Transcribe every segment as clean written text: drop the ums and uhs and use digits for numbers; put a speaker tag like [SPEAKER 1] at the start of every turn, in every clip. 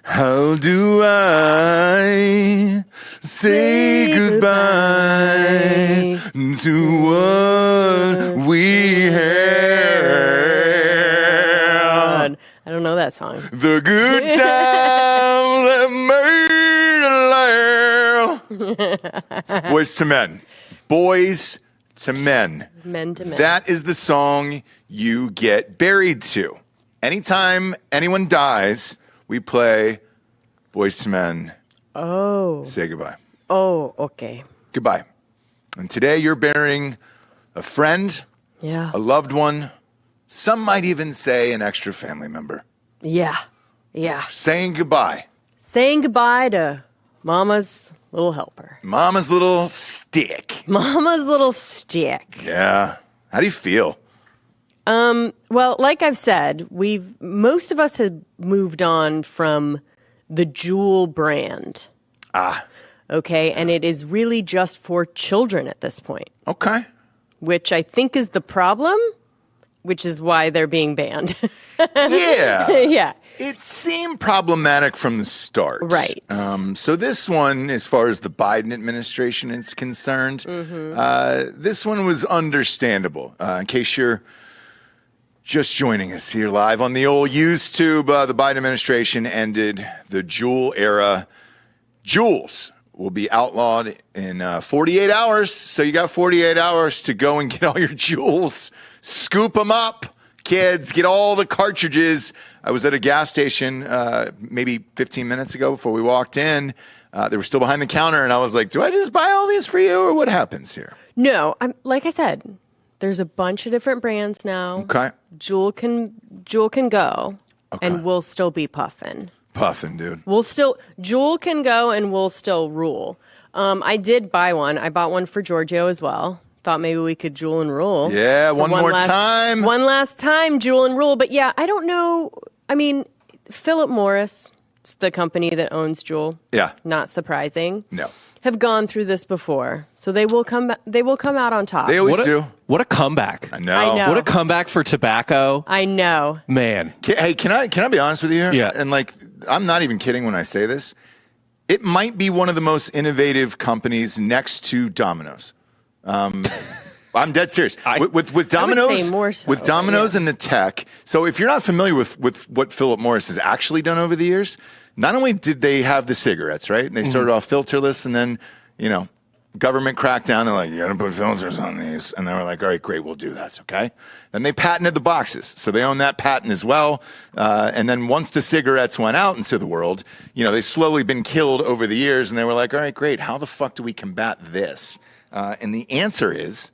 [SPEAKER 1] How do I say goodbye to what we had?
[SPEAKER 2] I don't know that song.
[SPEAKER 1] The good time that made a laugh. It's Boys to Men. Boys to Men.
[SPEAKER 2] Men to Men.
[SPEAKER 1] That is the song you get buried to. Anytime anyone dies, we play Boys to Men.
[SPEAKER 2] Oh.
[SPEAKER 1] Say goodbye.
[SPEAKER 2] Oh, okay.
[SPEAKER 1] Goodbye. And today you're burying a friend,
[SPEAKER 2] Yeah.
[SPEAKER 1] a loved one, some might even say an extra family member.
[SPEAKER 2] Yeah. Yeah.
[SPEAKER 1] Saying goodbye.
[SPEAKER 2] Saying goodbye to Mama's little helper.
[SPEAKER 1] Mama's little stick.
[SPEAKER 2] Mama's little stick.
[SPEAKER 1] Yeah. How do you feel?
[SPEAKER 2] Well, like I've said, most of us have moved on from the Juul brand. Okay, and it is really just for children at this point.
[SPEAKER 1] Okay.
[SPEAKER 2] Which I think is the problem, which is why they're being banned.
[SPEAKER 1] Yeah.
[SPEAKER 2] Yeah.
[SPEAKER 1] It seemed problematic from the start.
[SPEAKER 2] Right.
[SPEAKER 1] So this one, as far as the Biden administration is concerned, this one was understandable. In case you're just joining us here live on the old YouTube, the Biden administration ended the Juul era. Juuls will be outlawed in 48 hours. So you got 48 hours to go and get all your Juuls. Scoop them up, kids. Get all the cartridges. I was at a gas station maybe 15 minutes ago before we walked in. They were still behind the counter, and I was like, do I just buy all these for you, or what happens here?
[SPEAKER 2] No, like I said, there's a bunch of different brands now.
[SPEAKER 1] Okay.
[SPEAKER 2] Juul can go, and we'll still be puffin'.
[SPEAKER 1] Puffin', dude.
[SPEAKER 2] Juul can go, and we'll still rule. I did buy one. I bought one for Giorgio as well. Thought maybe we could Juul and rule.
[SPEAKER 1] Yeah, one more time.
[SPEAKER 2] One last time, Juul and rule. But yeah, I don't know. I mean, Philip Morris, it's the company that owns Juul.
[SPEAKER 1] Yeah.
[SPEAKER 2] Not surprising.
[SPEAKER 1] No.
[SPEAKER 2] Have gone through this before, so they will come out on top.
[SPEAKER 1] They always do.
[SPEAKER 3] What a comeback.
[SPEAKER 1] I know.
[SPEAKER 2] I know.
[SPEAKER 3] What a comeback for tobacco.
[SPEAKER 2] I know.
[SPEAKER 3] Man.
[SPEAKER 1] Hey, can I be honest with you here?
[SPEAKER 3] Yeah.
[SPEAKER 1] And like, I'm not even kidding when I say this. It might be one of the most innovative companies next to Domino's. I'm dead serious. With Domino's,
[SPEAKER 2] I would say more so,
[SPEAKER 1] with Domino's and the tech. So if you're not familiar with what Philip Morris has actually done over the years, not only did they have the cigarettes, right? And they started off filterless, and then, government cracked down. They're like, you got to put filters on these. And they were like, all right, great, we'll do that, okay? Then they patented the boxes. So they own that patent as well. And then once the cigarettes went out into the world, they've slowly been killed over the years. And they were like, all right, great, how the fuck do we combat this? And the answer is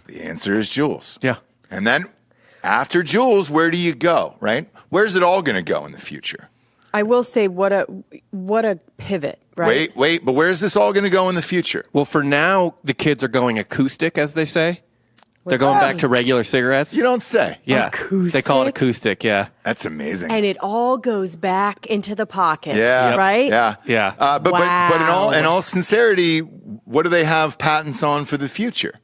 [SPEAKER 1] Juuls.
[SPEAKER 3] Yeah.
[SPEAKER 1] And then after Juuls, where do you go, right? Where's it all going to go in the future?
[SPEAKER 2] I will say, what a pivot, right?
[SPEAKER 1] Wait, but where's this all going to go in the future?
[SPEAKER 3] Well, for now, the kids are going acoustic, as they say. They're going back to regular cigarettes.
[SPEAKER 1] You don't say.
[SPEAKER 3] Yeah.
[SPEAKER 2] Acoustic?
[SPEAKER 3] They call it acoustic, yeah.
[SPEAKER 1] That's amazing.
[SPEAKER 2] And it all goes back into the pockets,
[SPEAKER 1] Yeah.
[SPEAKER 2] right?
[SPEAKER 1] Yeah.
[SPEAKER 3] Yeah.
[SPEAKER 1] But
[SPEAKER 2] Wow.
[SPEAKER 1] in all sincerity, what do they have patents on for the future?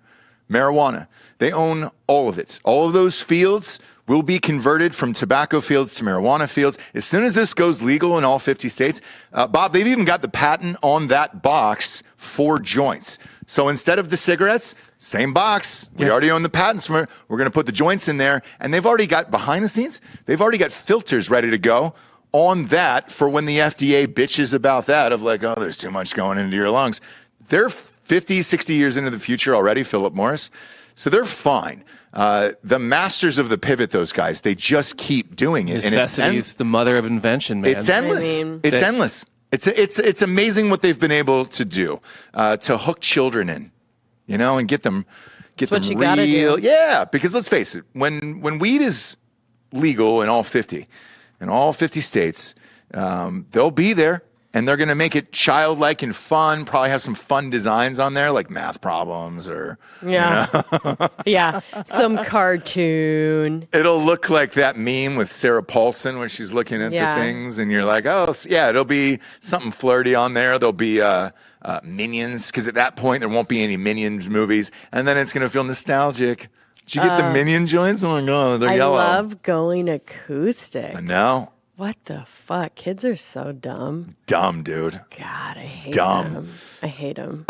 [SPEAKER 1] Marijuana. They own all of it. All of those fields will be converted from tobacco fields to marijuana fields. As soon as this goes legal in all 50 states, Bob, they've even got the patent on that box for joints. So instead of the cigarettes, same box. We already own the patents for it. We're going to put the joints in there. And they've already got, behind the scenes, they've already got filters ready to go on that for when the FDA bitches about that of like, oh, there's too much going into your lungs. They're 50, 60 years into the future already, Philip Morris. So they're fine. The masters of the pivot, those guys, they just keep doing it.
[SPEAKER 3] Necessity is the mother of invention, man.
[SPEAKER 1] It's endless. It's endless. It's amazing what they've been able to do to hook children in, and get them
[SPEAKER 2] what you gotta do.
[SPEAKER 1] Yeah, because let's face it, when weed is legal in all 50 states, they'll be there. and they're going to make it childlike and fun. Probably have some fun designs on there, like math problems or
[SPEAKER 2] yeah, some cartoon.
[SPEAKER 1] It'll look like that meme with Sarah Paulson when she's looking at the things, and you're like, oh, yeah, it'll be something flirty on there. There'll be Minions, because at that point there won't be any Minions movies, and then it's going to feel nostalgic. Did you get the Minion joints? Oh my god, they're yellow.
[SPEAKER 2] I love going acoustic.
[SPEAKER 1] I know.
[SPEAKER 2] What the fuck? Kids are so dumb.
[SPEAKER 1] Dumb, dude.
[SPEAKER 2] God, I hate
[SPEAKER 1] Dumb.
[SPEAKER 2] them. I hate them.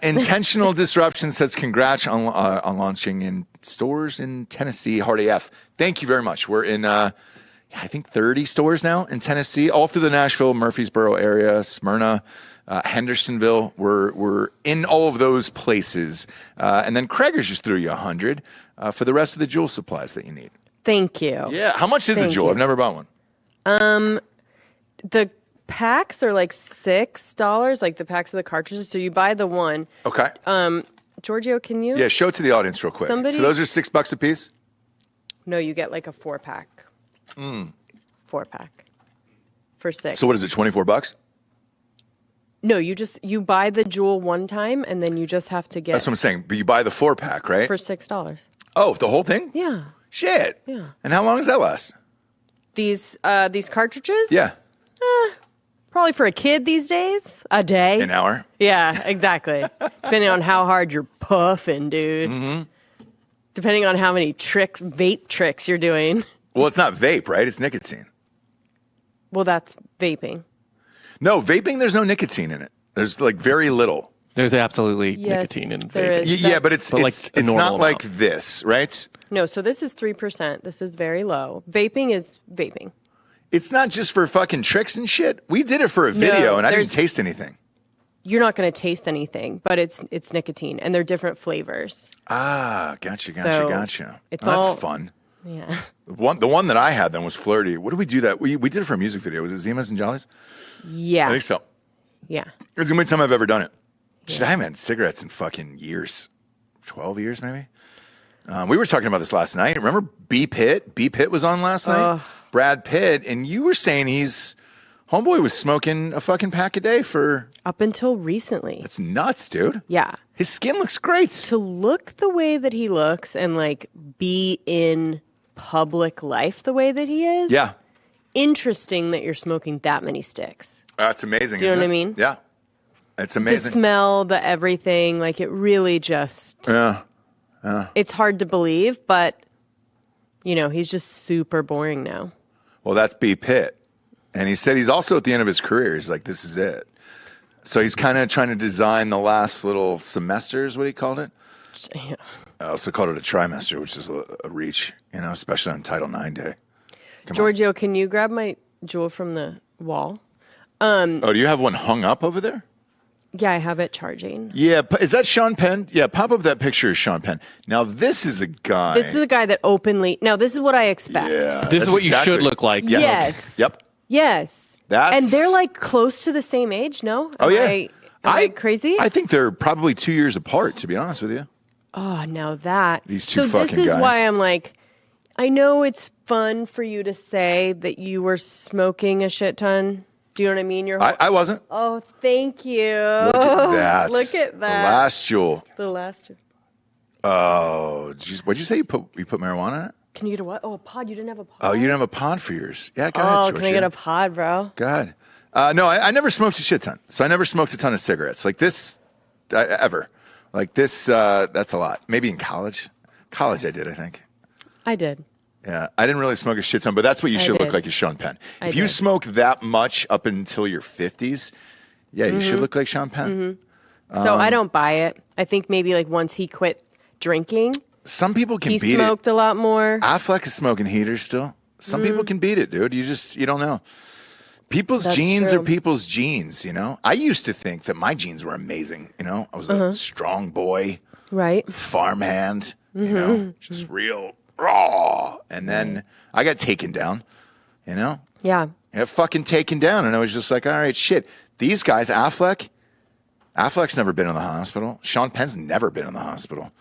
[SPEAKER 1] Intentional Disruption says, congrats on launching in stores in Tennessee. Hard AF. Thank you very much. We're in, I think 30 stores now in Tennessee, all through the Nashville, Murfreesboro area, Smyrna, Hendersonville. We're in all of those places. And then Krager's just threw you 100 for the rest of the Juul supplies that you need.
[SPEAKER 2] Thank you.
[SPEAKER 1] Yeah. How much is a Juul? I've never bought one.
[SPEAKER 2] The packs are like $6, like the packs of the cartridges. So you buy the one.
[SPEAKER 1] Okay.
[SPEAKER 2] Giorgio, can you?
[SPEAKER 1] Yeah, show it to the audience real quick. So those are $6 a piece?
[SPEAKER 2] No, you get like a 4-pack. 4-pack for $6.
[SPEAKER 1] So what is it, $24?
[SPEAKER 2] No, you buy the Juul one time, and then you just have to get.
[SPEAKER 1] That's what I'm saying. But you buy the 4-pack, right?
[SPEAKER 2] For $6.
[SPEAKER 1] Oh, the whole thing?
[SPEAKER 2] Yeah.
[SPEAKER 1] Shit.
[SPEAKER 2] Yeah.
[SPEAKER 1] And how long does that last?
[SPEAKER 2] These cartridges?
[SPEAKER 1] Yeah.
[SPEAKER 2] Probably for a kid these days, a day.
[SPEAKER 1] An hour?
[SPEAKER 2] Yeah, exactly. Depending on how hard you're puffing, dude. Mm-hmm. Depending on how many vape tricks you're doing.
[SPEAKER 1] Well, it's not vape, right? It's nicotine.
[SPEAKER 2] Well, that's vaping.
[SPEAKER 1] No, vaping, there's no nicotine in it. There's like very little.
[SPEAKER 3] There's absolutely nicotine in vaping.
[SPEAKER 1] Yeah, but it's not like this, right?
[SPEAKER 2] No, so this is 3%. This is very low. Vaping is vaping.
[SPEAKER 1] It's not just for fucking tricks and shit. We did it for a video, and I didn't taste anything.
[SPEAKER 2] You're not going to taste anything, but it's nicotine, and they're different flavors.
[SPEAKER 1] Ah, gotcha. That's fun.
[SPEAKER 2] Yeah.
[SPEAKER 1] The one that I had then was flirty. What did we do that? We did it for a music video. Was it Zimas and Jollies?
[SPEAKER 2] Yeah.
[SPEAKER 1] I think so.
[SPEAKER 2] Yeah.
[SPEAKER 1] It's the only time I've ever done it. Shit, I haven't had cigarettes in fucking years. 12 years, maybe? We were talking about this last night. Remember B. Pitt? B. Pitt was on last night. Brad Pitt. And you were saying homeboy was smoking a fucking pack a day for...
[SPEAKER 2] Up until recently.
[SPEAKER 1] That's nuts, dude.
[SPEAKER 2] Yeah.
[SPEAKER 1] His skin looks great.
[SPEAKER 2] To look the way that he looks and like be in public life the way that he is.
[SPEAKER 1] Yeah.
[SPEAKER 2] Interesting that you're smoking that many sticks.
[SPEAKER 1] That's amazing.
[SPEAKER 2] Do you know what I mean?
[SPEAKER 1] Yeah. It's amazing.
[SPEAKER 2] The smell, the everything, like it really just...
[SPEAKER 1] Yeah.
[SPEAKER 2] It's hard to believe, but, he's just super boring now.
[SPEAKER 1] Well, that's B. Pitt. And he said he's also at the end of his career. He's like, this is it. So he's kind of trying to design the last little semester is what he called it.
[SPEAKER 2] Yeah.
[SPEAKER 1] I also called it a trimester, which is a reach, especially on Title IX Day.
[SPEAKER 2] Giorgio, can you grab my Juul from the wall?
[SPEAKER 1] Do you have one hung up over there?
[SPEAKER 2] Yeah, I have it charging.
[SPEAKER 1] Yeah, is that Sean Penn? Yeah, pop up that picture of Sean Penn. Now, this is a guy.
[SPEAKER 2] This is a guy that openly... Now, this is what I expect.
[SPEAKER 1] Yeah,
[SPEAKER 3] this is what you should look like.
[SPEAKER 2] Yes.
[SPEAKER 1] Yep.
[SPEAKER 2] Yes.
[SPEAKER 1] And
[SPEAKER 2] they're like close to the same age, no? Am I crazy?
[SPEAKER 1] I think they're probably 2 years apart, to be honest with you.
[SPEAKER 2] Oh, now that.
[SPEAKER 1] These two fucking guys.
[SPEAKER 2] So this is why I'm like, I know it's fun for you to say that you were smoking a shit ton. Do you know what I mean?
[SPEAKER 1] I wasn't.
[SPEAKER 2] Oh, thank you.
[SPEAKER 1] Look at that.
[SPEAKER 2] Look at that.
[SPEAKER 1] The last Juul.
[SPEAKER 2] The last Juul.
[SPEAKER 1] Oh, what'd you say? You put marijuana in it?
[SPEAKER 2] Can you get a what? Oh, a pod. You didn't have a pod?
[SPEAKER 1] Oh, you didn't have a pod for yours. Yeah, go ahead,
[SPEAKER 2] can I get a pod, bro?
[SPEAKER 1] Go ahead. No, I never smoked a shit ton. So I never smoked a ton of cigarettes. Like this, ever. Like this, that's a lot. Maybe in college. College I did, I think.
[SPEAKER 2] I did.
[SPEAKER 1] Yeah, I didn't really smoke a shit ton, but that's what you should look like, is Sean Penn. If you smoke that much up until your 50s, yeah, you should look like Sean Penn.
[SPEAKER 2] Mm-hmm. So I don't buy it. I think maybe like once he quit drinking,
[SPEAKER 1] some people can beat it.
[SPEAKER 2] He smoked a lot more.
[SPEAKER 1] Affleck is smoking heaters still. Some people can beat it, dude. You don't know. People's genes are people's genes, I used to think that my genes were amazing, I was a strong boy.
[SPEAKER 2] Right.
[SPEAKER 1] Farmhand, just real raw. And then I got taken down, Yeah. I got fucking taken down. And I was just like, all right, shit. These guys, Affleck's never been in the hospital. Sean Penn's never been in the hospital.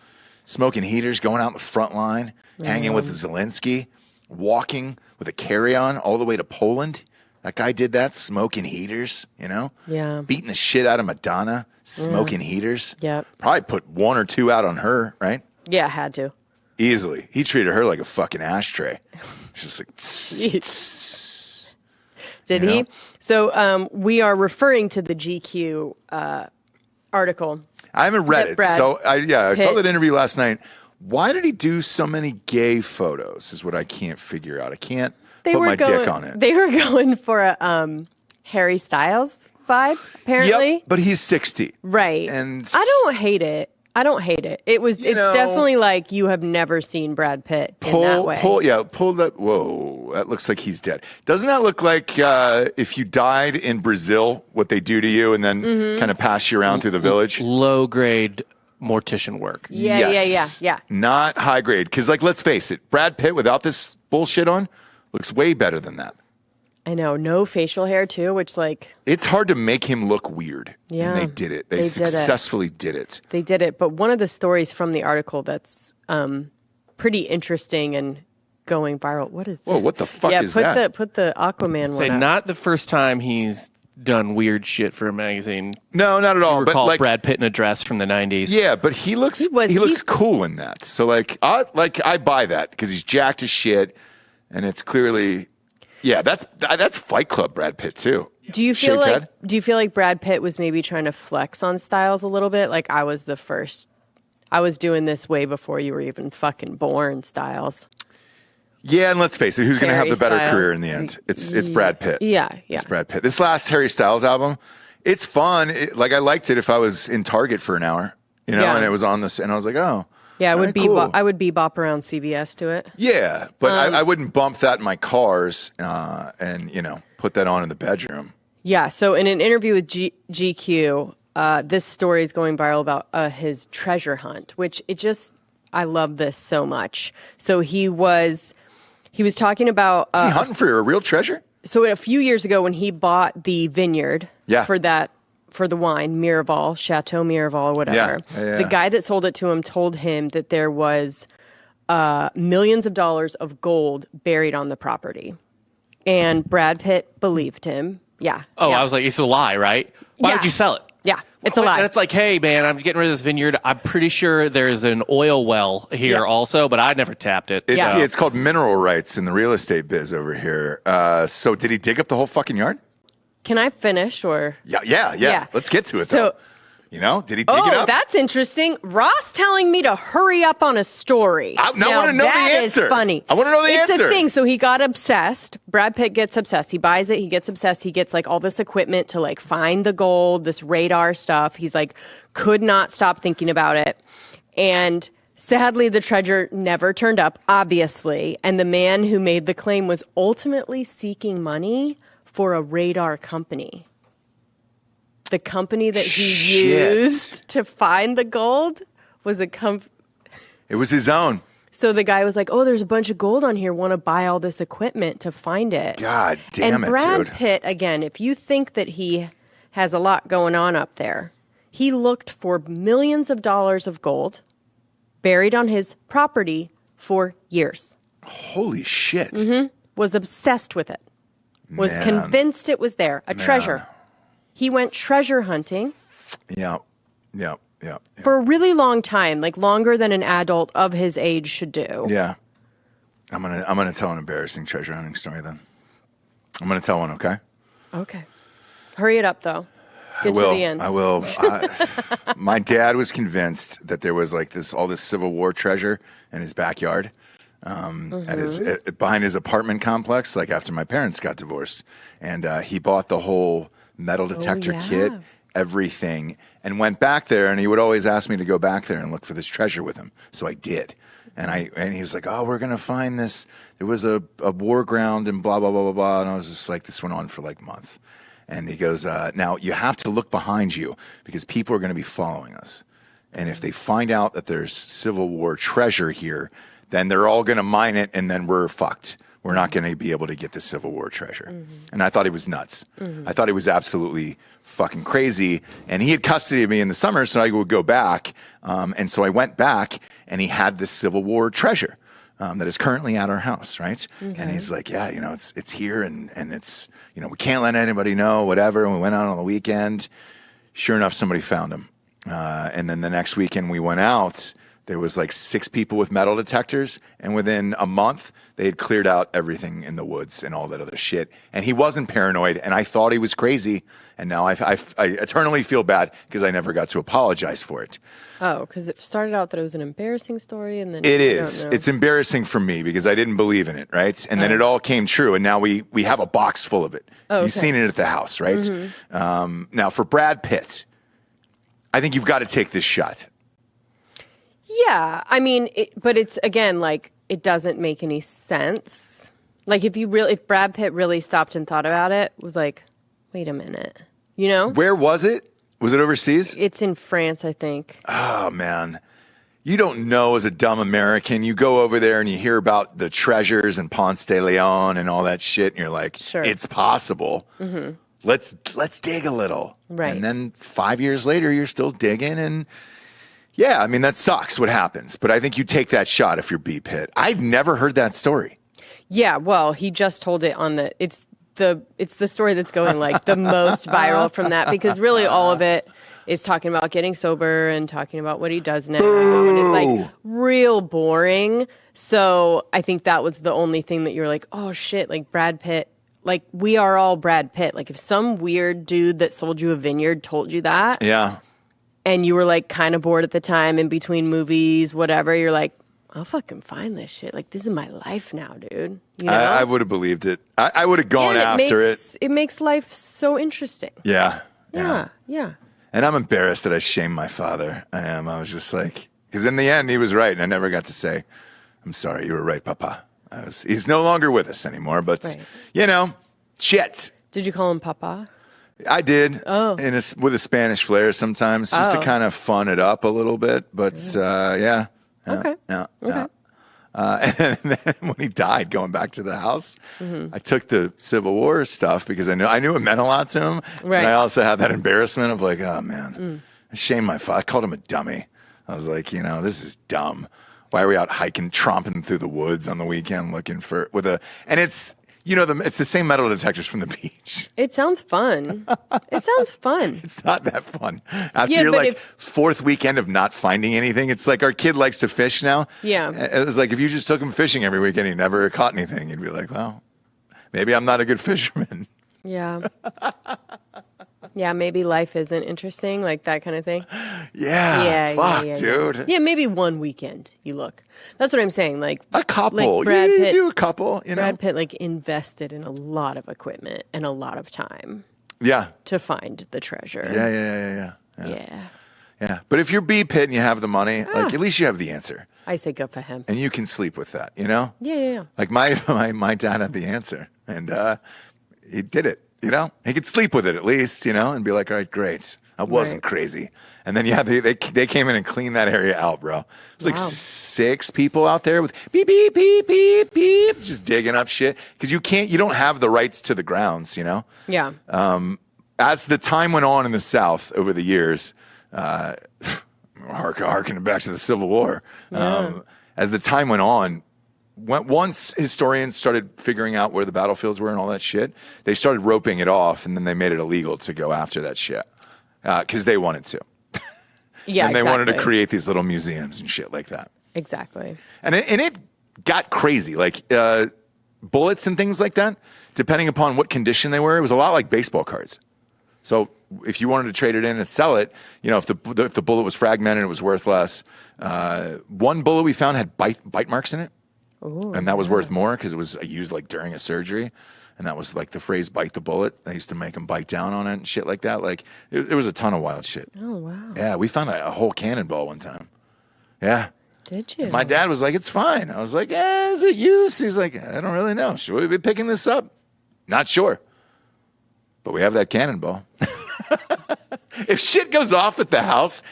[SPEAKER 1] Smoking heaters, going out in the front line, hanging with Zelensky, walking with a carry-on all the way to Poland. That guy did that, smoking heaters, you know?
[SPEAKER 2] Yeah.
[SPEAKER 1] Beating the shit out of Madonna, smoking heaters.
[SPEAKER 2] Yep.
[SPEAKER 1] Probably put 1 or 2 out on her, right?
[SPEAKER 2] Yeah, had to.
[SPEAKER 1] Easily. He treated her like a fucking ashtray. She's just like,
[SPEAKER 2] Did he? So we are referring to the GQ article.
[SPEAKER 1] I haven't read it.
[SPEAKER 2] Brad
[SPEAKER 1] So I saw
[SPEAKER 2] Pitt.
[SPEAKER 1] that interview last night. Why did he do so many gay photos is what I can't figure out. I can't put my dick on it.
[SPEAKER 2] They were going for a Harry Styles vibe, apparently.
[SPEAKER 1] Yep, but he's 60.
[SPEAKER 2] Right.
[SPEAKER 1] And
[SPEAKER 2] I don't hate it. It's definitely like you have never seen Brad Pitt in that way.
[SPEAKER 1] Pull that. Whoa, that looks like he's dead. Doesn't that look like if you died in Brazil, what they do to you and then kind of pass you around through the village?
[SPEAKER 3] Low grade mortician work.
[SPEAKER 2] Yeah.
[SPEAKER 1] Not high grade. Because, like, let's face it, Brad Pitt without this bullshit on looks way better than that.
[SPEAKER 2] I know. No facial hair, too, which, like...
[SPEAKER 1] It's hard to make him look weird.
[SPEAKER 2] Yeah.
[SPEAKER 1] And they did it. They successfully did it.
[SPEAKER 2] They did it. But one of the stories from the article that's pretty interesting and going viral. What is that?
[SPEAKER 1] Whoa, what the fuck is that?
[SPEAKER 2] Yeah, put the Aquaman one up.
[SPEAKER 3] Not the first time he's done weird shit for a magazine.
[SPEAKER 1] No, not at all.
[SPEAKER 3] Recall
[SPEAKER 1] But like
[SPEAKER 3] Brad Pitt in a dress from the 90s.
[SPEAKER 1] Yeah, but he looks cool in that. So like I buy that because he's jacked as shit, and it's clearly, yeah, that's Fight Club Brad Pitt too.
[SPEAKER 2] Do you feel like Brad Pitt was maybe trying to flex on Styles a little bit? Like I was doing this way before you were even fucking born, Styles.
[SPEAKER 1] Yeah, and let's face it, who's going to have the better
[SPEAKER 2] Styles.
[SPEAKER 1] career in the end? It's Brad Pitt.
[SPEAKER 2] Yeah.
[SPEAKER 1] It's Brad Pitt. This last Harry Styles album, it's fun. I liked it if I was in Target for an hour, and it was on this, and I was like, oh.
[SPEAKER 2] Yeah, I would
[SPEAKER 1] cool.
[SPEAKER 2] I would bebop around CVS to it.
[SPEAKER 1] Yeah, but I wouldn't bump that in my cars and put that on in the bedroom.
[SPEAKER 2] Yeah, so in an interview with GQ, this story is going viral about his treasure hunt, which I love this so much. So he was talking about...
[SPEAKER 1] Is he hunting for a real treasure?
[SPEAKER 2] So a few years ago when he bought the vineyard for the wine, Miraval, Chateau Miraval or whatever, the guy that sold it to him told him that there was millions of dollars of gold buried on the property. And Brad Pitt believed him. Yeah.
[SPEAKER 3] Oh, yeah. I was like, it's a lie, right? Why would you sell it?
[SPEAKER 2] Yeah, it's a lie.
[SPEAKER 3] And it's like, hey, man, I'm getting rid of this vineyard. I'm pretty sure there's an oil well here also, but I never tapped it.
[SPEAKER 1] It's called mineral rights in the real estate biz over here. So did he dig up the whole fucking yard?
[SPEAKER 2] Can I finish or?
[SPEAKER 1] Yeah. Let's get to it, though. Did he dig it up?
[SPEAKER 2] Oh, that's interesting. Ross telling me to hurry up on a story.
[SPEAKER 1] I want to know the answer.
[SPEAKER 2] That is funny.
[SPEAKER 1] I want to know the answer.
[SPEAKER 2] It's a thing. So he got obsessed. Brad Pitt gets obsessed. He buys it. He gets obsessed. He gets like all this equipment to like find the gold, this radar stuff. He's like, could not stop thinking about it. And sadly, the treasure never turned up, obviously. And the man who made the claim was ultimately seeking money for a radar company. The company that he used to find the gold was
[SPEAKER 1] It was his own.
[SPEAKER 2] So the guy was like, oh, there's a bunch of gold on here. Want to buy all this equipment to find it.
[SPEAKER 1] God damn it,
[SPEAKER 2] Brad
[SPEAKER 1] dude.
[SPEAKER 2] Pitt, again, if you think that he has a lot going on up there, he looked for millions of dollars of gold buried on his property for years.
[SPEAKER 1] Holy shit.
[SPEAKER 2] Mm-hmm. Was obsessed with it. Was convinced it was there. A treasure. He went treasure hunting.
[SPEAKER 1] Yeah.
[SPEAKER 2] For a really long time, like longer than an adult of his age should do.
[SPEAKER 1] Yeah. I'm gonna tell an embarrassing treasure hunting story then. I'm gonna tell one, okay?
[SPEAKER 2] Okay. Hurry it up though. Get to the end.
[SPEAKER 1] I will. My dad was convinced that there was like all this Civil War treasure in his backyard. Behind his apartment complex, like after my parents got divorced. And he bought the whole metal detector kit, everything, and went back there. And he would always ask me to go back there and look for this treasure with him. So I did. And he was like, oh, we're going to find this. There was a war ground and blah, blah, blah, blah, blah. And I was just like, this went on for like months. And he goes, now you have to look behind you because people are going to be following us. And if they find out that there's Civil War treasure here, then they're all going to mine it, and then we're fucked. We're not going to be able to get the Civil War treasure. Mm-hmm. And I thought he was nuts. Mm-hmm. I thought he was absolutely fucking crazy. And he had custody of me in the summer, so I would go back. And so I went back, and he had this Civil War treasure. that is currently at our house, right?
[SPEAKER 2] Okay.
[SPEAKER 1] And he's like, yeah, it's here and it's, we can't let anybody know, whatever. And we went out on the weekend. Sure enough, somebody found him. And then the next weekend we went out, there was like 6 people with metal detectors. And within a month, they had cleared out everything in the woods and all that other shit. And he wasn't paranoid. And I thought he was crazy. And now I eternally feel bad because I never got to apologize for it.
[SPEAKER 2] Oh, because it started out that it was an embarrassing story, and then
[SPEAKER 1] it is. It's embarrassing for me because I didn't believe in it, right? And then it all came true, and now we have a box full of it.
[SPEAKER 2] Oh, okay.
[SPEAKER 1] You've seen it at the house, right? Mm-hmm. Now for Brad Pitt, I think you've got to take this shot.
[SPEAKER 2] Yeah, I mean, but it's again like it doesn't make any sense. Like if Brad Pitt really stopped and thought about it, was like, wait a minute, Where
[SPEAKER 1] was it? Was it overseas?
[SPEAKER 2] It's in France, I think.
[SPEAKER 1] Oh, man. You don't know as a dumb American. You go over there and you hear about the treasures and Ponce de Leon and all that shit, and you're like,
[SPEAKER 2] sure. It's
[SPEAKER 1] possible. Mm-hmm. Let's dig a little.
[SPEAKER 2] Right.
[SPEAKER 1] And then 5 years later, you're still digging. And yeah, I mean, that sucks what happens. But I think you take that shot if you're B. Pitt. I'd never heard that story.
[SPEAKER 2] Yeah, well, he just told it on it's the story that's going like the most viral from that, because really all of it is talking about getting sober and talking about what he does now. And it's like real boring. So I think that was the only thing that you're like, oh shit, like Brad Pitt, like we are all Brad Pitt. Like if some weird dude that sold you a vineyard told you that.
[SPEAKER 1] Yeah.
[SPEAKER 2] And you were like kind of bored at the time in between movies, whatever, you're like, I'll fucking find this shit. Like, this is my life now, dude.
[SPEAKER 1] I would have believed it. I would have gone after it.
[SPEAKER 2] It makes life so interesting.
[SPEAKER 1] Yeah.
[SPEAKER 2] Yeah.
[SPEAKER 1] And I'm embarrassed that I shamed my father. I am. I was just like, because in the end, he was right. And I never got to say, I'm sorry, you were right, Papa. He's no longer with us anymore. But, shit.
[SPEAKER 2] Did you call him Papa?
[SPEAKER 1] I did.
[SPEAKER 2] Oh.
[SPEAKER 1] With a Spanish flair sometimes, just to kind of fun it up a little bit. But, yeah.
[SPEAKER 2] Okay.
[SPEAKER 1] Yeah. And then when he died, going back to the house, I took the Civil War stuff because I knew it meant a lot to him.
[SPEAKER 2] Right.
[SPEAKER 1] And I also had that embarrassment of like, oh man, I shamed my father. I called him a dummy. I was like, this is dumb. Why are we out hiking, tromping through the woods on the weekend looking for and it's. It's the same metal detectors from the beach.
[SPEAKER 2] It sounds fun.
[SPEAKER 1] It's not that fun. After your fourth weekend of not finding anything, it's like our kid likes to fish now.
[SPEAKER 2] Yeah.
[SPEAKER 1] It was like if you just took him fishing every weekend, he never caught anything. You'd be like, well, maybe I'm not a good fisherman.
[SPEAKER 2] Yeah. Yeah, maybe life isn't interesting, like that kind of thing.
[SPEAKER 1] Yeah. Fuck, dude.
[SPEAKER 2] Yeah, maybe one weekend you look. That's what I'm saying. Like
[SPEAKER 1] a couple.
[SPEAKER 2] Like Brad Pitt,
[SPEAKER 1] you do a couple.
[SPEAKER 2] Brad Pitt like invested in a lot of equipment and a lot of time.
[SPEAKER 1] Yeah.
[SPEAKER 2] To find the treasure.
[SPEAKER 1] Yeah. But if you're B. Pitt and you have the money, like at least you have the answer.
[SPEAKER 2] I say good for him.
[SPEAKER 1] And you can sleep with that,
[SPEAKER 2] Yeah.
[SPEAKER 1] Like my dad had the answer, and he did it. He could sleep with it at least, and be like, all right, great. I wasn't crazy. And then, they came in and cleaned that area out, bro. It was like 6 people out there with beep, beep, beep, beep, beep, just digging up shit. Because you don't have the rights to the grounds,
[SPEAKER 2] Yeah.
[SPEAKER 1] As the time went on in the South over the years, harkening back to the Civil War, as the time went on, once historians started figuring out where the battlefields were and all that shit, they started roping it off, and then they made it illegal to go after that shit because they wanted to.
[SPEAKER 2] Yeah,
[SPEAKER 1] and they wanted to create these little museums and shit like that.
[SPEAKER 2] Exactly.
[SPEAKER 1] And it got crazy, like bullets and things like that. Depending upon what condition they were, it was a lot like baseball cards. So if you wanted to trade it in and sell it, if the bullet was fragmented, it was worth less. One bullet we found had bite marks in it.
[SPEAKER 2] Ooh,
[SPEAKER 1] and that was worth more because it was used like during a surgery. And that was like the phrase bite the bullet. They used to make them bite down on it and shit like that. Like it was a ton of wild shit.
[SPEAKER 2] Oh, wow.
[SPEAKER 1] Yeah, we found a whole cannonball one time. Yeah.
[SPEAKER 2] Did you?
[SPEAKER 1] My dad was like, it's fine. I was like, is it used? He's like, I don't really know. Should we be picking this up? Not sure. But we have that cannonball. If shit goes off at the house,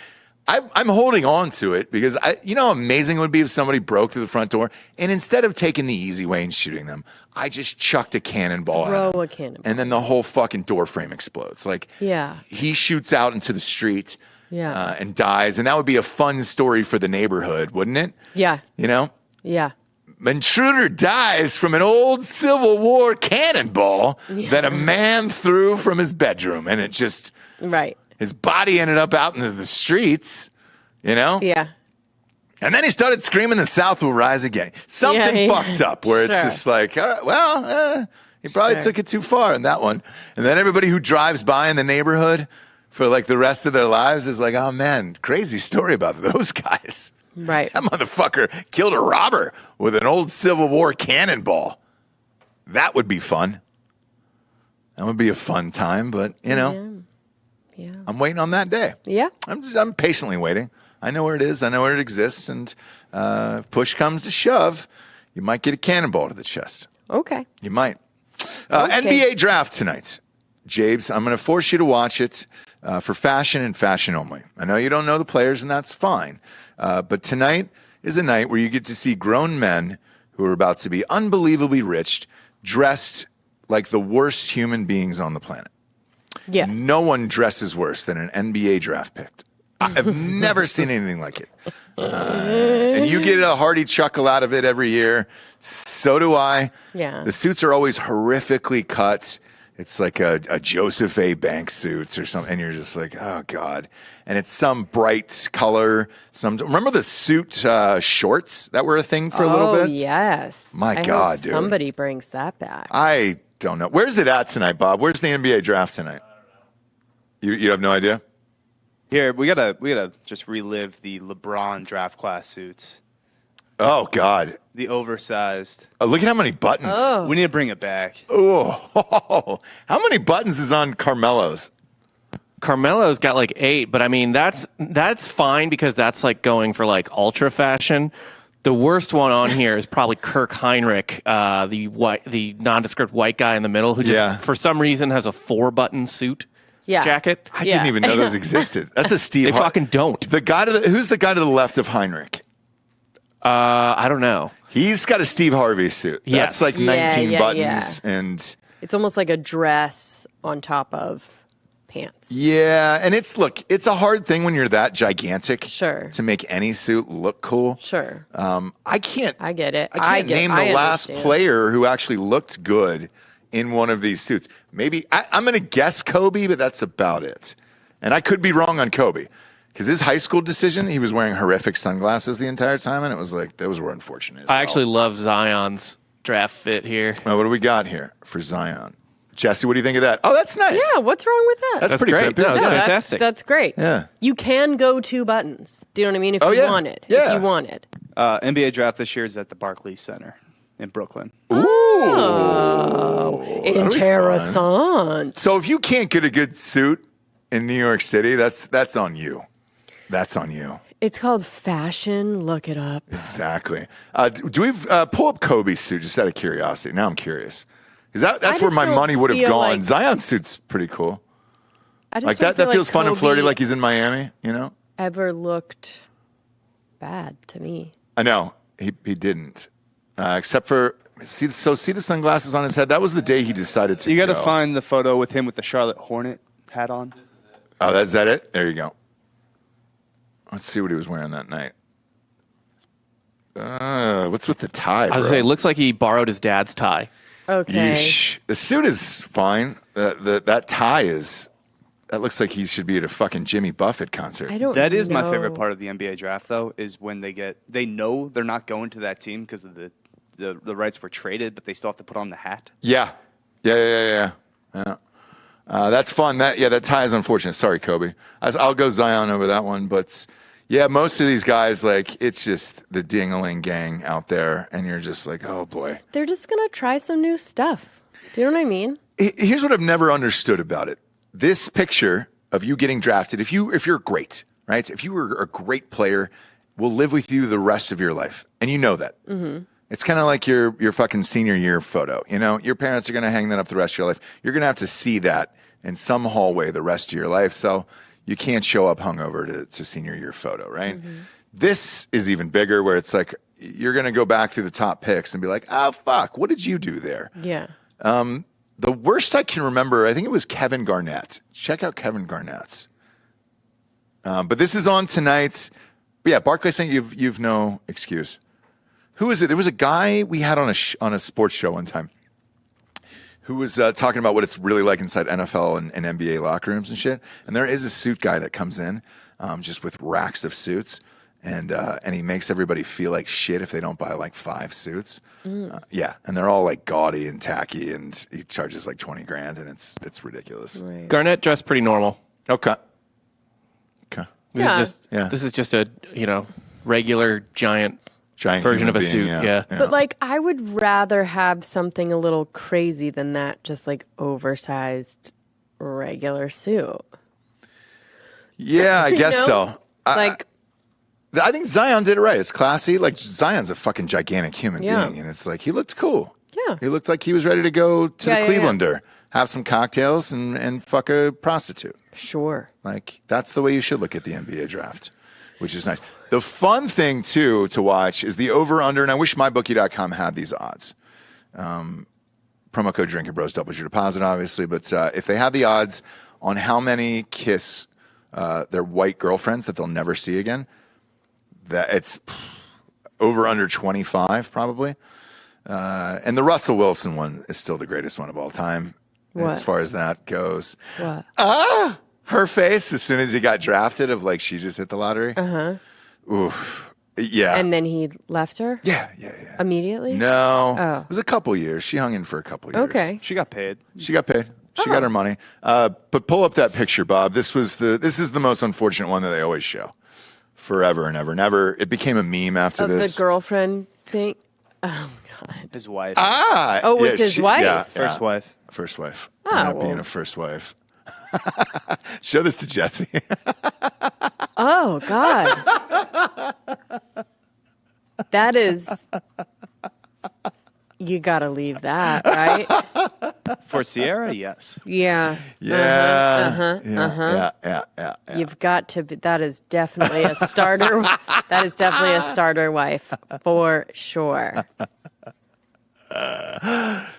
[SPEAKER 1] I'm holding on to it because how amazing it would be if somebody broke through the front door and instead of taking the easy way and shooting them, I just chucked a cannonball at him.
[SPEAKER 2] A cannonball.
[SPEAKER 1] And then the whole fucking door frame explodes. Like, he shoots out into the street and dies. And that would be a fun story for the neighborhood, wouldn't it?
[SPEAKER 2] Yeah.
[SPEAKER 1] Yeah. intruder dies from an old Civil War cannonball that a man threw from his bedroom, and it just his body ended up out into the streets, you know?
[SPEAKER 2] Yeah.
[SPEAKER 1] And then he started screaming, "The South will rise again." Something fucked up where it's just like, all right, well, he probably took it too far in that one. And then everybody who drives by in the neighborhood for like the rest of their lives is like, oh man, crazy story about those guys.
[SPEAKER 2] Right.
[SPEAKER 1] That motherfucker killed a robber with an old Civil War cannonball. That would be fun. That would be a fun time, but you know, I'm waiting on that day.
[SPEAKER 2] Yeah.
[SPEAKER 1] I'm patiently waiting. I know where it is. I know where it exists. And if push comes to shove, you might get a cannonball to the chest.
[SPEAKER 2] Okay.
[SPEAKER 1] You might. NBA draft tonight. Jabes, I'm going to force you to watch it for fashion and fashion only. I know you don't know the players, and that's fine. But tonight is a night where you get to see grown men who are about to be unbelievably rich, dressed like the worst human beings on the planet.
[SPEAKER 2] Yes.
[SPEAKER 1] No one dresses worse than an NBA draft pick. I've never seen anything like it. And you get a hearty chuckle out of it every year. So do I.
[SPEAKER 2] Yeah.
[SPEAKER 1] The suits are always horrifically cut. It's like a Joseph A. Banks suits or something. And you're just like, oh, God. And it's some bright color. Remember the suit shorts that were a thing for a little bit?
[SPEAKER 2] Oh, yes.
[SPEAKER 1] My
[SPEAKER 2] I
[SPEAKER 1] God,
[SPEAKER 2] hope
[SPEAKER 1] dude.
[SPEAKER 2] Somebody brings that back.
[SPEAKER 1] I don't know. Where's it at tonight, Bob? Where's the NBA draft tonight? You have no idea?
[SPEAKER 4] Here, we gotta just relive the LeBron draft class suits.
[SPEAKER 1] Oh, God.
[SPEAKER 4] The oversized.
[SPEAKER 1] Look at how many buttons.
[SPEAKER 2] Oh.
[SPEAKER 4] We need to bring it back.
[SPEAKER 1] Oh, how many buttons is on Carmelo's?
[SPEAKER 3] Carmelo's got like 8, but I mean that's fine because that's like going for like ultra fashion. The worst one on here is probably Kirk Heinrich, the nondescript white guy in the middle who just for some reason has a 4-button suit jacket.
[SPEAKER 1] I didn't even know those existed. That's a Steve.
[SPEAKER 3] They fucking don't.
[SPEAKER 1] The guy who's the guy to the left of Heinrich?
[SPEAKER 3] I don't know.
[SPEAKER 1] He's got a Steve Harvey suit.
[SPEAKER 3] Yes.
[SPEAKER 1] That's like 19 buttons,
[SPEAKER 2] yeah.
[SPEAKER 1] and
[SPEAKER 2] It's almost like a dress on top of pants.
[SPEAKER 1] yeah, and it's a hard thing when you're that gigantic.
[SPEAKER 2] Sure.
[SPEAKER 1] To make any suit look cool.
[SPEAKER 2] Sure.
[SPEAKER 1] I can't.
[SPEAKER 2] I get it.
[SPEAKER 1] I can't name the last player who actually looked good in one of these suits. Maybe I'm going to guess Kobe, but that's about it. And I could be wrong on Kobe because his high school decision, he was wearing horrific sunglasses the entire time, and it was like those were unfortunate.
[SPEAKER 3] I actually love Zion's draft fit here.
[SPEAKER 1] Now, what do we got here for Zion? Jesse, what do you think of that? Oh, that's nice.
[SPEAKER 2] Yeah, what's wrong with that?
[SPEAKER 1] That's pretty
[SPEAKER 3] great.
[SPEAKER 1] pimpin'.
[SPEAKER 3] No, it's
[SPEAKER 1] Yeah.
[SPEAKER 3] fantastic.
[SPEAKER 2] That's great.
[SPEAKER 1] Yeah.
[SPEAKER 2] You can go 2 buttons. Do you know what I mean? If you want it.
[SPEAKER 1] Yeah.
[SPEAKER 2] If you want it.
[SPEAKER 4] NBA draft this year is at the Barclays Center in Brooklyn.
[SPEAKER 1] Ooh.
[SPEAKER 2] Interessant.
[SPEAKER 1] So if you can't get a good suit in New York City, that's on you. That's on you.
[SPEAKER 2] It's called fashion. Look it up.
[SPEAKER 1] Exactly. Do we pull up Kobe's suit just out of curiosity? Now I'm curious. Because that's where
[SPEAKER 2] just
[SPEAKER 1] my
[SPEAKER 2] don't
[SPEAKER 1] money would have
[SPEAKER 2] feel
[SPEAKER 1] gone.
[SPEAKER 2] like-
[SPEAKER 1] Zion's suit's pretty cool.
[SPEAKER 2] I just
[SPEAKER 1] Like
[SPEAKER 2] don't
[SPEAKER 1] that
[SPEAKER 2] feel
[SPEAKER 1] feels fun and flirty
[SPEAKER 2] Kobe
[SPEAKER 1] like he's in Miami, you know?
[SPEAKER 2] ever looked bad to me.
[SPEAKER 1] I know. He didn't. Except for see the sunglasses on his head. That was the day he decided to
[SPEAKER 4] You got to
[SPEAKER 1] go.
[SPEAKER 4] find the photo with him with the Charlotte Hornet hat on.
[SPEAKER 1] Oh, is that it? There you go. Let's see what he was wearing that night. What's with the tie, bro?
[SPEAKER 3] I was gonna say, it looks like he borrowed his dad's tie.
[SPEAKER 2] Okay.
[SPEAKER 1] Yeesh. The suit is fine. That tie is. That looks like he should be at a fucking Jimmy Buffett concert.
[SPEAKER 2] I don't
[SPEAKER 4] That is my
[SPEAKER 2] know.
[SPEAKER 4] favorite part of the NBA draft, though, is when they know they're not going to that team because of the rights were traded, but they still have to put on the hat.
[SPEAKER 1] Yeah. That's fun. That tie is unfortunate. Sorry, Kobe. I'll go Zion over that one, but yeah, most of these guys, like, it's just the ding-a-ling gang out there, and you're just like, oh boy.
[SPEAKER 2] They're just going to try some new stuff. Do you know what I mean?
[SPEAKER 1] Here's what I've never understood about it. This picture of you getting drafted, if you're great, right? If you were a great player, will live with you the rest of your life, and you know that. Mm-hmm. It's kind of like your fucking senior year photo. You know, your parents are going to hang that up the rest of your life. You're going to have to see that in some hallway the rest of your life. So you can't show up hungover to senior year photo, right? Mm-hmm. This is even bigger, where it's like you're going to go back through the top picks and be like, oh, fuck, what did you do there?
[SPEAKER 2] Yeah.
[SPEAKER 1] The worst I can remember, I think it was Kevin Garnett. Check out Kevin Garnett's. But this is on tonight. But yeah, Barclays saying you've no excuse. Who is it? There was a guy we had on on a sports show one time who was talking about what it's really like inside NFL and NBA locker rooms and shit. And there is a suit guy that comes in just with racks of suits, and he makes everybody feel like shit if they don't buy like 5 suits. Yeah, and they're all like gaudy and tacky, and he charges like $20,000, and it's ridiculous.
[SPEAKER 2] Right.
[SPEAKER 3] Garnett dressed pretty normal.
[SPEAKER 1] Okay.
[SPEAKER 2] Yeah.
[SPEAKER 3] This is just a regular giant version of a
[SPEAKER 1] human
[SPEAKER 3] suit.
[SPEAKER 1] being,
[SPEAKER 3] Yeah.
[SPEAKER 2] But like, I would rather have something a little crazy than that, just like oversized regular suit.
[SPEAKER 1] Yeah, I guess
[SPEAKER 2] know?
[SPEAKER 1] so.
[SPEAKER 2] Like,
[SPEAKER 1] I think Zion did it right. It's classy. Like, Zion's a fucking gigantic human being, and it's like he looked cool.
[SPEAKER 2] Yeah.
[SPEAKER 1] He looked like he was ready to go to the
[SPEAKER 2] Yeah.
[SPEAKER 1] Clevelander, have some cocktails, and fuck a prostitute.
[SPEAKER 2] sure.
[SPEAKER 1] Like, that's the way you should look at the NBA draft, which is nice. The fun thing, too, to watch is the over-under, and I wish mybookie.com had these odds. Promo code Drinking Bros doubles your deposit, obviously, but if they had the odds on how many kiss their white girlfriends that they'll never see again, that it's over under 25 probably. And the Russell Wilson one is still the greatest one of all time.
[SPEAKER 2] What?
[SPEAKER 1] As far as that goes.
[SPEAKER 2] What?
[SPEAKER 1] Her face as soon as he got drafted of like she just hit the lottery. Oof. Yeah.
[SPEAKER 2] And then he left her
[SPEAKER 1] yeah.
[SPEAKER 2] immediately?
[SPEAKER 1] No.
[SPEAKER 2] Oh.
[SPEAKER 1] It was a couple years. She hung in for a couple years.
[SPEAKER 2] Okay.
[SPEAKER 4] She got paid.
[SPEAKER 1] She got paid. She got her money. But pull up that picture, Bob. This is the most unfortunate one that they always show. Forever and ever and ever. It became a meme after
[SPEAKER 2] Of
[SPEAKER 1] this.
[SPEAKER 2] the girlfriend thing? Oh, God.
[SPEAKER 4] His wife.
[SPEAKER 2] Oh, it was his wife?
[SPEAKER 1] Yeah,
[SPEAKER 4] First wife.
[SPEAKER 1] First wife.
[SPEAKER 2] Oh,
[SPEAKER 1] Not
[SPEAKER 2] well.
[SPEAKER 1] being a first wife. Show this to Jesse.
[SPEAKER 2] Oh, God. That is. You got to leave that, right?
[SPEAKER 4] For Sierra, yes.
[SPEAKER 2] Yeah.
[SPEAKER 1] Yeah.
[SPEAKER 2] You've got to be. That is definitely a starter. That is definitely a starter wife for sure.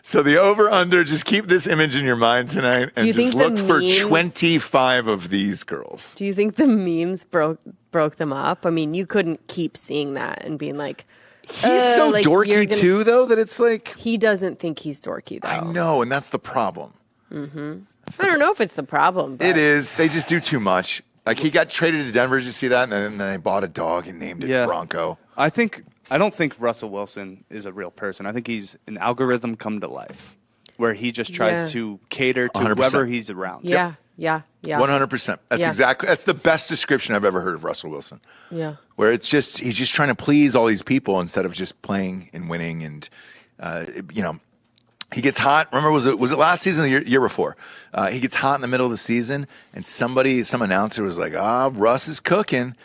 [SPEAKER 1] So the over-under, just keep this image in your mind tonight and
[SPEAKER 2] you
[SPEAKER 1] just
[SPEAKER 2] think the
[SPEAKER 1] look for
[SPEAKER 2] memes-
[SPEAKER 1] 25 of these girls.
[SPEAKER 2] Do you think the memes broke them up? I mean, you couldn't keep seeing that and being like,
[SPEAKER 1] He's so
[SPEAKER 2] like, you're
[SPEAKER 1] dorky,
[SPEAKER 2] gonna-
[SPEAKER 1] too, though, that it's like,
[SPEAKER 2] he doesn't think he's dorky, though.
[SPEAKER 1] I know, and that's the problem.
[SPEAKER 2] I don't know if it's the problem. But
[SPEAKER 1] It is. They just do too much. Like, he got traded to Denver. Did you see that? And then they bought a dog and named it Bronco.
[SPEAKER 4] I don't think Russell Wilson is a real person. I think he's an algorithm come to life where he just tries to cater to
[SPEAKER 1] 100%.
[SPEAKER 4] whoever he's around.
[SPEAKER 2] Yeah.
[SPEAKER 1] 100%. That's the best description I've ever heard of Russell Wilson.
[SPEAKER 2] Yeah.
[SPEAKER 1] Where it's just, he's just trying to please all these people instead of just playing and winning. And, he gets hot. Remember, was it last season or the year before? He gets hot in the middle of the season, and some announcer was like, Russ is cooking.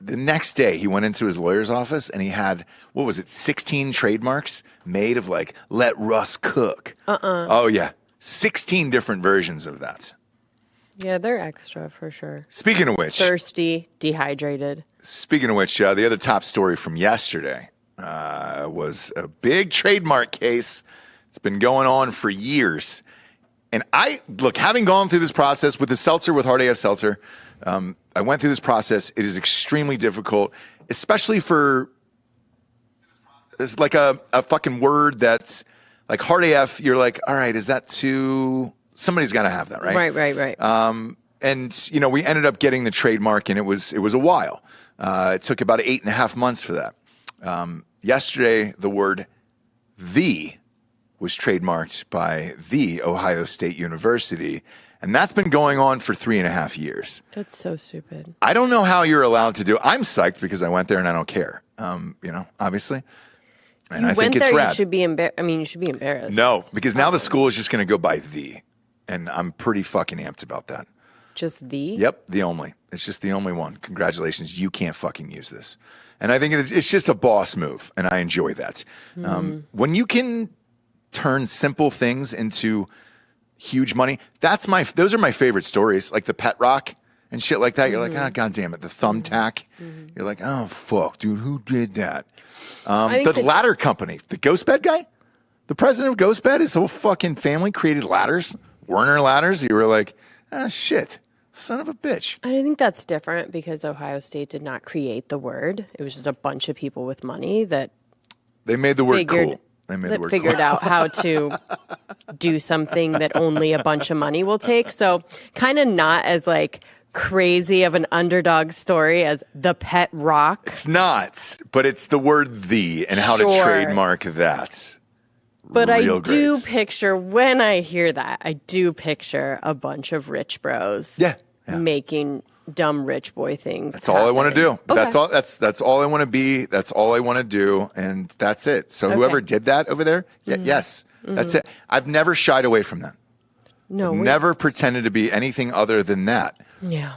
[SPEAKER 1] The next day, he went into his lawyer's office, and he had, 16 trademarks made of like, let Russ cook. Oh, yeah. 16 different versions of that.
[SPEAKER 2] Yeah, they're extra for sure.
[SPEAKER 1] Speaking of which,
[SPEAKER 2] Thirsty, dehydrated.
[SPEAKER 1] the other top story from yesterday was a big trademark case. It's been going on for years. And having gone through this process with the seltzer, with Hard AF Seltzer, I went through this process. It is extremely difficult, especially for, it's like a fucking word that's like Hard AF. You're like, all right, is that too, somebody's got to have that, right?
[SPEAKER 2] Right.
[SPEAKER 1] And, we ended up getting the trademark, and it was a while. It took about 8.5 months for that. Yesterday, the word "the" was trademarked by the Ohio State University, and that's been going on for 3.5 years.
[SPEAKER 2] That's so stupid.
[SPEAKER 1] I don't know how you're allowed to do it. I'm psyched because I went there and I don't care, obviously. And I think it's
[SPEAKER 2] there,
[SPEAKER 1] rad.
[SPEAKER 2] you should be you should be embarrassed.
[SPEAKER 1] No, because now the school is just going to go by "the," and I'm pretty fucking amped about that.
[SPEAKER 2] Just the?
[SPEAKER 1] Yep, the only. It's just the only one. Congratulations, you can't fucking use this. And I think it's just a boss move, and I enjoy that. When you can turn simple things into huge money, those are my favorite stories, like the pet rock and shit like that. You're like, God damn it, the thumbtack. You're like, oh fuck, dude, who did that? The ladder company, the Ghostbed guy, the president of Ghostbed, his whole fucking family created ladders, Werner ladders. You were like, shit, son of a bitch.
[SPEAKER 2] I think that's different because Ohio State did not create the word. It was just a bunch of people with money that
[SPEAKER 1] They made the word
[SPEAKER 2] figured,
[SPEAKER 1] cool. They made the word
[SPEAKER 2] figured
[SPEAKER 1] cool.
[SPEAKER 2] out how to do something that only a bunch of money will take. So kind of not as like crazy of an underdog story as the pet rock.
[SPEAKER 1] It's not, but it's the word "the" and how to
[SPEAKER 2] Sure.
[SPEAKER 1] trademark that.
[SPEAKER 2] But
[SPEAKER 1] Real
[SPEAKER 2] I do
[SPEAKER 1] greats.
[SPEAKER 2] picture, when I hear that, I do picture a bunch of rich bros
[SPEAKER 1] Yeah.
[SPEAKER 2] making dumb rich boy things.
[SPEAKER 1] That's all I want to do.
[SPEAKER 2] Okay.
[SPEAKER 1] That's all. That's all I want to be. That's all I want to do, and that's it. So whoever did that over there, yes, that's it. I've never shied away from that.
[SPEAKER 2] No,
[SPEAKER 1] Never pretended to be anything other than that.
[SPEAKER 2] Yeah.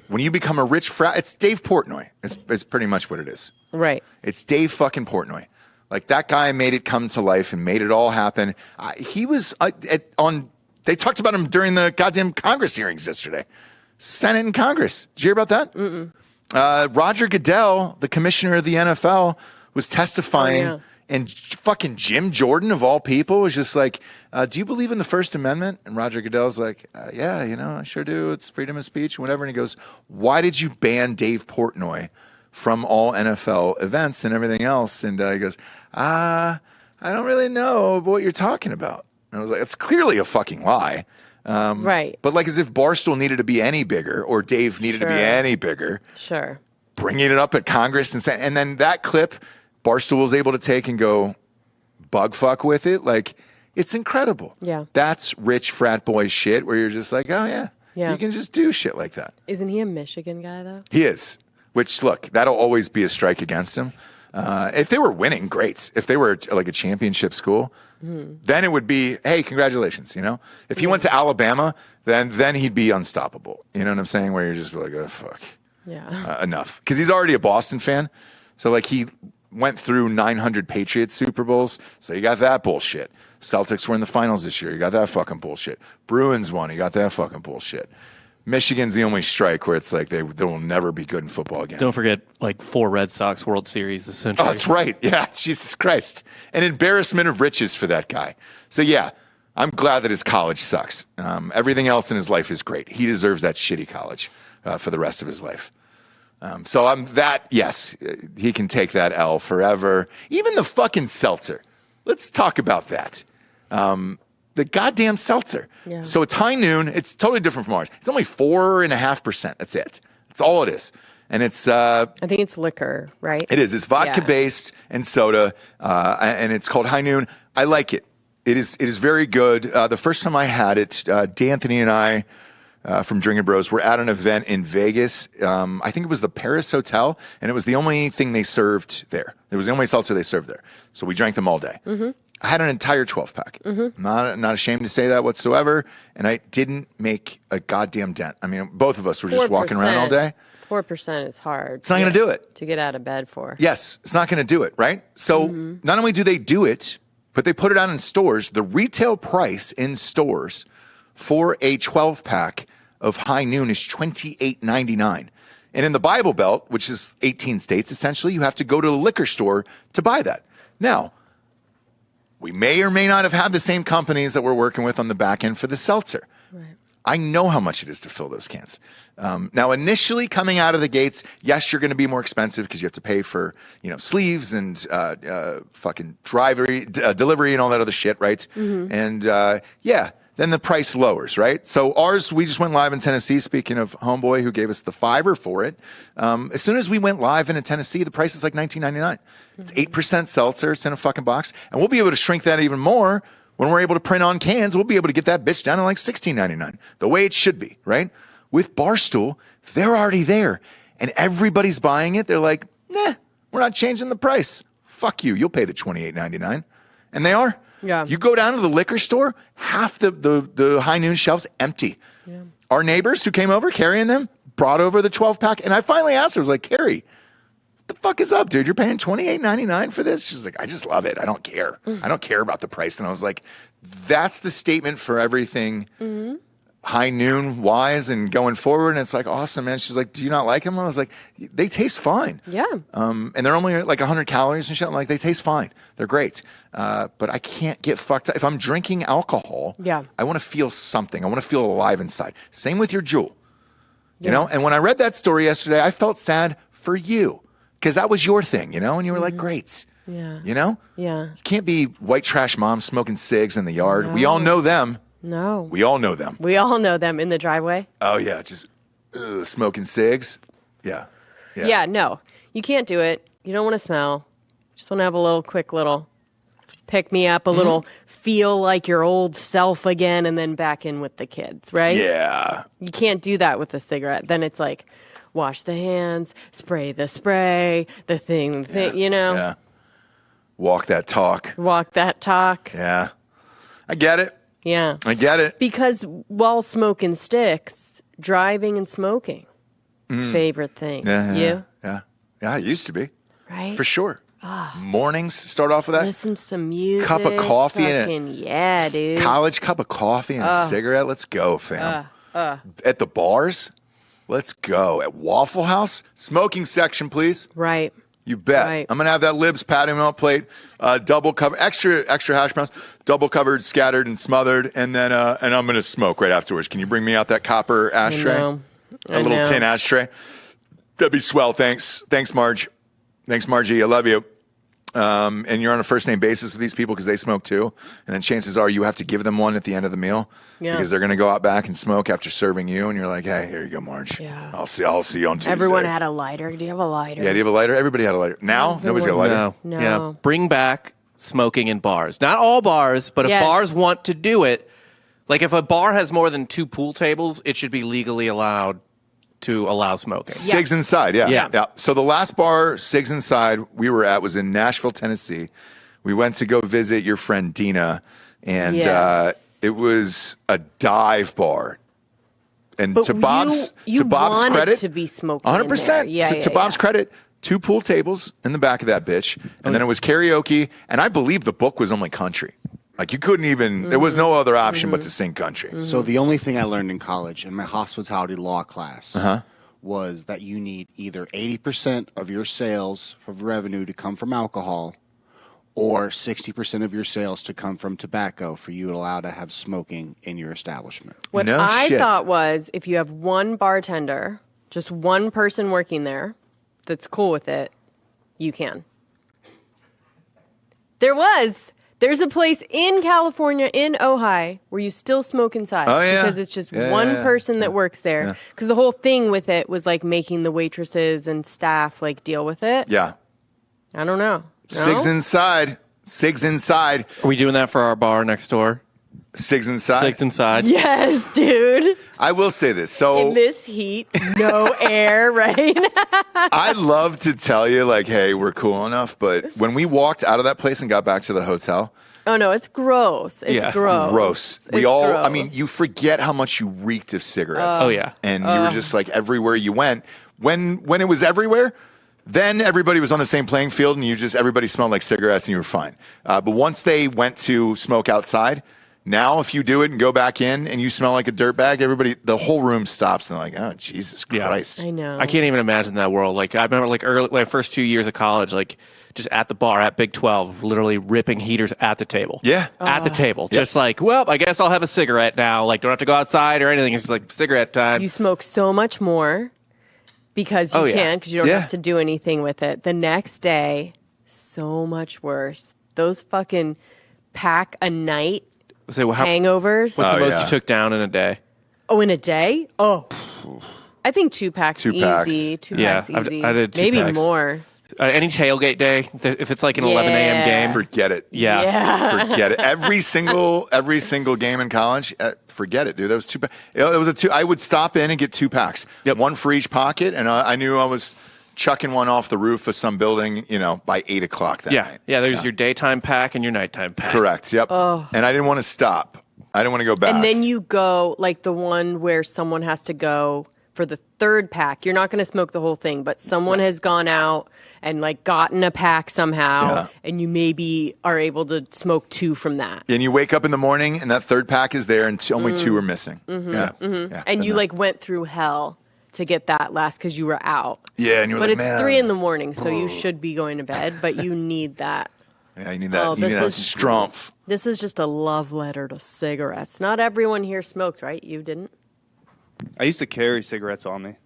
[SPEAKER 1] When you become a rich frat, it's Dave Portnoy. It's pretty much what it is.
[SPEAKER 2] Right.
[SPEAKER 1] It's Dave fucking Portnoy. Like that guy made it come to life and made it all happen. He was They talked about him during the goddamn Congress hearings yesterday. Senate and Congress. Did you hear about that? Roger Goodell, the commissioner of the NFL, was testifying, and fucking Jim Jordan, of all people, was just like, do you believe in the First Amendment? And Roger Goodell's like, yeah, I sure do. It's freedom of speech, whatever. And he goes, why did you ban Dave Portnoy from all NFL events and everything else? And he goes, I don't really know what you're talking about. And I was like, it's clearly a fucking lie.
[SPEAKER 2] Right.
[SPEAKER 1] But like as if Barstool needed to be any bigger or Dave needed to be any bigger.
[SPEAKER 2] Sure.
[SPEAKER 1] Bringing it up at Congress and then that clip Barstool was able to take and go bug fuck with it. Like it's incredible.
[SPEAKER 2] Yeah.
[SPEAKER 1] That's rich frat boy shit where you're just like, oh yeah. You can just do shit like that.
[SPEAKER 2] Isn't he a Michigan guy though?
[SPEAKER 1] He is. Which look, that'll always be a strike against him. If they were winning, great. If they were like a championship school, then it would be, hey, congratulations. If he went to Alabama, then he'd be unstoppable. You know what I'm saying? Where you're just like, oh fuck, enough. Because he's already a Boston fan, so like he went through 900 Patriots Super Bowls, so you got that bullshit. Celtics were in the finals this year, you got that fucking bullshit. Bruins won, you got that fucking bullshit. Michigan's the only strike where it's like they will never be good in football again.
[SPEAKER 3] Don't forget, like 4 Red Sox World Series this century.
[SPEAKER 1] Oh, that's right. Yeah, Jesus Christ. An embarrassment of riches for that guy. So yeah, I'm glad that his college sucks. Everything else in his life is great. He deserves that shitty college for the rest of his life. So I'm that, yes, he can take that L forever. Even the fucking seltzer. Let's talk about that. The goddamn seltzer.
[SPEAKER 2] Yeah.
[SPEAKER 1] So it's high noon. It's totally different from ours. It's only 4.5%. That's it. That's all it is. And it's
[SPEAKER 2] I think it's liquor, right?
[SPEAKER 1] it is. It's vodka based and soda, and it's called High Noon. I like it. It is very good. The first time I had it, D'Anthony and I from Drinking Bros were at an event in Vegas. I think it was the Paris Hotel, and it was the only thing they served there. It was the only seltzer they served there. So we drank them all day. I had an entire 12-pack. Not ashamed to say that whatsoever. And I didn't make a goddamn dent. I mean, both of us were just walking around all day.
[SPEAKER 2] 4% is hard.
[SPEAKER 1] It's not going to do it.
[SPEAKER 2] To get out of bed for.
[SPEAKER 1] Yes, it's not going to do it, right? So not only do they do it, but they put it out in stores. The retail price in stores for a 12-pack of High Noon is $28.99. And in the Bible Belt, which is 18 states, essentially, you have to go to the liquor store to buy that. Now, we may or may not have had the same companies that we're working with on the back end for the seltzer.
[SPEAKER 2] Right.
[SPEAKER 1] I know how much it is to fill those cans. Now, initially coming out of the gates, yes, you're going to be more expensive because you have to pay for, sleeves and fucking delivery and all that other shit, right? And then the price lowers, right? So ours, we just went live in Tennessee. Speaking of homeboy who gave us the $5 for it, as soon as we went live in Tennessee, the price is like $19.99. It's 8% seltzer. It's in a fucking box, and we'll be able to shrink that even more when we're able to print on cans. We'll be able to get that bitch down to like $16.99, the way it should be, right? With Barstool, they're already there, and everybody's buying it. They're like, nah, we're not changing the price. Fuck you. You'll pay the $28.99, and they are.
[SPEAKER 2] Yeah.
[SPEAKER 1] You go down to the liquor store, half the High Noon shelves empty. Yeah. Our neighbors who came over carrying them brought over the 12-pack. And I finally asked her, I was like, Carrie, what the fuck is up, dude? You're paying $28.99 for this? She's like, I just love it. I don't care. I don't care about the price. And I was like, that's the statement for everything High Noon wise and going forward. And it's like, awesome, man. She's like, do you not like them? I was like, they taste fine.
[SPEAKER 2] Yeah.
[SPEAKER 1] And they're only like 100 calories and shit. I'm like, they taste fine. They're great. But I can't get fucked up. If I'm drinking alcohol, I want to feel something. I want to feel alive inside. Same with your Juul. You know? And when I read that story yesterday, I felt sad for you because that was your thing, and you were like, great.
[SPEAKER 2] Yeah.
[SPEAKER 1] You know?
[SPEAKER 2] Yeah.
[SPEAKER 1] You can't be white trash moms smoking cigs in the yard. No. We all know them.
[SPEAKER 2] No.
[SPEAKER 1] We all know them.
[SPEAKER 2] We all know them in the driveway.
[SPEAKER 1] Oh, yeah. Just smoking cigs. Yeah.
[SPEAKER 2] Yeah, no. You can't do it. You don't want to smell. Just want to have a little quick little pick me up, a little feel like your old self again, and then back in with the kids, right?
[SPEAKER 1] Yeah.
[SPEAKER 2] You can't do that with a cigarette. Then it's like, wash the hands, spray, the thing, you know?
[SPEAKER 1] Yeah. Walk that talk.
[SPEAKER 2] Walk that talk.
[SPEAKER 1] Yeah. I get it.
[SPEAKER 2] Yeah.
[SPEAKER 1] I get it.
[SPEAKER 2] Because while smoking sticks, driving and smoking, favorite thing.
[SPEAKER 1] Yeah.
[SPEAKER 2] You?
[SPEAKER 1] Yeah. Yeah, it used to be.
[SPEAKER 2] Right?
[SPEAKER 1] For sure. Mornings start off with that.
[SPEAKER 2] Listen to some music.
[SPEAKER 1] Cup of coffee
[SPEAKER 2] fucking, yeah, dude.
[SPEAKER 1] College cup of coffee and a cigarette. Let's go, fam. At the bars, let's go. At Waffle House, smoking section, please.
[SPEAKER 2] Right.
[SPEAKER 1] You bet.
[SPEAKER 2] Right.
[SPEAKER 1] I'm gonna have that Libs patty melt plate, double cover, extra hash browns, double covered, scattered, and smothered, and then and I'm gonna smoke right afterwards. Can you bring me out that copper ashtray? A little tin ashtray. That'd be swell. Thanks, Marge. Thanks, Margie. I love you. And you're on a first name basis with these people because they smoke too. And then chances are you have to give them one at the end of the meal because they're going to go out back and smoke after serving you. And you're like, hey, here you go, Marge.
[SPEAKER 2] Yeah.
[SPEAKER 1] I'll see you on Tuesday.
[SPEAKER 2] Everyone had a lighter. Do you have a lighter?
[SPEAKER 1] Yeah, do you have a lighter? Everybody had a lighter. Now, nobody's got a lighter.
[SPEAKER 2] No.
[SPEAKER 3] Yeah. Bring back smoking in bars. Not all bars, but if bars want to do it, like if a bar has more than 2 pool tables, it should be legally allowed to allow smoking.
[SPEAKER 1] Cigs Inside, yeah.
[SPEAKER 3] Yeah.
[SPEAKER 1] So the last bar, Cigs Inside, we were at was in Nashville, Tennessee. We went to go visit your friend Dina, and it was a dive bar. And
[SPEAKER 2] But
[SPEAKER 1] to Bob's
[SPEAKER 2] wanted
[SPEAKER 1] credit,
[SPEAKER 2] to be smoking
[SPEAKER 1] 100%.
[SPEAKER 2] Yeah,
[SPEAKER 1] to Bob's credit, 2 pool tables in the back of that bitch, and then it was karaoke. And I believe the book was only country. Like you couldn't even. There was no other option but to sing country.
[SPEAKER 5] So the only thing I learned in college in my hospitality law class was that you need either 80% of your sales of revenue to come from alcohol, or 60% of your sales to come from tobacco for you to allow to have smoking in your establishment.
[SPEAKER 2] What
[SPEAKER 1] No
[SPEAKER 2] I
[SPEAKER 1] shit.
[SPEAKER 2] thought was if you have one bartender, just one person working there that's cool with it, you can. There's a place in California, in Ojai, where you still smoke inside.
[SPEAKER 1] Oh, yeah.
[SPEAKER 2] Because it's just one person that works there. Because the whole thing with it was like making the waitresses and staff like deal with it.
[SPEAKER 1] Yeah.
[SPEAKER 2] I don't know. No?
[SPEAKER 1] Cigs Inside. Cigs Inside.
[SPEAKER 3] Are we doing that for our bar next door?
[SPEAKER 1] Cigs Inside.
[SPEAKER 3] Cigs inside.
[SPEAKER 2] Yes, dude.
[SPEAKER 1] I will say this. So
[SPEAKER 2] In this heat, no air, right?
[SPEAKER 1] I love to tell you, like, hey, we're cool enough. But when we walked out of that place and got back to the hotel,
[SPEAKER 2] Oh, no, it's gross. It's
[SPEAKER 3] Yeah.
[SPEAKER 2] gross.
[SPEAKER 1] We
[SPEAKER 2] It's
[SPEAKER 1] all,
[SPEAKER 2] gross.
[SPEAKER 1] I mean, you forget how much you reeked of cigarettes.
[SPEAKER 3] Oh, yeah.
[SPEAKER 1] And you were just like everywhere you went. When it was everywhere, then everybody was on the same playing field and everybody smelled like cigarettes and you were fine. But once they went to smoke outside, now if you do it and go back in and you smell like a dirtbag, the whole room stops and they're like, oh, Jesus Christ.
[SPEAKER 2] I know.
[SPEAKER 3] I can't even imagine that world. Like I remember, like early, my first 2 years of college, like just at the bar at Big 12, literally ripping heaters at the table.
[SPEAKER 1] Yeah.
[SPEAKER 3] At the table. Just like, well, I guess I'll have a cigarette now. Like, don't have to go outside or anything. It's just like cigarette time.
[SPEAKER 2] You smoke so much more because you can, because you don't
[SPEAKER 1] Yeah.
[SPEAKER 2] have to do anything with it. The next day, so much worse. Those fucking pack a night
[SPEAKER 3] So how,
[SPEAKER 2] hangovers.
[SPEAKER 3] what's the most
[SPEAKER 1] yeah.
[SPEAKER 3] you took down in a day?
[SPEAKER 2] Oh, in a day? Oh. I think 2 packs
[SPEAKER 1] 2 packs.
[SPEAKER 2] easy. 2
[SPEAKER 3] Yeah,
[SPEAKER 2] packs easy.
[SPEAKER 3] I did 2
[SPEAKER 2] Maybe
[SPEAKER 3] packs.
[SPEAKER 2] more.
[SPEAKER 3] Any tailgate day, if it's like an 11 a.m. game.
[SPEAKER 1] Forget it.
[SPEAKER 3] Yeah.
[SPEAKER 1] Forget it. Every single game in college, forget it, dude. That was 2 packs. It was a 2. I would stop in and get 2 packs.
[SPEAKER 3] Yep.
[SPEAKER 1] 1 for each pocket. And I knew I was chucking one off the roof of some building, by 8 o'clock that night.
[SPEAKER 3] Yeah, there's your daytime pack and your nighttime pack.
[SPEAKER 1] Correct. Yep. And I didn't want to stop. I didn't want to go back.
[SPEAKER 2] And then you go, like the one where someone has to go for the 3rd pack. You're not going to smoke the whole thing, but someone has gone out and like gotten a pack somehow, and you maybe are able to smoke 2 from that.
[SPEAKER 1] And you wake up in the morning and that 3rd pack is there and only 2 are missing. Yeah.
[SPEAKER 2] And you like went through hell to get that last because you were out.
[SPEAKER 1] Yeah, and you're
[SPEAKER 2] But
[SPEAKER 1] like,
[SPEAKER 2] it's
[SPEAKER 1] man.
[SPEAKER 2] 3 in the morning, so you should be going to bed, but you need that.
[SPEAKER 1] Yeah, you need that.
[SPEAKER 2] Oh,
[SPEAKER 1] you need
[SPEAKER 2] this
[SPEAKER 1] that
[SPEAKER 2] is-
[SPEAKER 1] strumph.
[SPEAKER 2] This is just a love letter to cigarettes. Not everyone here smokes, right? You didn't?
[SPEAKER 4] I used to carry cigarettes on me.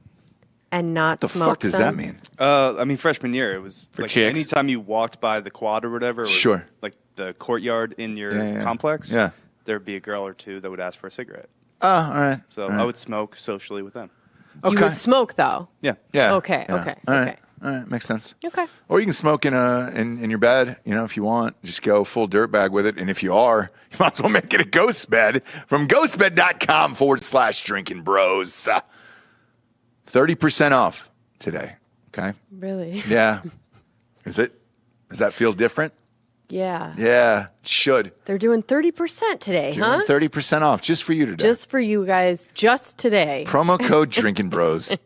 [SPEAKER 2] and not
[SPEAKER 1] The
[SPEAKER 2] smoke
[SPEAKER 1] fuck does
[SPEAKER 2] them?
[SPEAKER 1] that mean?
[SPEAKER 4] I mean, freshman year, it was
[SPEAKER 3] For
[SPEAKER 4] like
[SPEAKER 3] chicks?
[SPEAKER 4] anytime you walked by the quad or whatever, or
[SPEAKER 1] Sure.
[SPEAKER 4] like the courtyard in your
[SPEAKER 1] Yeah.
[SPEAKER 4] complex,
[SPEAKER 1] Yeah.
[SPEAKER 4] there'd be a girl or two that would ask for a cigarette.
[SPEAKER 1] Oh, all right.
[SPEAKER 4] So
[SPEAKER 1] all right.
[SPEAKER 4] I would smoke socially with them.
[SPEAKER 2] You
[SPEAKER 1] Okay.
[SPEAKER 2] would smoke though.
[SPEAKER 4] Yeah.
[SPEAKER 1] Yeah.
[SPEAKER 2] Okay,
[SPEAKER 1] yeah.
[SPEAKER 2] okay,
[SPEAKER 1] All right.
[SPEAKER 2] okay.
[SPEAKER 1] All right. Makes sense.
[SPEAKER 2] Okay.
[SPEAKER 1] Or you can smoke in your bed, if you want. Just go full dirtbag with it. And if you are, you might as well make it a ghost bed from ghostbed.com/drinking bros. 30% off today. Okay.
[SPEAKER 2] Really?
[SPEAKER 1] Yeah. Does that feel different?
[SPEAKER 2] Yeah.
[SPEAKER 1] Yeah. It should.
[SPEAKER 2] They're doing 30% today, huh?
[SPEAKER 1] Doing 30% off just for you today.
[SPEAKER 2] Just for you guys, just today.
[SPEAKER 1] Promo code Drinking Bros.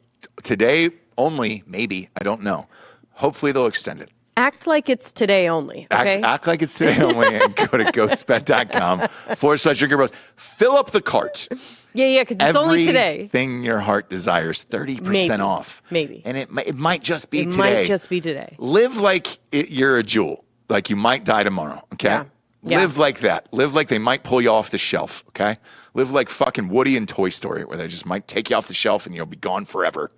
[SPEAKER 1] Today only, maybe. I don't know. Hopefully they'll extend it.
[SPEAKER 2] Act like it's today only, okay?
[SPEAKER 1] Act like it's today only and go to ghostbed.com/Drinking Bros. Fill up the cart.
[SPEAKER 2] Yeah, because it's only today.
[SPEAKER 1] Everything your heart desires, 30%
[SPEAKER 2] Maybe.
[SPEAKER 1] off.
[SPEAKER 2] Maybe.
[SPEAKER 1] And it might just be
[SPEAKER 2] It
[SPEAKER 1] today.
[SPEAKER 2] might just be today.
[SPEAKER 1] Live like you're a Juul. Like you might die tomorrow, okay?
[SPEAKER 2] Yeah. Yeah.
[SPEAKER 1] Live like that. Live like they might pull you off the shelf, okay? Live like fucking Woody in Toy Story, where they just might take you off the shelf and you'll be gone forever.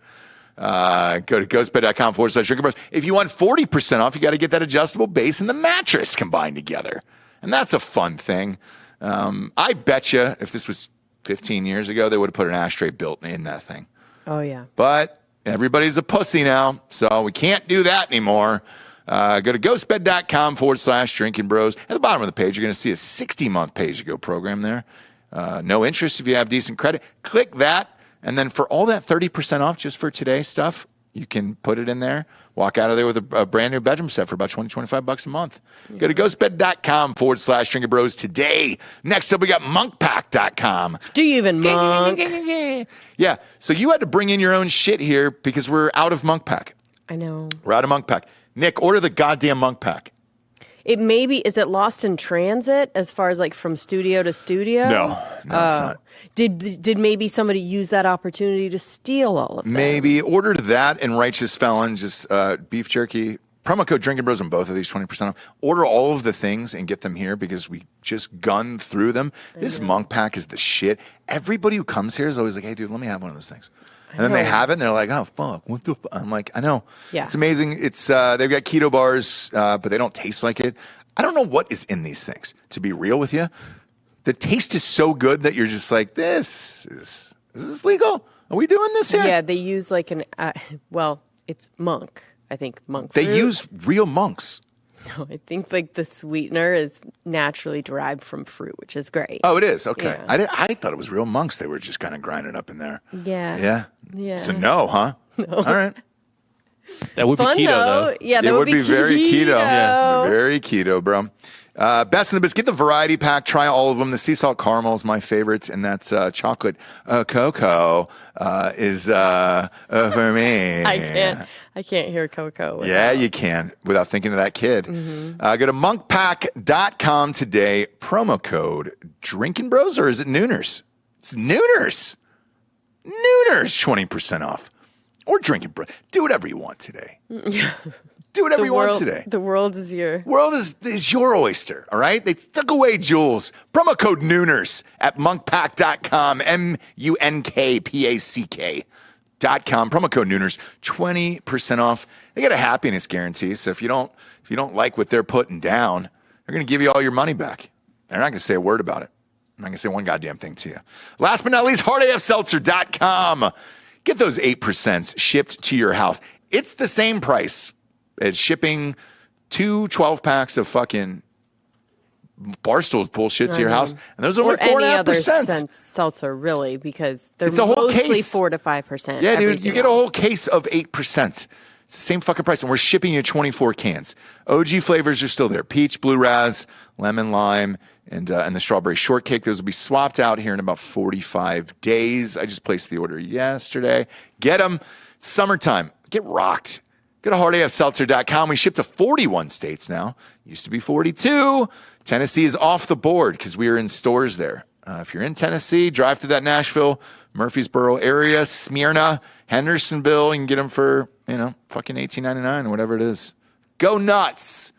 [SPEAKER 1] Go to ghostbed.com/Drinking Bros. If you want 40% off, you got to get that adjustable base and the mattress combined together. And that's a fun thing. I bet you if this was 15 years ago, they would have put an ashtray built in that thing.
[SPEAKER 2] Oh, yeah.
[SPEAKER 1] But everybody's a pussy now, so we can't do that anymore. Go to ghostbed.com/Drinking Bros. At the bottom of the page, you're going to see a 60-month pay-as-you-go program there. No interest if you have decent credit. Click that, and then for all that 30% off just for today's stuff, you can put it in there, walk out of there with a brand new bedroom set for about $25 a month. Go to ghostbed.com/Drinking Bros today. Next up, we got monkpack.com.
[SPEAKER 2] Do you even monk?
[SPEAKER 1] Yeah, so you had to bring in your own shit here because we're out of Monk Pack.
[SPEAKER 2] I know.
[SPEAKER 1] We're out of Monk Pack. Nick, order the goddamn Monk Pack.
[SPEAKER 2] It maybe, is it lost in transit as far as like from studio to studio?
[SPEAKER 1] No, it's not.
[SPEAKER 2] Did maybe somebody use that opportunity to steal all of them?
[SPEAKER 1] Maybe order that and Righteous Felon, just beef jerky. Promo code Drinking Bros on both of these, 20% off. Order all of the things and get them here because we just gunned through them. This Monk Pack is the shit. Everybody who comes here is always like, hey, dude, let me have one of those things. And then they have it, and they're like, "Oh fuck, what the?" I'm like, "I know,
[SPEAKER 2] Yeah.
[SPEAKER 1] It's amazing. It's they've got keto bars, but they don't taste like it. I don't know what is in these things. To be real with you, the taste is so good that you're just like, is this legal? Are we doing this here?"
[SPEAKER 2] Yeah, they use like an, it's monk. I think monk
[SPEAKER 1] They
[SPEAKER 2] fruit.
[SPEAKER 1] use real monks.
[SPEAKER 2] No, I think like the sweetener is naturally derived from fruit, which is great.
[SPEAKER 1] Oh, it is okay.
[SPEAKER 2] Yeah.
[SPEAKER 1] I thought it was real monks. They were just kind of grinding up in there.
[SPEAKER 2] Yeah.
[SPEAKER 1] Yeah. So no, huh? No. All right.
[SPEAKER 3] That would
[SPEAKER 2] Fun
[SPEAKER 3] be keto, though.
[SPEAKER 2] Yeah, that
[SPEAKER 1] It would be very keto.
[SPEAKER 2] Yeah.
[SPEAKER 1] Very keto, bro. Best in the biz. Get the variety pack. Try all of them. The sea salt caramel is my favorite, and that's chocolate cocoa is for me.
[SPEAKER 2] I can't hear cocoa.
[SPEAKER 1] Yeah, you can without thinking of that kid. Go to monkpack.com today. Promo code Drinking Bros, or is it Nooners? It's Nooners. Nooners, 20% off. Or Drinking Bros. Do whatever you want today. Do whatever you want today.
[SPEAKER 2] The world is your...
[SPEAKER 1] World is your oyster, all right? They took away Juuls. Promo code Nooners at monkpack.com, MUNKPACK.com. Promo code Nooners, 20% off. They got a happiness guarantee, so if you don't like what they're putting down, they're going to give you all your money back. They're not going to say a word about it. I'm not going to say one goddamn thing to you. Last but not least, hardafseltzer.com. Get those 8% shipped to your house. It's the same price as shipping 2 12-packs of fucking Barstool's bullshit to your house. And those are only 4.5%.
[SPEAKER 2] Seltzer, really, because they're
[SPEAKER 1] It's a whole
[SPEAKER 2] mostly
[SPEAKER 1] case.
[SPEAKER 2] 4 to 5%.
[SPEAKER 1] Yeah, dude, you
[SPEAKER 2] everything
[SPEAKER 1] get a
[SPEAKER 2] else.
[SPEAKER 1] whole case of 8%. It's the same fucking price, and we're shipping you 24 cans. OG flavors are still there. Peach, blue raz, lemon, lime, and the strawberry shortcake. Those will be swapped out here in about 45 days. I just placed the order yesterday. Get them. Summertime. Get rocked. Go to hardafseltzer.com. We ship to 41 states now. Used to be 42. Tennessee is off the board because we are in stores there. If you're in Tennessee, drive through that Nashville, Murfreesboro area, Smyrna, Hendersonville. You can get them for, fucking $18.99 or whatever it is. Go nuts.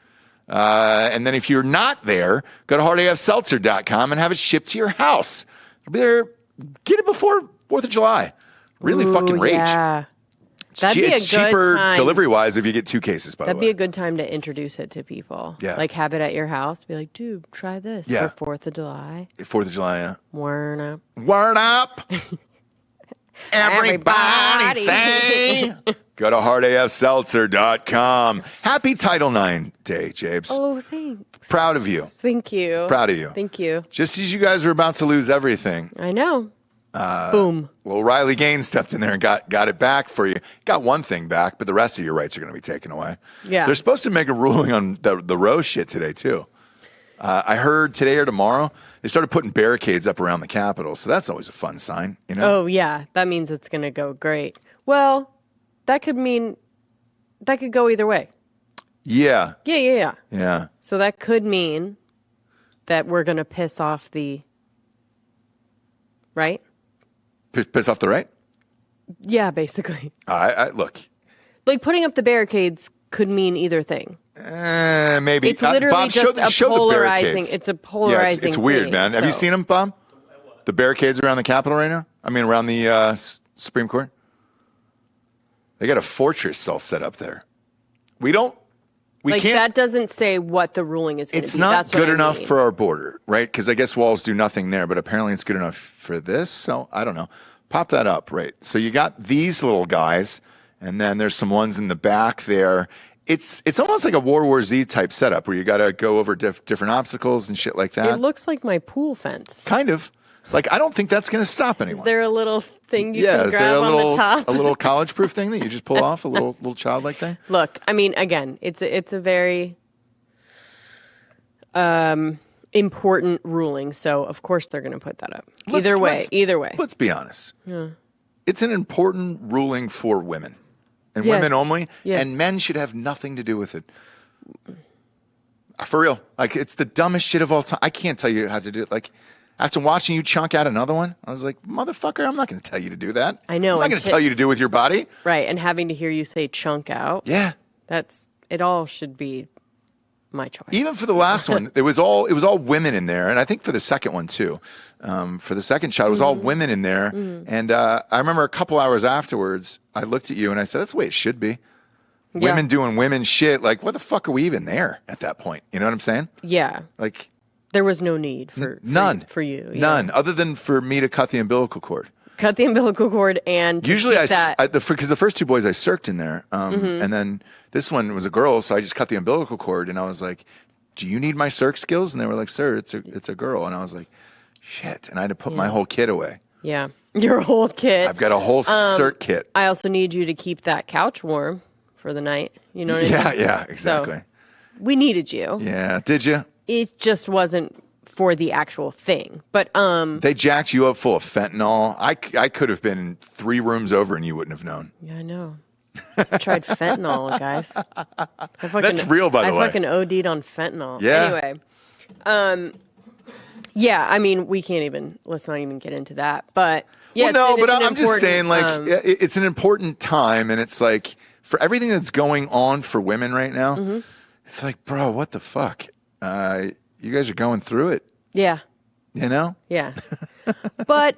[SPEAKER 1] And then if you're not there, go to hardafseltzer.com and have it shipped to your house. It'll be there. Get it before 4th of July. Really
[SPEAKER 2] Ooh,
[SPEAKER 1] fucking rage.
[SPEAKER 2] Yeah. That'd be a
[SPEAKER 1] It's
[SPEAKER 2] good
[SPEAKER 1] cheaper
[SPEAKER 2] time.
[SPEAKER 1] delivery-wise if you get 2 cases, by
[SPEAKER 2] That'd
[SPEAKER 1] the
[SPEAKER 2] be
[SPEAKER 1] way.
[SPEAKER 2] a good time to introduce it to people.
[SPEAKER 1] Yeah.
[SPEAKER 2] Like have it at your house. Be like, dude, try this
[SPEAKER 1] Yeah.
[SPEAKER 2] for 4th of July.
[SPEAKER 1] 4th of July, yeah.
[SPEAKER 2] Word up.
[SPEAKER 1] Word up! Everybody
[SPEAKER 2] Everybody.
[SPEAKER 1] say. Go to hardafseltzer.com. Happy Title IX Day, Jabes.
[SPEAKER 2] Oh, thanks.
[SPEAKER 1] Proud of you.
[SPEAKER 2] Thank you.
[SPEAKER 1] Proud of you.
[SPEAKER 2] Thank you.
[SPEAKER 1] Just as you guys were about to lose everything,
[SPEAKER 2] I know. Boom.
[SPEAKER 1] little Riley Gaines stepped in there and got it back for you. Got one thing back, but the rest of your rights are going to be taken away.
[SPEAKER 2] Yeah.
[SPEAKER 1] They're supposed to make a ruling on the Roe shit today, too. I heard today or tomorrow, they started putting barricades up around the Capitol, so that's always a fun sign, you know?
[SPEAKER 2] Oh, yeah. That means it's going to go great. Well, that could go either way.
[SPEAKER 1] Yeah.
[SPEAKER 2] Yeah.
[SPEAKER 1] Yeah.
[SPEAKER 2] So that could mean that we're going to piss off the right?
[SPEAKER 1] Piss off the right?
[SPEAKER 2] Yeah, basically.
[SPEAKER 1] I look.
[SPEAKER 2] Like putting up the barricades could mean either thing.
[SPEAKER 1] Maybe.
[SPEAKER 2] It's literally
[SPEAKER 1] Bob,
[SPEAKER 2] just
[SPEAKER 1] show
[SPEAKER 2] a
[SPEAKER 1] the
[SPEAKER 2] polarizing.
[SPEAKER 1] barricades.
[SPEAKER 2] It's a polarizing.
[SPEAKER 1] Yeah, it's weird,
[SPEAKER 2] thing,
[SPEAKER 1] man. Have you
[SPEAKER 2] so-
[SPEAKER 1] seen them, Bob? The barricades around the Capitol right now? I mean, around the Supreme Court? They got a fortress all set up there. We can't.
[SPEAKER 2] That doesn't say what the ruling is going to be.
[SPEAKER 1] It's not
[SPEAKER 2] That's what
[SPEAKER 1] good
[SPEAKER 2] I
[SPEAKER 1] enough
[SPEAKER 2] mean.
[SPEAKER 1] for our border, right? Because I guess walls do nothing there, but apparently it's good enough for this. So I don't know. Pop that up, right? So you got these little guys, and then there's some ones in the back there. It's almost like a World War Z type setup where you got to go over different obstacles and shit like that.
[SPEAKER 2] It looks like my pool fence.
[SPEAKER 1] Kind of. Like, I don't think that's going to stop anyone.
[SPEAKER 2] Is there a little thing you can
[SPEAKER 1] is there
[SPEAKER 2] grab
[SPEAKER 1] a
[SPEAKER 2] on
[SPEAKER 1] little
[SPEAKER 2] the top?
[SPEAKER 1] a little college-proof thing that you just pull off, a little childlike thing?
[SPEAKER 2] Look, I mean, again, it's a very important ruling, so of course they're going to put that up. Either way.
[SPEAKER 1] Let's be honest. Yeah. It's an important ruling for women and
[SPEAKER 2] Yes.
[SPEAKER 1] women only,
[SPEAKER 2] Yes.
[SPEAKER 1] and men should have nothing to do with it. For real. Like, it's the dumbest shit of all time. I can't tell you how to do it. Like, after watching you chunk out another one, I was like, motherfucker, I'm not going to tell you to do that.
[SPEAKER 2] I know,
[SPEAKER 1] I'm not
[SPEAKER 2] and
[SPEAKER 1] going to tell you to do with your body.
[SPEAKER 2] Right, and having to hear you say chunk out.
[SPEAKER 1] Yeah.
[SPEAKER 2] It all should be my choice.
[SPEAKER 1] Even for the last one, it was all women in there, and I think for the second one too. For the second shot, it was all women in there, and I remember a couple hours afterwards, I looked at you and I said, "That's the way it should be."
[SPEAKER 2] Yeah.
[SPEAKER 1] Women doing women shit. Like, what the fuck are we even there at that point? You know what I'm saying?
[SPEAKER 2] Yeah.
[SPEAKER 1] Like,
[SPEAKER 2] There was no need for
[SPEAKER 1] none
[SPEAKER 2] for you. Yeah.
[SPEAKER 1] none, other than for me to cut the umbilical cord.
[SPEAKER 2] Cut the umbilical cord and to
[SPEAKER 1] Usually,
[SPEAKER 2] keep that.
[SPEAKER 1] because the first two boys I circed in there, and then this one was a girl, so I just cut the umbilical cord, and I was like, "Do you need my circ skills?" And they were like, "Sir, it's a girl," and I was like, "Shit!" And I had to put my whole kit away.
[SPEAKER 2] Yeah. Your whole kit.
[SPEAKER 1] I've got a whole circ kit.
[SPEAKER 2] I also need you to keep that couch warm for the night. You know what I mean?
[SPEAKER 1] Yeah, exactly.
[SPEAKER 2] So, we needed you.
[SPEAKER 1] Yeah, did you?
[SPEAKER 2] It just wasn't for the actual thing. But
[SPEAKER 1] They jacked you up full of fentanyl. I could have been 3 rooms over and you wouldn't have known.
[SPEAKER 2] yeah, I know. I tried fentanyl, guys.
[SPEAKER 1] That's real, by the way.
[SPEAKER 2] I fucking OD'd on fentanyl.
[SPEAKER 1] Yeah.
[SPEAKER 2] Anyway, yeah, I mean, let's not even get into that. But yeah,
[SPEAKER 1] Well, no,
[SPEAKER 2] it's
[SPEAKER 1] but
[SPEAKER 2] an
[SPEAKER 1] I'm just saying, like,
[SPEAKER 2] important,
[SPEAKER 1] it's an important time, and it's like, for everything that's going on for women right now, it's like, bro, what the fuck? You guys are going through it,
[SPEAKER 2] yeah,
[SPEAKER 1] you know?
[SPEAKER 2] yeah. But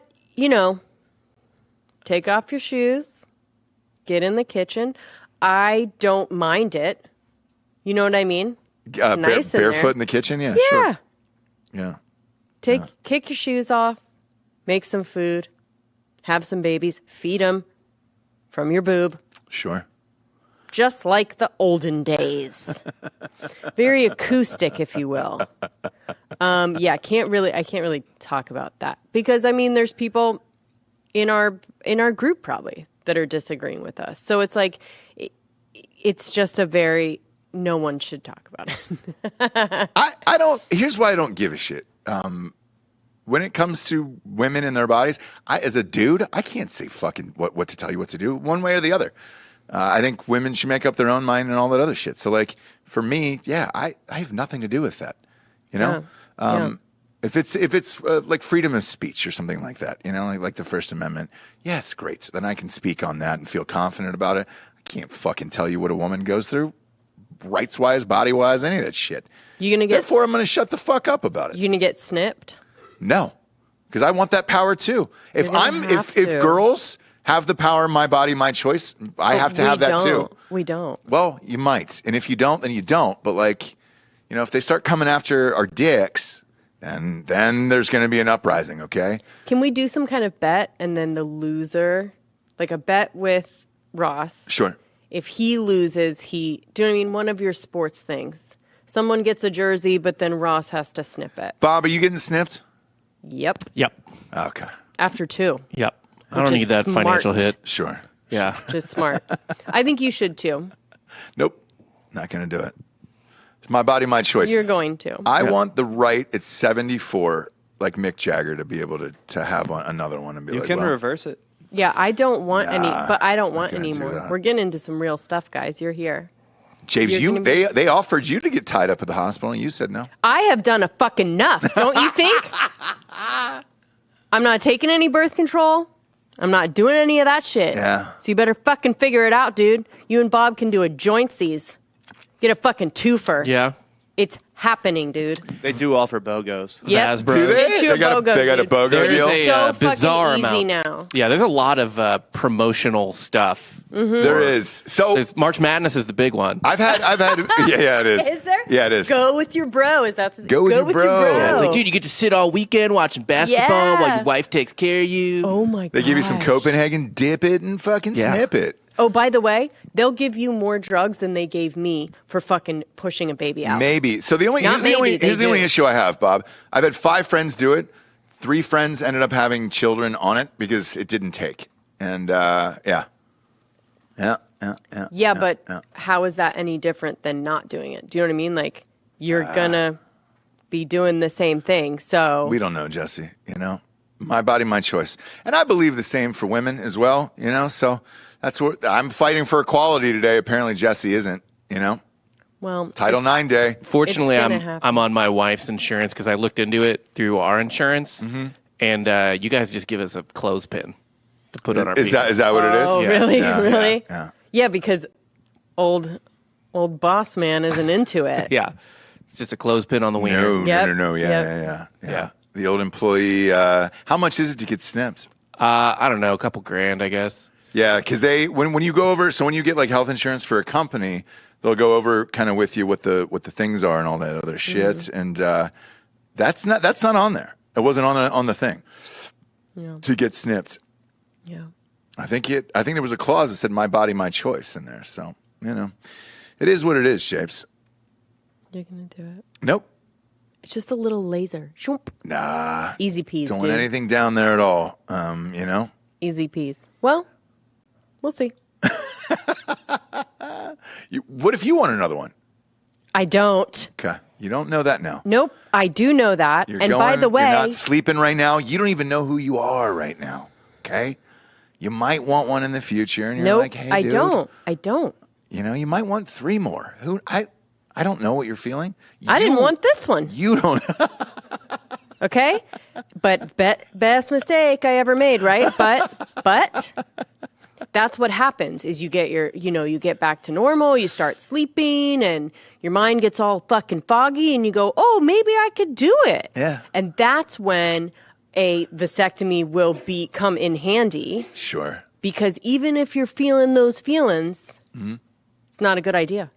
[SPEAKER 2] take off your shoes, get in the kitchen. I don't mind it. You know what I mean? Nice in there.
[SPEAKER 1] Barefoot in the kitchen? Yeah,
[SPEAKER 2] Yeah.
[SPEAKER 1] sure. Yeah.
[SPEAKER 2] Kick your shoes off, make some food, have some babies, feed them from your boob,
[SPEAKER 1] Sure.
[SPEAKER 2] just like the olden days. Very acoustic, if you will. Yeah, I can't really talk about that because I mean, there's people in our group probably that are disagreeing with us. So it's like, it's just no one should talk about it.
[SPEAKER 1] I don't. Here's why I don't give a shit. When it comes to women and their bodies, as a dude, I can't say fucking what to tell you what to do one way or the other. I think women should make up their own mind and all that other shit. So, like, for me, yeah, I have nothing to do with that. You know,
[SPEAKER 2] Yeah.
[SPEAKER 1] if it's like freedom of speech or something like that, you know, like the First Amendment, yes, great. So then I can speak on that and feel confident about it. I can't fucking tell you what a woman goes through, rights wise, body wise, any of that shit.
[SPEAKER 2] You gonna get
[SPEAKER 1] Therefore, I'm going to shut the fuck up about it.
[SPEAKER 2] you gonna get snipped?
[SPEAKER 1] No, because I want that power too. If
[SPEAKER 2] You're gonna have
[SPEAKER 1] if
[SPEAKER 2] to.
[SPEAKER 1] girls have the power, my body, my choice. I have to have that too.
[SPEAKER 2] We don't.
[SPEAKER 1] Well, you might. And if you don't, then you don't. But like, if they start coming after our dicks, then there's going to be an uprising, okay?
[SPEAKER 2] Can we do some kind of bet and then the loser, like a bet with Ross?
[SPEAKER 1] Sure.
[SPEAKER 2] If he loses, do you know what I mean? One of your sports things. Someone gets a jersey, but then Ross has to snip it.
[SPEAKER 1] Bob, are you getting snipped?
[SPEAKER 2] Yep.
[SPEAKER 1] Okay.
[SPEAKER 2] After 2.
[SPEAKER 3] Yep. I don't need that
[SPEAKER 2] smart.
[SPEAKER 3] financial hit.
[SPEAKER 1] Sure.
[SPEAKER 3] Yeah.
[SPEAKER 2] Just smart. I think you should too.
[SPEAKER 1] Nope. Not going to do it. It's my body, my choice.
[SPEAKER 2] You're going to.
[SPEAKER 1] I want the right at 74, like Mick Jagger, to be able to have another one and be
[SPEAKER 4] You
[SPEAKER 1] like,
[SPEAKER 4] can
[SPEAKER 1] well,
[SPEAKER 4] reverse it.
[SPEAKER 2] Yeah, I don't want any, but I don't want
[SPEAKER 1] gonna
[SPEAKER 2] any
[SPEAKER 1] do
[SPEAKER 2] more.
[SPEAKER 1] that.
[SPEAKER 2] We're getting into some real stuff, guys. You're here.
[SPEAKER 1] James,
[SPEAKER 2] You're gonna be-
[SPEAKER 1] they offered you to get tied up at the hospital, and you said no.
[SPEAKER 2] I have done a fucking enough, don't you think? I'm not taking any birth control. I'm not doing any of that shit.
[SPEAKER 1] Yeah.
[SPEAKER 2] So you better fucking figure it out, dude. You and Bob can do a jointsies. Get a fucking twofer.
[SPEAKER 3] Yeah.
[SPEAKER 2] It's happening, dude.
[SPEAKER 4] They do offer BOGOs.
[SPEAKER 2] Yep.
[SPEAKER 3] Hasbro.
[SPEAKER 1] Do they?
[SPEAKER 2] Get you a BOGO,
[SPEAKER 1] They got a
[SPEAKER 2] dude.
[SPEAKER 1] BOGO
[SPEAKER 3] There is
[SPEAKER 1] deal?
[SPEAKER 3] a
[SPEAKER 2] So
[SPEAKER 3] bizarre
[SPEAKER 2] fucking easy
[SPEAKER 3] amount.
[SPEAKER 2] now.
[SPEAKER 3] Yeah, there's a lot of promotional stuff.
[SPEAKER 1] There is. So
[SPEAKER 3] March Madness is the big one.
[SPEAKER 1] I've had yeah, it is.
[SPEAKER 2] Is there?
[SPEAKER 1] Yeah, it is.
[SPEAKER 2] Go with your bro. Is that
[SPEAKER 1] Go with your bro.
[SPEAKER 3] Yeah, it's like, dude, you get to sit all weekend watching basketball while
[SPEAKER 2] Yeah.
[SPEAKER 3] your wife takes care of you.
[SPEAKER 2] Oh my god.
[SPEAKER 1] They give you some Copenhagen, dip it, and fucking
[SPEAKER 3] Yeah.
[SPEAKER 1] snip it.
[SPEAKER 2] Oh, by the way, they'll give you more drugs than they gave me for fucking pushing a baby out.
[SPEAKER 1] Maybe. So
[SPEAKER 2] Not
[SPEAKER 1] here's the
[SPEAKER 2] maybe, they
[SPEAKER 1] only
[SPEAKER 2] do.
[SPEAKER 1] issue I have, Bob. I've had 5 friends do it. 3 friends ended up having children on it because it didn't take. And yeah.
[SPEAKER 2] Yeah, but how is that any different than not doing it? Do you know what I mean? Like, you're gonna be doing the same thing. So
[SPEAKER 1] We don't know, Jesse. My body, my choice. And I believe the same for women as well. So that's what I'm fighting for equality today. Apparently, Jesse isn't.
[SPEAKER 2] well,
[SPEAKER 1] Title IX day.
[SPEAKER 3] Fortunately,
[SPEAKER 2] It's gonna
[SPEAKER 3] I'm
[SPEAKER 2] happen.
[SPEAKER 3] on my wife's insurance because I looked into it through our insurance, and you guys just give us a clothespin to put on our.
[SPEAKER 1] Is that what it is?
[SPEAKER 2] Oh,
[SPEAKER 3] Yeah.
[SPEAKER 2] really?
[SPEAKER 1] Yeah,
[SPEAKER 2] Really?
[SPEAKER 1] yeah.
[SPEAKER 2] Because old boss man isn't into it.
[SPEAKER 3] Yeah, it's just a clothespin on the wiener.
[SPEAKER 1] No,
[SPEAKER 2] Yep.
[SPEAKER 1] no.
[SPEAKER 2] Yep.
[SPEAKER 1] Yeah. The old employee. How much is it to get snipped?
[SPEAKER 3] I don't know, a couple grand, I guess.
[SPEAKER 1] Yeah, because when you go over, so when you get like health insurance for a company, they'll go over kind of with you what the things are and all that other shit, and that's not on there. It wasn't on the thing to get snipped.
[SPEAKER 2] Yeah.
[SPEAKER 1] I think there was a clause that said "my body, my choice" in there. So it is what it is. Shapes.
[SPEAKER 2] You're gonna do it.
[SPEAKER 1] Nope.
[SPEAKER 2] It's just a little laser. Shoop.
[SPEAKER 1] Nah.
[SPEAKER 2] Easy peas,
[SPEAKER 1] Don't
[SPEAKER 2] dude.
[SPEAKER 1] want anything down there at all.
[SPEAKER 2] Easy peas. Well, we'll see.
[SPEAKER 1] What if you want another one?
[SPEAKER 2] I don't.
[SPEAKER 1] Okay. You don't know that now.
[SPEAKER 2] Nope. I do know that.
[SPEAKER 1] You're
[SPEAKER 2] and
[SPEAKER 1] going,
[SPEAKER 2] by the way,
[SPEAKER 1] you're not sleeping right now. You don't even know who you are right now. Okay. You might want one in the future, and you're
[SPEAKER 2] nope,
[SPEAKER 1] like, "Hey,
[SPEAKER 2] I
[SPEAKER 1] dude,
[SPEAKER 2] don't. I don't.
[SPEAKER 1] You might want 3 more. I don't know what you're feeling.
[SPEAKER 2] I didn't want this one.
[SPEAKER 1] You don't.
[SPEAKER 2] Okay? But best mistake I ever made, right? But that's what happens is you get you get back to normal, you start sleeping and your mind gets all fucking foggy and you go, "Oh, maybe I could do it."
[SPEAKER 1] Yeah.
[SPEAKER 2] And that's when a vasectomy will come in handy
[SPEAKER 1] Sure.
[SPEAKER 2] because even if you're feeling those feelings, it's not a good idea.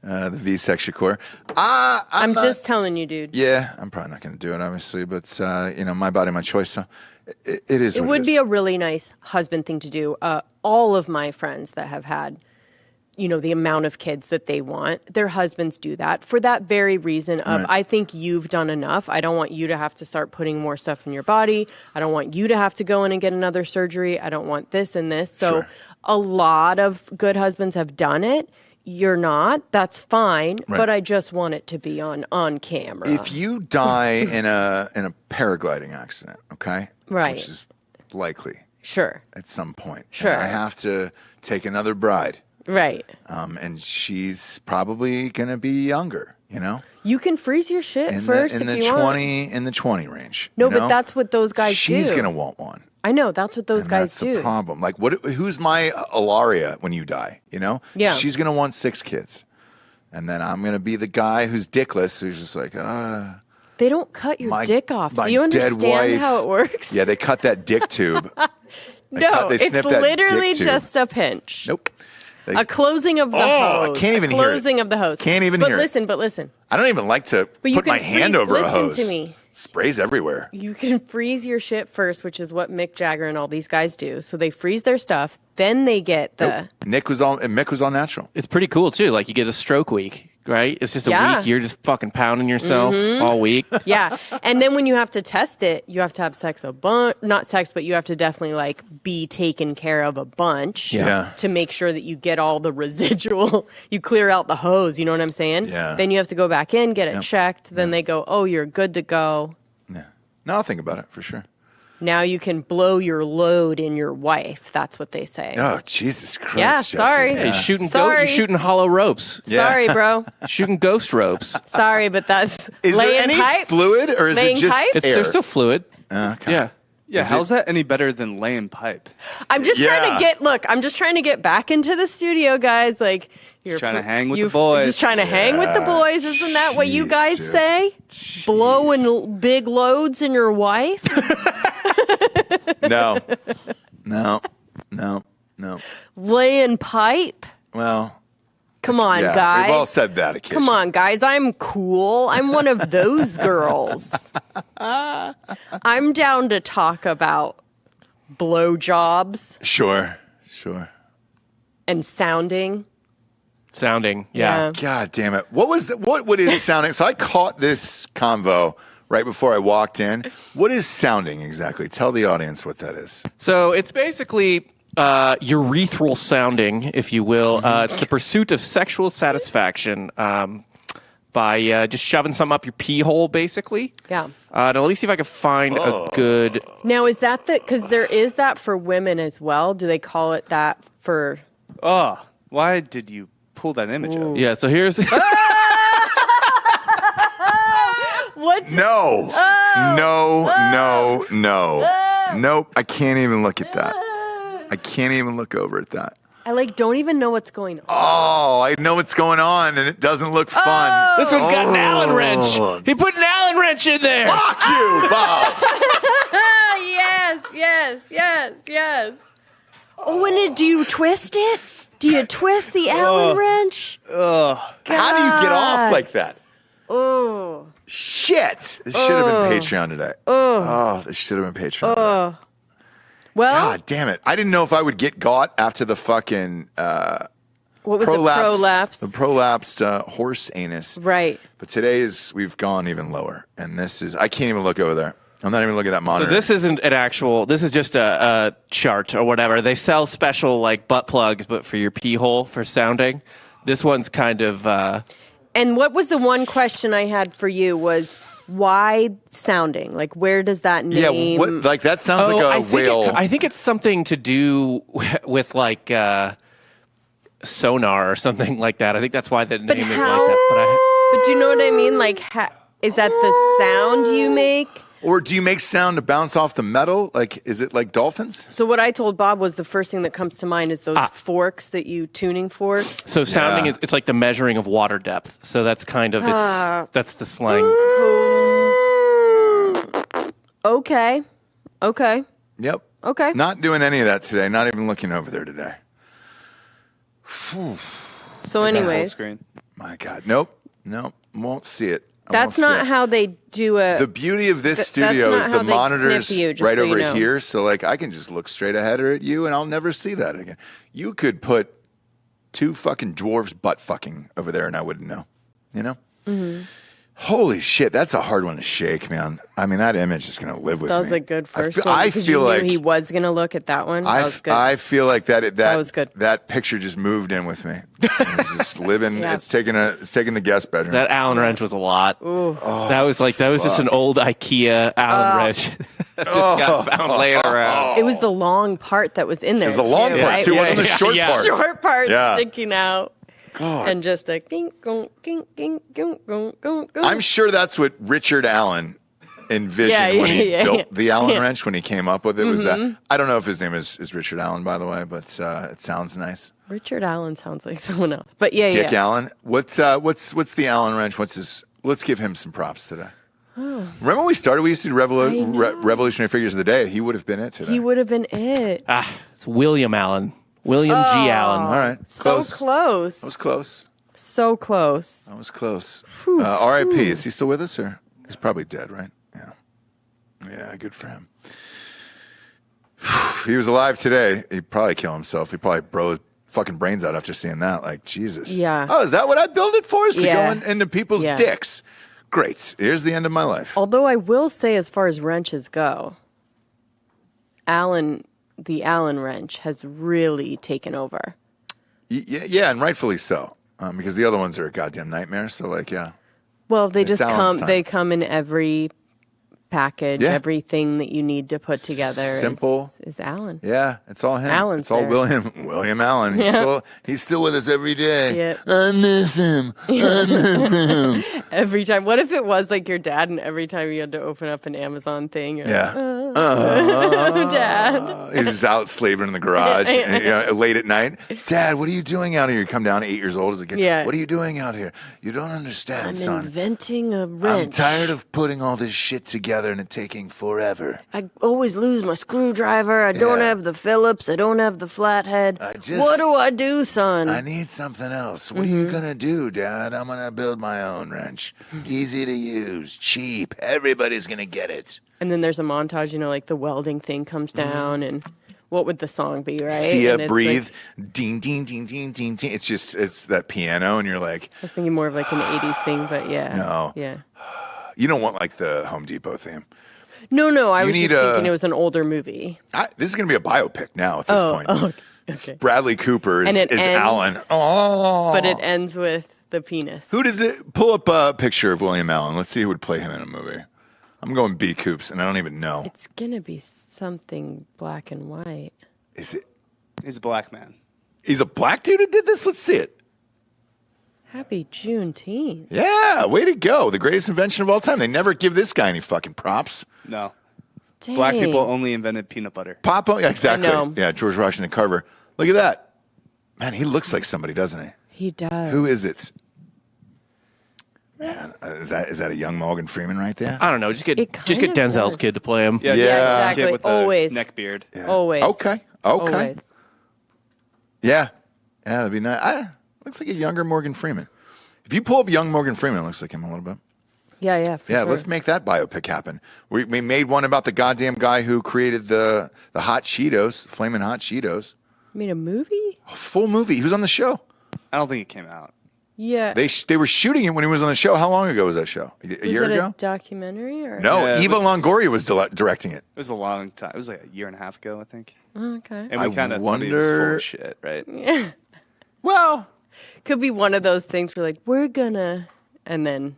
[SPEAKER 1] The V-section core.
[SPEAKER 2] I'm just telling you, dude.
[SPEAKER 1] Yeah, I'm probably not going to do it, obviously, but my body, my choice. So it is.
[SPEAKER 2] It
[SPEAKER 1] what
[SPEAKER 2] would
[SPEAKER 1] it
[SPEAKER 2] be
[SPEAKER 1] is.
[SPEAKER 2] a really nice husband thing to do. All of my friends that have had, the amount of kids that they want, their husbands do that for that very reason of,
[SPEAKER 1] Right.
[SPEAKER 2] I think you've done enough. I don't want you to have to start putting more stuff in your body. I don't want you to have to go in and get another surgery. I don't want this and this. So
[SPEAKER 1] Sure.
[SPEAKER 2] a lot of good husbands have done it. You're not. That's fine.
[SPEAKER 1] Right.
[SPEAKER 2] But I just want it to be on camera.
[SPEAKER 1] If you die in a paragliding accident, okay,
[SPEAKER 2] Right.
[SPEAKER 1] which is likely
[SPEAKER 2] Sure.
[SPEAKER 1] at some point,
[SPEAKER 2] Sure.
[SPEAKER 1] and I have to take another bride,
[SPEAKER 2] Right.
[SPEAKER 1] and she's probably going to be younger,
[SPEAKER 2] You can freeze your shit
[SPEAKER 1] in
[SPEAKER 2] first
[SPEAKER 1] the
[SPEAKER 2] if you want.
[SPEAKER 1] 20 range.
[SPEAKER 2] No, but that's what those guys
[SPEAKER 1] She's
[SPEAKER 2] do.
[SPEAKER 1] going to want one.
[SPEAKER 2] I know that's what those
[SPEAKER 1] And
[SPEAKER 2] guys
[SPEAKER 1] that's
[SPEAKER 2] do.
[SPEAKER 1] the problem. Like, who's my Ilaria when you die?
[SPEAKER 2] Yeah.
[SPEAKER 1] She's gonna want 6 kids, and then I'm gonna be the guy who's dickless, who's just like,
[SPEAKER 2] They don't cut your dick off.
[SPEAKER 1] my
[SPEAKER 2] Do you
[SPEAKER 1] dead
[SPEAKER 2] understand
[SPEAKER 1] wife-
[SPEAKER 2] how it works?
[SPEAKER 1] Yeah, they cut that dick tube.
[SPEAKER 2] No,
[SPEAKER 1] they
[SPEAKER 2] it's
[SPEAKER 1] snipped that
[SPEAKER 2] literally
[SPEAKER 1] dick tube.
[SPEAKER 2] just a pinch.
[SPEAKER 1] Nope. They-
[SPEAKER 2] A closing of the
[SPEAKER 1] I
[SPEAKER 2] hose.
[SPEAKER 1] can't even
[SPEAKER 2] a
[SPEAKER 1] hear it.
[SPEAKER 2] closing of the hose.
[SPEAKER 1] Can't even
[SPEAKER 2] but
[SPEAKER 1] hear it.
[SPEAKER 2] But listen.
[SPEAKER 1] I don't even like to
[SPEAKER 2] But you
[SPEAKER 1] put
[SPEAKER 2] can
[SPEAKER 1] my hand
[SPEAKER 2] freeze-
[SPEAKER 1] over a
[SPEAKER 2] listen
[SPEAKER 1] hose.
[SPEAKER 2] to me.
[SPEAKER 1] Sprays everywhere.
[SPEAKER 2] You can freeze your shit first, which is what Mick Jagger and all these guys do. So they freeze their stuff, then they get the...
[SPEAKER 1] Mick was all natural.
[SPEAKER 3] It's pretty cool too. Like you get a stroke week, right? It's just a
[SPEAKER 2] Yeah.
[SPEAKER 3] week. You're just fucking pounding yourself all week.
[SPEAKER 2] Yeah. And then when you have to test it, you have to have sex a bunch. Not sex, but you have to definitely like be taken care of a bunch
[SPEAKER 1] Yeah.
[SPEAKER 2] to make sure that you get all the residual. You clear out the hose. You know what I'm saying?
[SPEAKER 1] Yeah.
[SPEAKER 2] Then you have to go back in, get it checked. Then they go, oh, you're good to go.
[SPEAKER 1] Yeah. No, I'll think about it for sure.
[SPEAKER 2] Now you can blow your load in your wife. That's what they say.
[SPEAKER 1] Oh, Jesus Christ.
[SPEAKER 2] Yeah,
[SPEAKER 1] Jesse.
[SPEAKER 2] sorry.
[SPEAKER 3] Hey,
[SPEAKER 1] Yeah.
[SPEAKER 2] Sorry.
[SPEAKER 3] you're shooting hollow ropes.
[SPEAKER 1] Yeah.
[SPEAKER 2] Sorry, bro.
[SPEAKER 3] Shooting ghost ropes.
[SPEAKER 2] Sorry, but that's
[SPEAKER 1] Is there
[SPEAKER 2] laying
[SPEAKER 1] any
[SPEAKER 2] pipe.
[SPEAKER 1] fluid or is
[SPEAKER 2] Laying
[SPEAKER 1] it just
[SPEAKER 2] pipe?
[SPEAKER 3] It's
[SPEAKER 1] air?
[SPEAKER 3] they're still fluid.
[SPEAKER 1] Okay.
[SPEAKER 3] Yeah.
[SPEAKER 4] Yeah, how's that any better than laying pipe?
[SPEAKER 2] I'm just trying
[SPEAKER 1] Yeah.
[SPEAKER 2] to get back into the studio, guys. Like you're
[SPEAKER 4] trying to hang with the
[SPEAKER 2] you're
[SPEAKER 4] boys.
[SPEAKER 2] Just trying to hang with the boys. Isn't that what you guys
[SPEAKER 1] Jesus.
[SPEAKER 2] say? Blowing big loads in your wife?
[SPEAKER 1] No.
[SPEAKER 2] Laying pipe?
[SPEAKER 1] Well,
[SPEAKER 2] Come on,
[SPEAKER 1] yeah,
[SPEAKER 2] guys.
[SPEAKER 1] we've all said that occasionally.
[SPEAKER 2] Come on, guys. I'm cool. I'm one of those girls. I'm down to talk about blowjobs
[SPEAKER 1] Sure.
[SPEAKER 2] and sounding.
[SPEAKER 3] Sounding. Yeah.
[SPEAKER 1] God damn it. What is sounding? So I caught this convo right before I walked in. What is sounding exactly? Tell the audience what that is.
[SPEAKER 3] So it's basically urethral sounding, if you will. It's the pursuit of sexual satisfaction by just shoving something up your pee hole, basically.
[SPEAKER 2] Yeah.
[SPEAKER 3] Now, let me see if I can find a good...
[SPEAKER 2] Now, is that because there is that for women as well? Do they call it that for...
[SPEAKER 4] Oh, why did you pull that image up?
[SPEAKER 3] Yeah, so here's...
[SPEAKER 2] What's
[SPEAKER 1] No. Nope. I can't even look at that. I can't even look over at that.
[SPEAKER 2] I don't even know what's going on.
[SPEAKER 1] Oh, I know what's going on, and it doesn't look fun.
[SPEAKER 3] This one's got an Allen wrench. He put an Allen wrench in there.
[SPEAKER 1] Fuck you, Bob.
[SPEAKER 2] Yes. Oh, and do you twist it? Do you twist the Allen wrench?
[SPEAKER 1] How do you get off like that?
[SPEAKER 2] Oh.
[SPEAKER 1] Shit. This should have been Patreon today. Oh, this should have been Patreon today.
[SPEAKER 2] Well,
[SPEAKER 1] God damn it. I didn't know if I would get got after the fucking
[SPEAKER 2] what was
[SPEAKER 1] prolapse.
[SPEAKER 2] the
[SPEAKER 1] The prolapsed horse anus.
[SPEAKER 2] Right.
[SPEAKER 1] But today we've gone even lower. And I can't even look over there. I'm not even looking at that
[SPEAKER 3] So
[SPEAKER 1] monitor.
[SPEAKER 3] this isn't an actual, this is just a chart or whatever. They sell special butt plugs, but for your pee hole for sounding. This one's kind of...
[SPEAKER 2] And what was the one question I had for you was why sounding? Where does that name?
[SPEAKER 1] Yeah, that sounds like a whale.
[SPEAKER 3] I think it's something to do with sonar or something like that. I think that's why the name is like that.
[SPEAKER 2] But do you know what I mean? Is that the sound you make?
[SPEAKER 1] Or do you make sound to bounce off the metal? Is it like dolphins?
[SPEAKER 2] So what I told Bob was the first thing that comes to mind is those forks tuning forks.
[SPEAKER 3] So sounding is it's like the measuring of water depth. So that's kind of that's the slang.
[SPEAKER 2] Okay.
[SPEAKER 1] Yep.
[SPEAKER 2] Okay.
[SPEAKER 1] Not doing any of that today. Not even looking over there today.
[SPEAKER 2] So
[SPEAKER 4] Full
[SPEAKER 2] anyways,
[SPEAKER 4] screen.
[SPEAKER 1] My God. Nope. Won't see it.
[SPEAKER 2] that's not how they do it.
[SPEAKER 1] The beauty of this
[SPEAKER 2] that's
[SPEAKER 1] studio
[SPEAKER 2] not
[SPEAKER 1] is
[SPEAKER 2] how
[SPEAKER 1] the
[SPEAKER 2] they
[SPEAKER 1] monitors
[SPEAKER 2] snip you, just
[SPEAKER 1] right
[SPEAKER 2] so you
[SPEAKER 1] over
[SPEAKER 2] know.
[SPEAKER 1] here. So I can just look straight ahead at you and I'll never see that again. You could put two fucking dwarves butt fucking over there and I wouldn't know. You know? Mm-hmm. Holy shit, that's a hard one to shake, man. I mean, that image is going to live with me.
[SPEAKER 2] That was a good first one.
[SPEAKER 1] I
[SPEAKER 2] because
[SPEAKER 1] feel
[SPEAKER 2] you
[SPEAKER 1] like
[SPEAKER 2] knew he was going to look at that one. That was good.
[SPEAKER 1] I feel like that
[SPEAKER 2] was good.
[SPEAKER 1] That picture just moved in with me. It's just living.
[SPEAKER 2] Yeah.
[SPEAKER 1] It's taking the guest bedroom.
[SPEAKER 3] That Allen wrench was a lot. That was just an old IKEA Allen wrench. Just got found laying around.
[SPEAKER 2] It was the long part that was in there.
[SPEAKER 1] It was the long part
[SPEAKER 2] right?
[SPEAKER 1] too. It wasn't the short part.
[SPEAKER 2] Short part
[SPEAKER 1] Yeah.
[SPEAKER 2] sticking out.
[SPEAKER 1] God.
[SPEAKER 2] And just a gink, gong, gink, gink, gink, gong, gong, gong.
[SPEAKER 1] I'm sure that's what Richard Allen envisioned when he built the Allen wrench when he came up with it. Was that? I don't know if his name is Richard Allen, by the way, but it sounds nice.
[SPEAKER 2] Richard Allen sounds like someone else, but yeah,
[SPEAKER 1] Dick Allen. What's the Allen wrench? Let's give him some props today. Remember when we started? We used to do Revolutionary Figures of the Day. He would have been it today.
[SPEAKER 2] He would have been it.
[SPEAKER 3] It's William Allen. William G. Allen.
[SPEAKER 1] All right.
[SPEAKER 2] So close.
[SPEAKER 1] That was close.
[SPEAKER 2] So close.
[SPEAKER 1] That was close. R.I.P. Is he still with us? Or he's probably dead, right? Yeah. Yeah, good for him. If he was alive today, he'd probably kill himself. He'd probably blow his fucking brains out after seeing that. Like, Jesus.
[SPEAKER 2] Yeah.
[SPEAKER 1] Oh, is that what I built it for? Is to go into people's dicks? Great. Here's the end of my life.
[SPEAKER 2] Although I will say, as far as wrenches go, the Allen wrench has really taken over.
[SPEAKER 1] Yeah, and rightfully so. Because the other ones are a goddamn nightmare. So, like, yeah.
[SPEAKER 2] Well, they
[SPEAKER 1] It's
[SPEAKER 2] just
[SPEAKER 1] Allen's
[SPEAKER 2] come.
[SPEAKER 1] time.
[SPEAKER 2] They come in every package.
[SPEAKER 1] Yeah.
[SPEAKER 2] Everything that you need to put together.
[SPEAKER 1] Simple.
[SPEAKER 2] is Allen.
[SPEAKER 1] Yeah, it's all him.
[SPEAKER 2] Allen's
[SPEAKER 1] it's all
[SPEAKER 2] there.
[SPEAKER 1] William Allen. He's still with us every day.
[SPEAKER 2] Yep.
[SPEAKER 1] I miss him. I miss him.
[SPEAKER 2] Every time. What if it was like your dad, and every time you had to open up an Amazon thing, you're
[SPEAKER 1] Yeah.
[SPEAKER 2] like, Dad.
[SPEAKER 1] He's just out slaving in the garage late at night. Dad, what are you doing out here? You come down 8 years old as a kid.
[SPEAKER 2] Yeah.
[SPEAKER 1] What are you doing out here? You don't understand,
[SPEAKER 2] I'm
[SPEAKER 1] son.
[SPEAKER 2] inventing a
[SPEAKER 1] I'm
[SPEAKER 2] wrench.
[SPEAKER 1] tired of putting all this shit together and it taking forever.
[SPEAKER 2] I always lose my screwdriver. I don't
[SPEAKER 1] Yeah.
[SPEAKER 2] have the Phillips. I don't have the flathead. What do I do, son?
[SPEAKER 1] I need something else. What are you going to do, Dad? I'm going to build my own wrench. Easy to use, cheap. Everybody's going to get it.
[SPEAKER 2] And then there's a montage, like the welding thing comes down, and what would the song be, right?
[SPEAKER 1] See ya,
[SPEAKER 2] And it's
[SPEAKER 1] breathe.
[SPEAKER 2] like-
[SPEAKER 1] Ding, ding, ding, ding, ding, ding. It's that piano, and you're like,
[SPEAKER 2] I was thinking more of like an 80s thing, but yeah.
[SPEAKER 1] No.
[SPEAKER 2] Yeah.
[SPEAKER 1] you don't want like the Home Depot theme.
[SPEAKER 2] No, I
[SPEAKER 1] You
[SPEAKER 2] was
[SPEAKER 1] need
[SPEAKER 2] just thinking it was an older movie.
[SPEAKER 1] This is going to be a biopic now at this point.
[SPEAKER 2] Oh, okay.
[SPEAKER 1] Bradley Cooper
[SPEAKER 2] And
[SPEAKER 1] is
[SPEAKER 2] it ends-
[SPEAKER 1] Alan. Oh.
[SPEAKER 2] But it ends with the penis.
[SPEAKER 1] Who does it? Pull up a picture of William Allen. Let's see who would play him in a movie. I'm going B. Coops, and I don't even know.
[SPEAKER 2] It's going to be something black and white.
[SPEAKER 1] Is it?
[SPEAKER 4] He's a black man.
[SPEAKER 1] He's a black dude who did this? Let's see it.
[SPEAKER 2] Happy Juneteenth.
[SPEAKER 1] Yeah, way to go. The greatest invention of all time. They never give this guy any fucking props.
[SPEAKER 4] No.
[SPEAKER 2] Dang.
[SPEAKER 4] Black people only invented peanut butter.
[SPEAKER 1] Yeah, exactly.
[SPEAKER 2] I know.
[SPEAKER 1] Yeah, George Washington Carver. Look at that. Man, he looks like somebody, doesn't he?
[SPEAKER 2] He does.
[SPEAKER 1] Who is it? Man, is that a young Morgan Freeman right there?
[SPEAKER 3] I don't know. Just get
[SPEAKER 2] It kind of
[SPEAKER 3] Denzel's
[SPEAKER 2] does.
[SPEAKER 3] kid to play him.
[SPEAKER 1] Yeah.
[SPEAKER 2] exactly.
[SPEAKER 4] Kid with
[SPEAKER 2] Always.
[SPEAKER 4] a neck beard.
[SPEAKER 1] Yeah.
[SPEAKER 2] Always.
[SPEAKER 1] Okay.
[SPEAKER 2] Always.
[SPEAKER 1] Yeah, that'd be nice. Looks like a younger Morgan Freeman. If you pull up young Morgan Freeman, it looks like him a little bit.
[SPEAKER 2] Yeah, for
[SPEAKER 1] Yeah,
[SPEAKER 2] sure.
[SPEAKER 1] let's make that biopic happen. We made one about the goddamn guy who created the Hot Cheetos, Flamin' Hot Cheetos.
[SPEAKER 2] Made a movie?
[SPEAKER 1] A full movie. He was on the show.
[SPEAKER 4] I don't think it came out.
[SPEAKER 2] Yeah.
[SPEAKER 1] They were shooting it when he was on the show. How long ago was that show? A year
[SPEAKER 2] Was it
[SPEAKER 1] ago?
[SPEAKER 2] a documentary or?
[SPEAKER 1] No,
[SPEAKER 4] Yeah, it
[SPEAKER 1] Eva
[SPEAKER 4] was-
[SPEAKER 1] Longoria was directing it.
[SPEAKER 4] It was a long time. It was like a year and a half ago, I think.
[SPEAKER 2] Oh, okay.
[SPEAKER 4] And we kind of thought he was full of shit, right?
[SPEAKER 1] Well,
[SPEAKER 2] Could be one of those things where like we're gonna, and then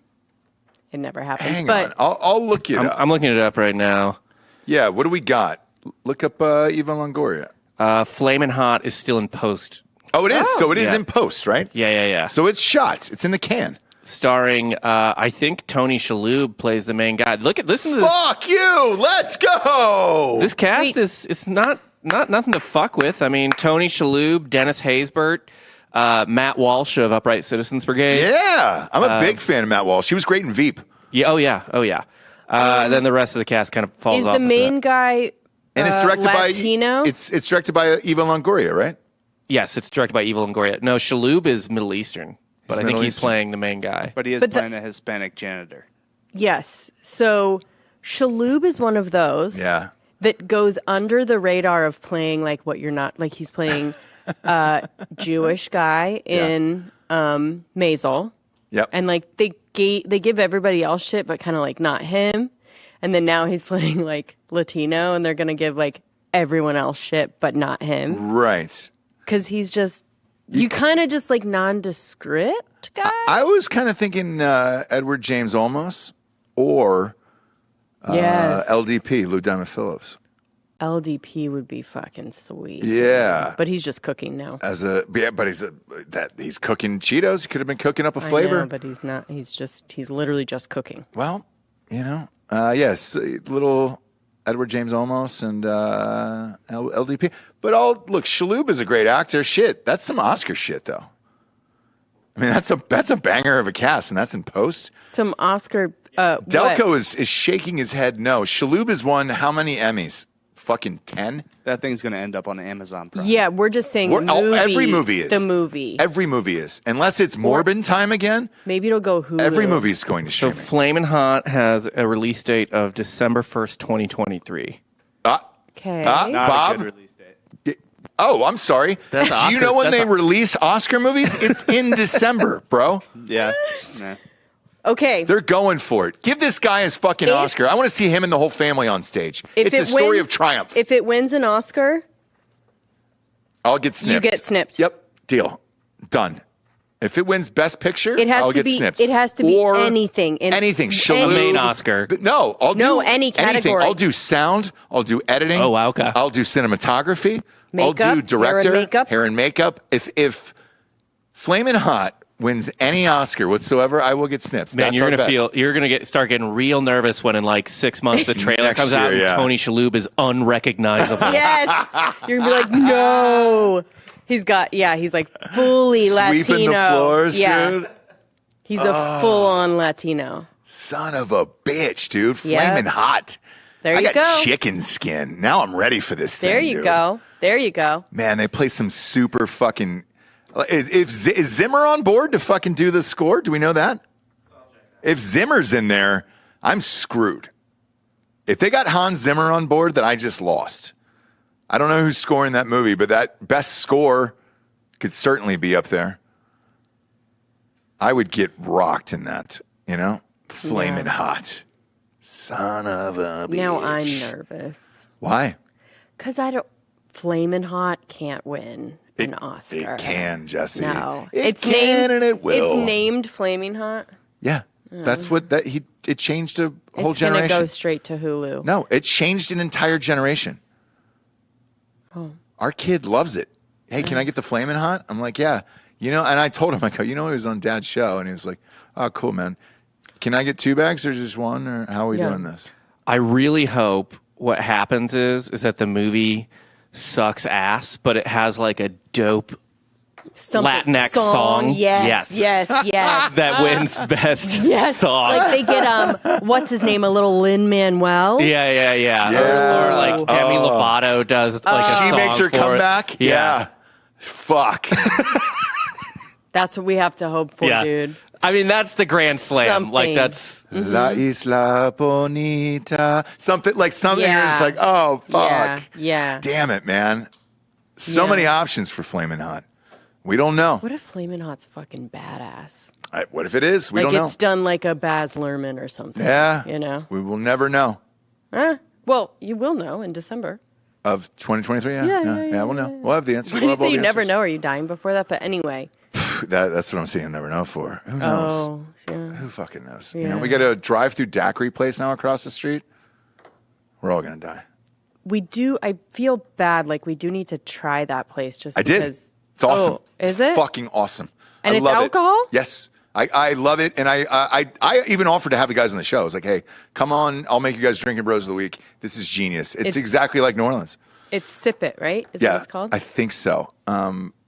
[SPEAKER 2] it never happens.
[SPEAKER 1] hang
[SPEAKER 2] but
[SPEAKER 1] on. I'll look it up.
[SPEAKER 3] I'm looking it up right now.
[SPEAKER 1] Yeah, what do we got? Look up Eva Longoria.
[SPEAKER 3] Flamin' Hot is still in post.
[SPEAKER 1] Oh, it is. So it is
[SPEAKER 3] Yeah.
[SPEAKER 1] in post, right?
[SPEAKER 3] Yeah.
[SPEAKER 1] So it's shot. It's in the can.
[SPEAKER 3] Starring, I think Tony Shalhoub plays the main guy. Listen to this.
[SPEAKER 1] Fuck you. Let's go.
[SPEAKER 3] This cast is it's not nothing to fuck with. I mean, Tony Shalhoub, Dennis Haysbert, Matt Walsh of Upright Citizens Brigade.
[SPEAKER 1] Yeah, I'm a big fan of Matt Walsh. He was great in Veep.
[SPEAKER 3] Yeah. Oh yeah. Then the rest of the cast kind of falls
[SPEAKER 2] is
[SPEAKER 3] off.
[SPEAKER 2] the
[SPEAKER 3] after
[SPEAKER 2] main
[SPEAKER 3] that.
[SPEAKER 2] guy
[SPEAKER 1] And it's directed
[SPEAKER 2] Latino?
[SPEAKER 1] by it's directed by Eva Longoria, right?
[SPEAKER 3] Yes, it's directed by Eva Longoria. No, Shalhoub is Middle Eastern, but
[SPEAKER 1] He's
[SPEAKER 3] I think
[SPEAKER 1] Middle
[SPEAKER 3] he's
[SPEAKER 1] Eastern.
[SPEAKER 3] playing the main guy.
[SPEAKER 4] But he is
[SPEAKER 2] But the-
[SPEAKER 4] playing a Hispanic janitor.
[SPEAKER 2] Yes. So Shalhoub is one of those.
[SPEAKER 1] Yeah.
[SPEAKER 2] That goes under the radar of playing like what you're not like. He's playing Jewish guy in Maisel.
[SPEAKER 1] Yep.
[SPEAKER 2] And like they give everybody else shit, but kind of like not him. And then now he's playing like Latino, and they're gonna give like everyone else shit, but not him,
[SPEAKER 1] Right.
[SPEAKER 2] because he's just you kind of just like nondescript guy.
[SPEAKER 1] I was kind of thinking Edward James Olmos or
[SPEAKER 2] Yes,
[SPEAKER 1] LDP, Lou Diamond Phillips.
[SPEAKER 2] LDP would be fucking sweet.
[SPEAKER 1] Yeah.
[SPEAKER 2] But he's just cooking now.
[SPEAKER 1] But he's cooking Cheetos. He could have been cooking up a
[SPEAKER 2] I
[SPEAKER 1] flavor.
[SPEAKER 2] know, but he's not. He's literally just cooking.
[SPEAKER 1] Well, yes, little Edward James Olmos and LDP. But look, Shalhoub is a great actor. Shit, that's some Oscar shit, though. I mean, that's a banger of a cast, and that's in post.
[SPEAKER 2] Some Oscar.
[SPEAKER 1] Delco
[SPEAKER 2] what?
[SPEAKER 1] is shaking his head no. Shaloub has won how many Emmys? Fucking 10?
[SPEAKER 4] That thing's going to end up on Amazon Prime.
[SPEAKER 2] Yeah, we're just saying the movie.
[SPEAKER 1] Every movie is.
[SPEAKER 2] The movie.
[SPEAKER 1] Every movie is. Unless it's Morbin time again.
[SPEAKER 2] Maybe it'll go Hulu.
[SPEAKER 1] Every movie is going to
[SPEAKER 3] So
[SPEAKER 1] streaming.
[SPEAKER 3] Flamin' Hot has a release date of December 1st, 2023.
[SPEAKER 2] Okay.
[SPEAKER 4] Not
[SPEAKER 1] Bob?
[SPEAKER 4] a good release date.
[SPEAKER 1] Oh, I'm sorry.
[SPEAKER 3] That's
[SPEAKER 1] Do you
[SPEAKER 3] Oscar-
[SPEAKER 1] know when
[SPEAKER 3] that's
[SPEAKER 1] they
[SPEAKER 3] a-
[SPEAKER 1] release Oscar movies? It's in December, bro.
[SPEAKER 4] Yeah. Nah.
[SPEAKER 2] Okay.
[SPEAKER 1] They're going for it. Give this guy his fucking Oscar. I want to see him and the whole family on stage.
[SPEAKER 2] If
[SPEAKER 1] It's a story
[SPEAKER 2] wins-
[SPEAKER 1] of triumph.
[SPEAKER 2] If it wins an Oscar,
[SPEAKER 1] I'll get snipped.
[SPEAKER 2] you get snipped.
[SPEAKER 1] Yep. Deal. Done. If it wins Best Picture,
[SPEAKER 2] It has
[SPEAKER 1] I'll
[SPEAKER 2] to
[SPEAKER 1] get
[SPEAKER 2] be.
[SPEAKER 1] snipped.
[SPEAKER 2] It has to be
[SPEAKER 1] Or
[SPEAKER 2] anything.
[SPEAKER 1] anything.
[SPEAKER 3] The
[SPEAKER 1] Shaloub.
[SPEAKER 3] main Oscar.
[SPEAKER 1] But no, I'll do
[SPEAKER 2] No, any
[SPEAKER 1] anything.
[SPEAKER 2] category.
[SPEAKER 1] I'll do sound. I'll do editing.
[SPEAKER 3] Oh, wow, okay.
[SPEAKER 1] I'll do cinematography. I'll
[SPEAKER 2] Makeup,
[SPEAKER 1] do director.
[SPEAKER 2] hair and makeup.
[SPEAKER 1] If Flamin' Hot wins any Oscar whatsoever, I will get snipped.
[SPEAKER 3] Man,
[SPEAKER 1] That's
[SPEAKER 3] you're
[SPEAKER 1] our
[SPEAKER 3] gonna
[SPEAKER 1] bet.
[SPEAKER 3] you're gonna start getting real nervous when in like 6 months the trailer
[SPEAKER 1] Next
[SPEAKER 3] comes out
[SPEAKER 1] year,
[SPEAKER 3] and
[SPEAKER 1] yeah.
[SPEAKER 3] Tony Shalhoub is unrecognizable.
[SPEAKER 2] Yes. You're gonna be like, no. He's like fully
[SPEAKER 1] Sweeping
[SPEAKER 2] Latino.
[SPEAKER 1] the floors,
[SPEAKER 2] yeah.
[SPEAKER 1] dude.
[SPEAKER 2] He's a full-on Latino.
[SPEAKER 1] Son of a bitch, dude.
[SPEAKER 2] Yep.
[SPEAKER 1] Flamin' Hot.
[SPEAKER 2] There
[SPEAKER 1] I
[SPEAKER 2] you
[SPEAKER 1] got
[SPEAKER 2] go.
[SPEAKER 1] chicken skin. Now I'm ready for this thing.
[SPEAKER 2] There you
[SPEAKER 1] dude.
[SPEAKER 2] go. There you go.
[SPEAKER 1] Man, they play some super fucking. Is Zimmer on board to fucking do the score? Do we know that? If Zimmer's in there, I'm screwed. If they got Hans Zimmer on board, then I just lost. I don't know who's scoring that movie, but that best score could certainly be up there. I would get rocked in that, Flamin' Hot. Son of a bitch.
[SPEAKER 2] Now I'm nervous.
[SPEAKER 1] Why?
[SPEAKER 2] Because Flamin' Hot can't win an Oscar.
[SPEAKER 1] It can, Jesse.
[SPEAKER 2] No.
[SPEAKER 1] It can and it will.
[SPEAKER 2] It's named Flaming Hot.
[SPEAKER 1] Yeah. That's what it changed a whole
[SPEAKER 2] It's
[SPEAKER 1] generation.
[SPEAKER 2] gonna go straight to Hulu.
[SPEAKER 1] No, it changed an entire generation.
[SPEAKER 2] Oh.
[SPEAKER 1] Our kid loves it. Hey, can I get the Flamin' Hot? I'm like, yeah. And I told him, I go, he was on Dad's show, and he was like, oh, cool, man. Can I get 2 bags or just 1, or how are we doing this?
[SPEAKER 3] I really hope what happens is that the movie sucks ass, but it has like a dope Latinx song.
[SPEAKER 2] Yes.
[SPEAKER 3] that wins best
[SPEAKER 2] Yes.
[SPEAKER 3] song.
[SPEAKER 2] Like they get what's his name? A little Lin-Manuel.
[SPEAKER 3] Yeah.
[SPEAKER 1] Yeah.
[SPEAKER 3] Or like Demi Lovato does like a
[SPEAKER 1] She
[SPEAKER 3] song
[SPEAKER 1] makes her
[SPEAKER 3] for
[SPEAKER 1] come
[SPEAKER 3] it.
[SPEAKER 1] back?
[SPEAKER 3] Yeah.
[SPEAKER 1] Fuck.
[SPEAKER 2] That's what we have to hope for,
[SPEAKER 3] Yeah.
[SPEAKER 2] dude.
[SPEAKER 3] I mean, that's the grand slam.
[SPEAKER 2] Something.
[SPEAKER 3] Like that's
[SPEAKER 1] La Isla Bonita. Something you're just
[SPEAKER 2] Yeah.
[SPEAKER 1] like, oh, fuck.
[SPEAKER 2] Yeah.
[SPEAKER 1] Damn it, man. So
[SPEAKER 2] Yeah.
[SPEAKER 1] many options for Flamin' Hot. We don't know.
[SPEAKER 2] What if Flamin' Hot's fucking badass?
[SPEAKER 1] What if it is? We
[SPEAKER 2] Like
[SPEAKER 1] don't know.
[SPEAKER 2] it's done like a Baz Luhrmann or something.
[SPEAKER 1] Yeah.
[SPEAKER 2] We
[SPEAKER 1] We will never know.
[SPEAKER 2] Well, you will know in December.
[SPEAKER 1] Of 2023?
[SPEAKER 2] Yeah,
[SPEAKER 1] we'll know. We'll have the answer.
[SPEAKER 2] Why do you say you never know? Are you dying before that? But anyway.
[SPEAKER 1] That's what I'm saying. Never know for. Who knows?
[SPEAKER 2] Oh, yeah.
[SPEAKER 1] Who fucking knows?
[SPEAKER 2] Yeah.
[SPEAKER 1] We got a drive-through daiquiri place now across the street. We're all gonna die.
[SPEAKER 2] We do. I feel bad. Like we do need to try that place. Just
[SPEAKER 1] I did.
[SPEAKER 2] because.
[SPEAKER 1] It's awesome.
[SPEAKER 2] Oh, is
[SPEAKER 1] It's
[SPEAKER 2] it?
[SPEAKER 1] fucking awesome?
[SPEAKER 2] And
[SPEAKER 1] I
[SPEAKER 2] it's
[SPEAKER 1] love
[SPEAKER 2] alcohol?
[SPEAKER 1] It. Yes. I love it, and I even offered to have the guys on the show. I was like, hey, come on, I'll make you guys drinking bros of the week. This is genius. It's exactly like New Orleans.
[SPEAKER 2] It's Sip It, right? Is that what it's called?
[SPEAKER 1] I think so.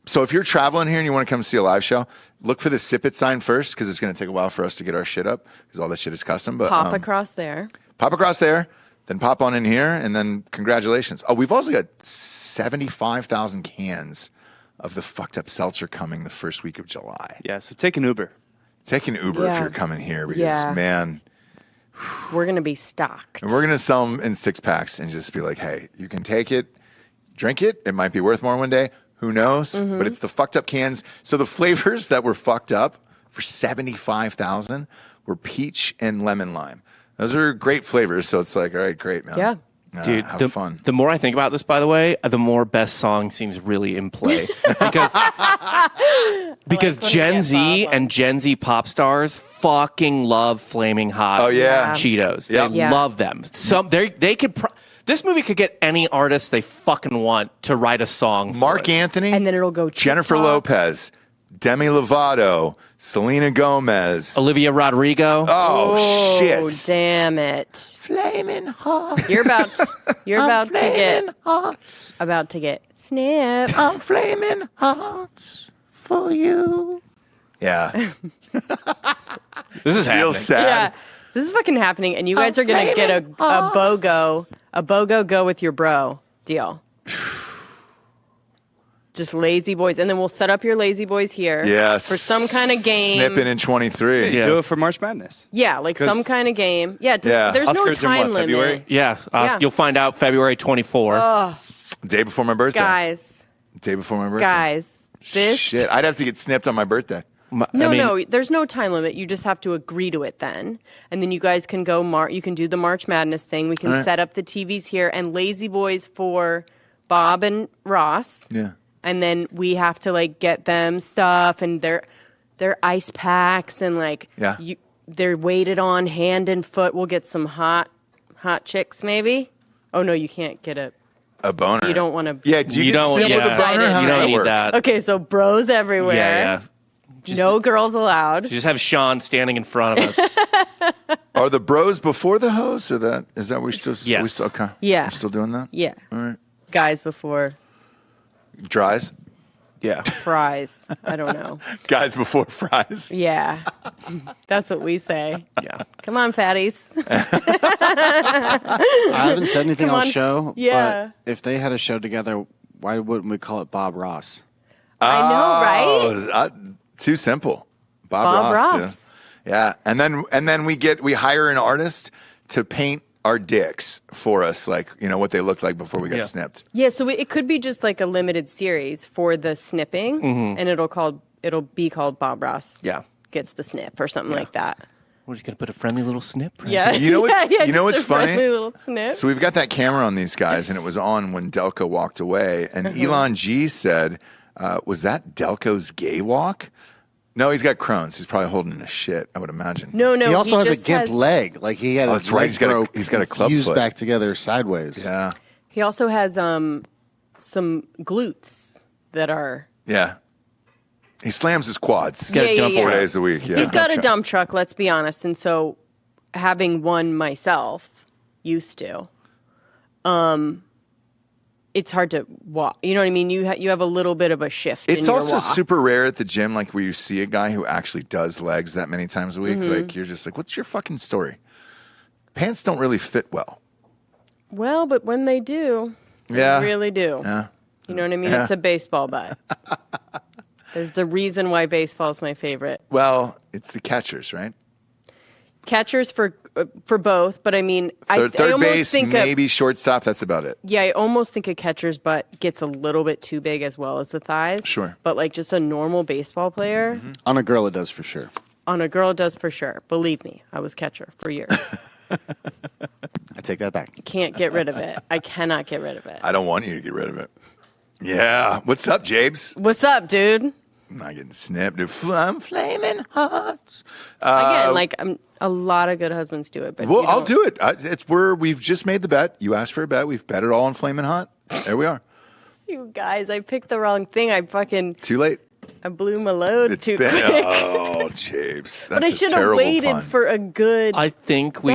[SPEAKER 1] So if you're traveling here and you want to come see a live show, look for the Sip It sign first, because it's going to take a while for us to get our shit up, because all this shit is custom. But
[SPEAKER 2] Pop across there.
[SPEAKER 1] pop across there, then pop on in here, and then congratulations. Oh, we've also got 75,000 cans of the fucked up seltzer coming the first week of July.
[SPEAKER 4] Yeah, so take an Uber.
[SPEAKER 1] Take an Uber if
[SPEAKER 2] Yeah.
[SPEAKER 1] you're coming here, because
[SPEAKER 2] Yeah.
[SPEAKER 1] man,
[SPEAKER 2] We're gonna be stocked.
[SPEAKER 1] and we're gonna sell them in 6-packs and just be like, hey, you can take it, drink it. It might be worth more one day. Who knows?
[SPEAKER 2] Mm-hmm.
[SPEAKER 1] But it's the fucked up cans. So the flavors that were fucked up for 75,000 were peach and lemon lime. Those are great flavors. So it's like, all right, great, man.
[SPEAKER 2] Yeah.
[SPEAKER 3] Dude,
[SPEAKER 1] have fun.
[SPEAKER 3] The more I think about this, by the way, the more best song seems really in play because
[SPEAKER 2] when I
[SPEAKER 3] Gen
[SPEAKER 2] get
[SPEAKER 3] Z
[SPEAKER 2] Bob on.
[SPEAKER 3] and Gen Z pop stars fucking love Flaming Hot.
[SPEAKER 1] Oh, yeah.
[SPEAKER 3] Cheetos.
[SPEAKER 1] Yep.
[SPEAKER 3] They
[SPEAKER 2] Yeah.
[SPEAKER 3] love them. They could. This movie could get any artist they fucking want to write a song. for
[SPEAKER 1] Mark
[SPEAKER 3] it.
[SPEAKER 1] Anthony,
[SPEAKER 2] And then it'll go
[SPEAKER 1] Jennifer
[SPEAKER 2] TikTok.
[SPEAKER 1] Lopez, Demi Lovato, Selena Gomez.
[SPEAKER 3] Olivia Rodrigo.
[SPEAKER 1] Oh,
[SPEAKER 2] Oh,
[SPEAKER 1] shit.
[SPEAKER 2] damn it!
[SPEAKER 1] Flaming hot.
[SPEAKER 2] You're about to get
[SPEAKER 1] hot.
[SPEAKER 2] about to get snip.
[SPEAKER 1] I'm flaming hot for you. Yeah.
[SPEAKER 3] This is
[SPEAKER 1] Real
[SPEAKER 3] happening.
[SPEAKER 1] sad.
[SPEAKER 2] Yeah, this is fucking happening, and you guys are gonna get a BOGO go with your bro deal. Just lazy boys, and then we'll set up your lazy boys here.
[SPEAKER 1] Yeah.
[SPEAKER 2] For some kind of game.
[SPEAKER 1] Snipping in 23.
[SPEAKER 3] Yeah.
[SPEAKER 4] Do it for March Madness.
[SPEAKER 2] Yeah, like some kind of game. Yeah,
[SPEAKER 1] Yeah.
[SPEAKER 2] there's no
[SPEAKER 4] Oscars in
[SPEAKER 2] time
[SPEAKER 4] what,
[SPEAKER 2] limit.
[SPEAKER 4] February?
[SPEAKER 3] Yeah,
[SPEAKER 2] Yeah.
[SPEAKER 3] You'll find out February 24.
[SPEAKER 1] Day before my birthday.
[SPEAKER 2] Guys,
[SPEAKER 1] Day before my birthday.
[SPEAKER 2] this.
[SPEAKER 1] Shit, I'd have to get snipped on my birthday.
[SPEAKER 2] No, there's no time limit. You just have to agree to it then. And then you guys can go, you can do the March Madness thing. We can set up the TVs here and Lazy Boys for Bob and Ross.
[SPEAKER 1] Yeah.
[SPEAKER 2] And then we have to like get them stuff and their ice packs and like they're weighted on hand and foot. We'll get some hot chicks maybe. Oh no, you can't get
[SPEAKER 1] a boner.
[SPEAKER 2] You don't want to.
[SPEAKER 1] Yeah, do you get snipped with a boner? How
[SPEAKER 3] You
[SPEAKER 1] does
[SPEAKER 3] don't
[SPEAKER 1] that
[SPEAKER 3] need
[SPEAKER 1] work?
[SPEAKER 3] that.
[SPEAKER 2] Okay, so bros everywhere.
[SPEAKER 3] Yeah.
[SPEAKER 2] No girls allowed.
[SPEAKER 3] You just have Sean standing in front of us.
[SPEAKER 1] Are the bros before the hoes, or is that we still?
[SPEAKER 3] Yes.
[SPEAKER 1] We still, okay.
[SPEAKER 2] Yeah.
[SPEAKER 1] We're still doing that.
[SPEAKER 2] Yeah.
[SPEAKER 1] All right.
[SPEAKER 2] Guys before
[SPEAKER 1] Dries.
[SPEAKER 3] Yeah.
[SPEAKER 2] fries. I don't know.
[SPEAKER 1] Guys before fries.
[SPEAKER 2] Yeah. That's what we say.
[SPEAKER 3] Yeah.
[SPEAKER 2] Come on, fatties.
[SPEAKER 5] I haven't said anything
[SPEAKER 2] Come
[SPEAKER 5] on
[SPEAKER 2] on.
[SPEAKER 5] show.
[SPEAKER 2] Yeah.
[SPEAKER 5] But if they had a show together, why wouldn't we call it Bob Ross?
[SPEAKER 2] I know, right?
[SPEAKER 1] Too simple. Bob Ross. Too. Yeah, and then we hire an artist to paint our dicks for us, like what they looked like before we got snipped.
[SPEAKER 2] Yeah, so it could be just like a limited series for the snipping, and it'll be called Bob Ross.
[SPEAKER 3] Yeah.
[SPEAKER 2] Gets the snip or something like that.
[SPEAKER 3] We're just going to put a friendly little snip. Right?
[SPEAKER 2] Yeah.
[SPEAKER 1] You know what's
[SPEAKER 2] yeah,
[SPEAKER 1] you know
[SPEAKER 2] just
[SPEAKER 1] what's
[SPEAKER 2] a
[SPEAKER 1] funny?
[SPEAKER 2] friendly little snip.
[SPEAKER 1] So we've got that camera on these guys, and it was on when Delco walked away. And Elon G said, "Was that Delco's gay walk?" No, he's got Crohn's. He's probably holding a shit, I would imagine.
[SPEAKER 2] No.
[SPEAKER 5] He also has a
[SPEAKER 2] just
[SPEAKER 5] gimp leg. Like he had his
[SPEAKER 1] that's right.
[SPEAKER 5] leg broke.
[SPEAKER 1] He's got a club
[SPEAKER 5] fused
[SPEAKER 1] foot.
[SPEAKER 5] back together sideways.
[SPEAKER 1] Yeah.
[SPEAKER 2] He also has some glutes that are.
[SPEAKER 1] Yeah. He slams his quads.
[SPEAKER 2] Yeah.
[SPEAKER 1] 4 days a week. Yeah.
[SPEAKER 2] He's got a dump truck, let's be honest. And so having one myself used to, it's hard to walk. You know what I mean? You have a little bit of a shift.
[SPEAKER 1] It's
[SPEAKER 2] in your
[SPEAKER 1] also
[SPEAKER 2] walk.
[SPEAKER 1] super rare at the gym, like where you see a guy who actually does legs that many times a week. Like you're just like, what's your fucking story? Pants don't really fit well.
[SPEAKER 2] Well, but when they do, they really do.
[SPEAKER 1] Yeah.
[SPEAKER 2] You know what I mean?
[SPEAKER 1] Yeah.
[SPEAKER 2] It's a baseball bat. There's a reason why baseball is my favorite.
[SPEAKER 1] Well, it's the catchers, right?
[SPEAKER 2] Catchers for both, but I mean, I
[SPEAKER 1] Third
[SPEAKER 2] almost
[SPEAKER 1] base,
[SPEAKER 2] think
[SPEAKER 1] maybe shortstop. That's about it.
[SPEAKER 2] I almost think a catcher's butt gets a little bit too big as well as the thighs.
[SPEAKER 1] Sure.
[SPEAKER 2] But like just a normal baseball player,
[SPEAKER 5] On a girl, it does for sure.
[SPEAKER 2] on a girl it does for sure. Believe me, I was catcher for years.
[SPEAKER 5] I take that back.
[SPEAKER 2] Can't get rid of it. I cannot get rid of it.
[SPEAKER 1] I don't want you to get rid of it. Yeah. What's up, Jabes?
[SPEAKER 2] What's up, dude?
[SPEAKER 1] I'm not getting snipped, dude. I'm flaming hot.
[SPEAKER 2] Again, like a lot of good husbands do it, but
[SPEAKER 1] Well,
[SPEAKER 2] you
[SPEAKER 1] I'll
[SPEAKER 2] don't.
[SPEAKER 1] do it. We've just made the bet. You asked for a bet. We've bet it all on flaming hot. There we are.
[SPEAKER 2] You guys, I picked the wrong thing. I
[SPEAKER 1] Too late.
[SPEAKER 2] blew my load
[SPEAKER 1] It's
[SPEAKER 2] too
[SPEAKER 1] been,
[SPEAKER 2] quick.
[SPEAKER 1] oh, Jabes. That's
[SPEAKER 2] But I
[SPEAKER 1] a
[SPEAKER 2] should have
[SPEAKER 1] terrible
[SPEAKER 2] waited
[SPEAKER 1] pun.
[SPEAKER 2] for a good.
[SPEAKER 3] I think we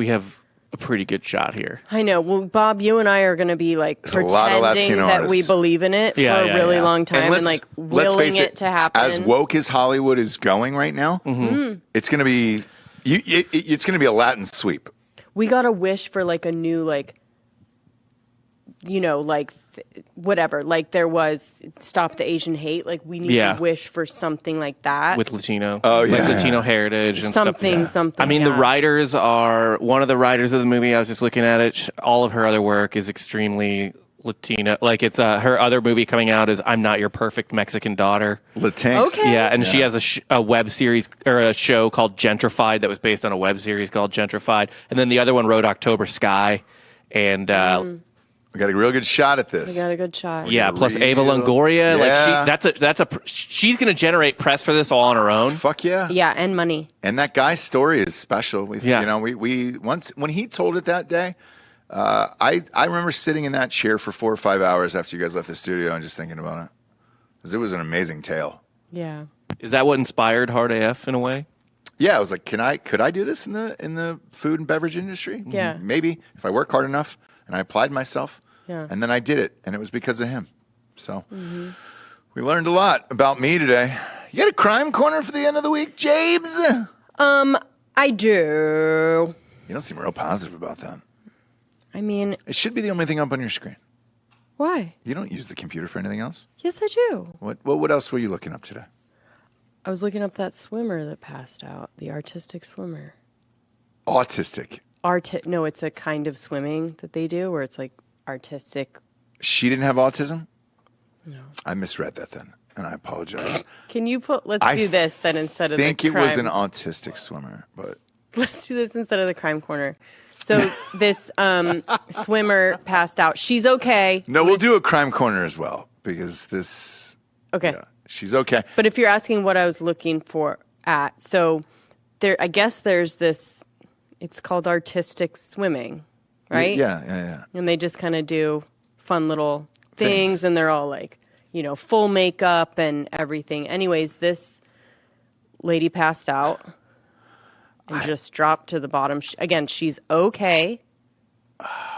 [SPEAKER 3] have a pretty good shot here.
[SPEAKER 2] I know. Well, Bob, you and I are going to be like
[SPEAKER 1] There's a lot of
[SPEAKER 2] pretending
[SPEAKER 1] Latino
[SPEAKER 2] that we
[SPEAKER 1] artists.
[SPEAKER 2] believe in it for a really long time and like
[SPEAKER 1] let's
[SPEAKER 2] willing
[SPEAKER 1] face
[SPEAKER 2] it to happen.
[SPEAKER 1] As woke as Hollywood is going right now, it's going to be it's going to be a Latin sweep.
[SPEAKER 2] We got to wish for like a new whatever. Like there was Stop the Asian Hate. Like we need to wish for something like that.
[SPEAKER 3] With Latino.
[SPEAKER 1] Oh, yeah.
[SPEAKER 3] Like Latino heritage and
[SPEAKER 2] something.
[SPEAKER 3] I mean, the writers are, one of the writers of the movie, I was just looking at it, all of her other work is extremely Latino. Like it's her other movie coming out is I'm Not Your Perfect Mexican Daughter.
[SPEAKER 1] Latinx.
[SPEAKER 2] Okay.
[SPEAKER 3] Yeah, and she has a web series or a show called Gentrified that was based on a web series called Gentrified. And then the other one wrote October Sky. And
[SPEAKER 1] We got a real good shot at
[SPEAKER 2] We
[SPEAKER 1] this.
[SPEAKER 2] got a good shot.
[SPEAKER 3] yeah, plus Ava Longoria.
[SPEAKER 1] Yeah.
[SPEAKER 3] Like she's going to generate press for this all on her own.
[SPEAKER 1] Fuck yeah.
[SPEAKER 2] Yeah, and money.
[SPEAKER 1] And that guy's story is special.
[SPEAKER 3] Yeah.
[SPEAKER 1] We once when he told it that day, I remember sitting in that chair for 4 or 5 hours after you guys left the studio and just thinking about it. Because it was an amazing tale.
[SPEAKER 2] Yeah.
[SPEAKER 3] Is that what inspired Hard AF in a way?
[SPEAKER 1] Yeah, I was like, could I do this in the food and beverage industry?
[SPEAKER 2] Yeah.
[SPEAKER 1] Maybe if I work hard enough and I applied myself.
[SPEAKER 2] Yeah.
[SPEAKER 1] And then I did it, and it was because of him. So we learned a lot about me today. You got a crime corner for the end of the week, Jabes?
[SPEAKER 2] I do.
[SPEAKER 1] You don't seem real positive about that.
[SPEAKER 2] I mean,
[SPEAKER 1] It should be the only thing up on your screen.
[SPEAKER 2] why?
[SPEAKER 1] You don't use the computer for anything else?
[SPEAKER 2] Yes, I do.
[SPEAKER 1] What else were you looking up today?
[SPEAKER 2] I was looking up that swimmer that passed out, the artistic swimmer.
[SPEAKER 1] Autistic.
[SPEAKER 2] No, it's a kind of swimming that they do where it's like artistic.
[SPEAKER 1] She didn't have autism?
[SPEAKER 2] No.
[SPEAKER 1] I misread that then, and I apologize.
[SPEAKER 2] Can you let's
[SPEAKER 1] I
[SPEAKER 2] do this then instead of the crime.
[SPEAKER 1] I think it was an autistic swimmer, but...
[SPEAKER 2] Let's do this instead of the crime corner. So this swimmer passed out. She's okay.
[SPEAKER 1] No, we'll do a crime corner as well, because this...
[SPEAKER 2] Okay.
[SPEAKER 1] Yeah, she's okay.
[SPEAKER 2] But if you're asking what I was looking for so I guess there's this, it's called artistic swimming, right?
[SPEAKER 1] Yeah.
[SPEAKER 2] And they just kind of do fun little things, and they're all like, full makeup and everything. Anyways, this lady passed out and just dropped to the bottom. Again, she's okay.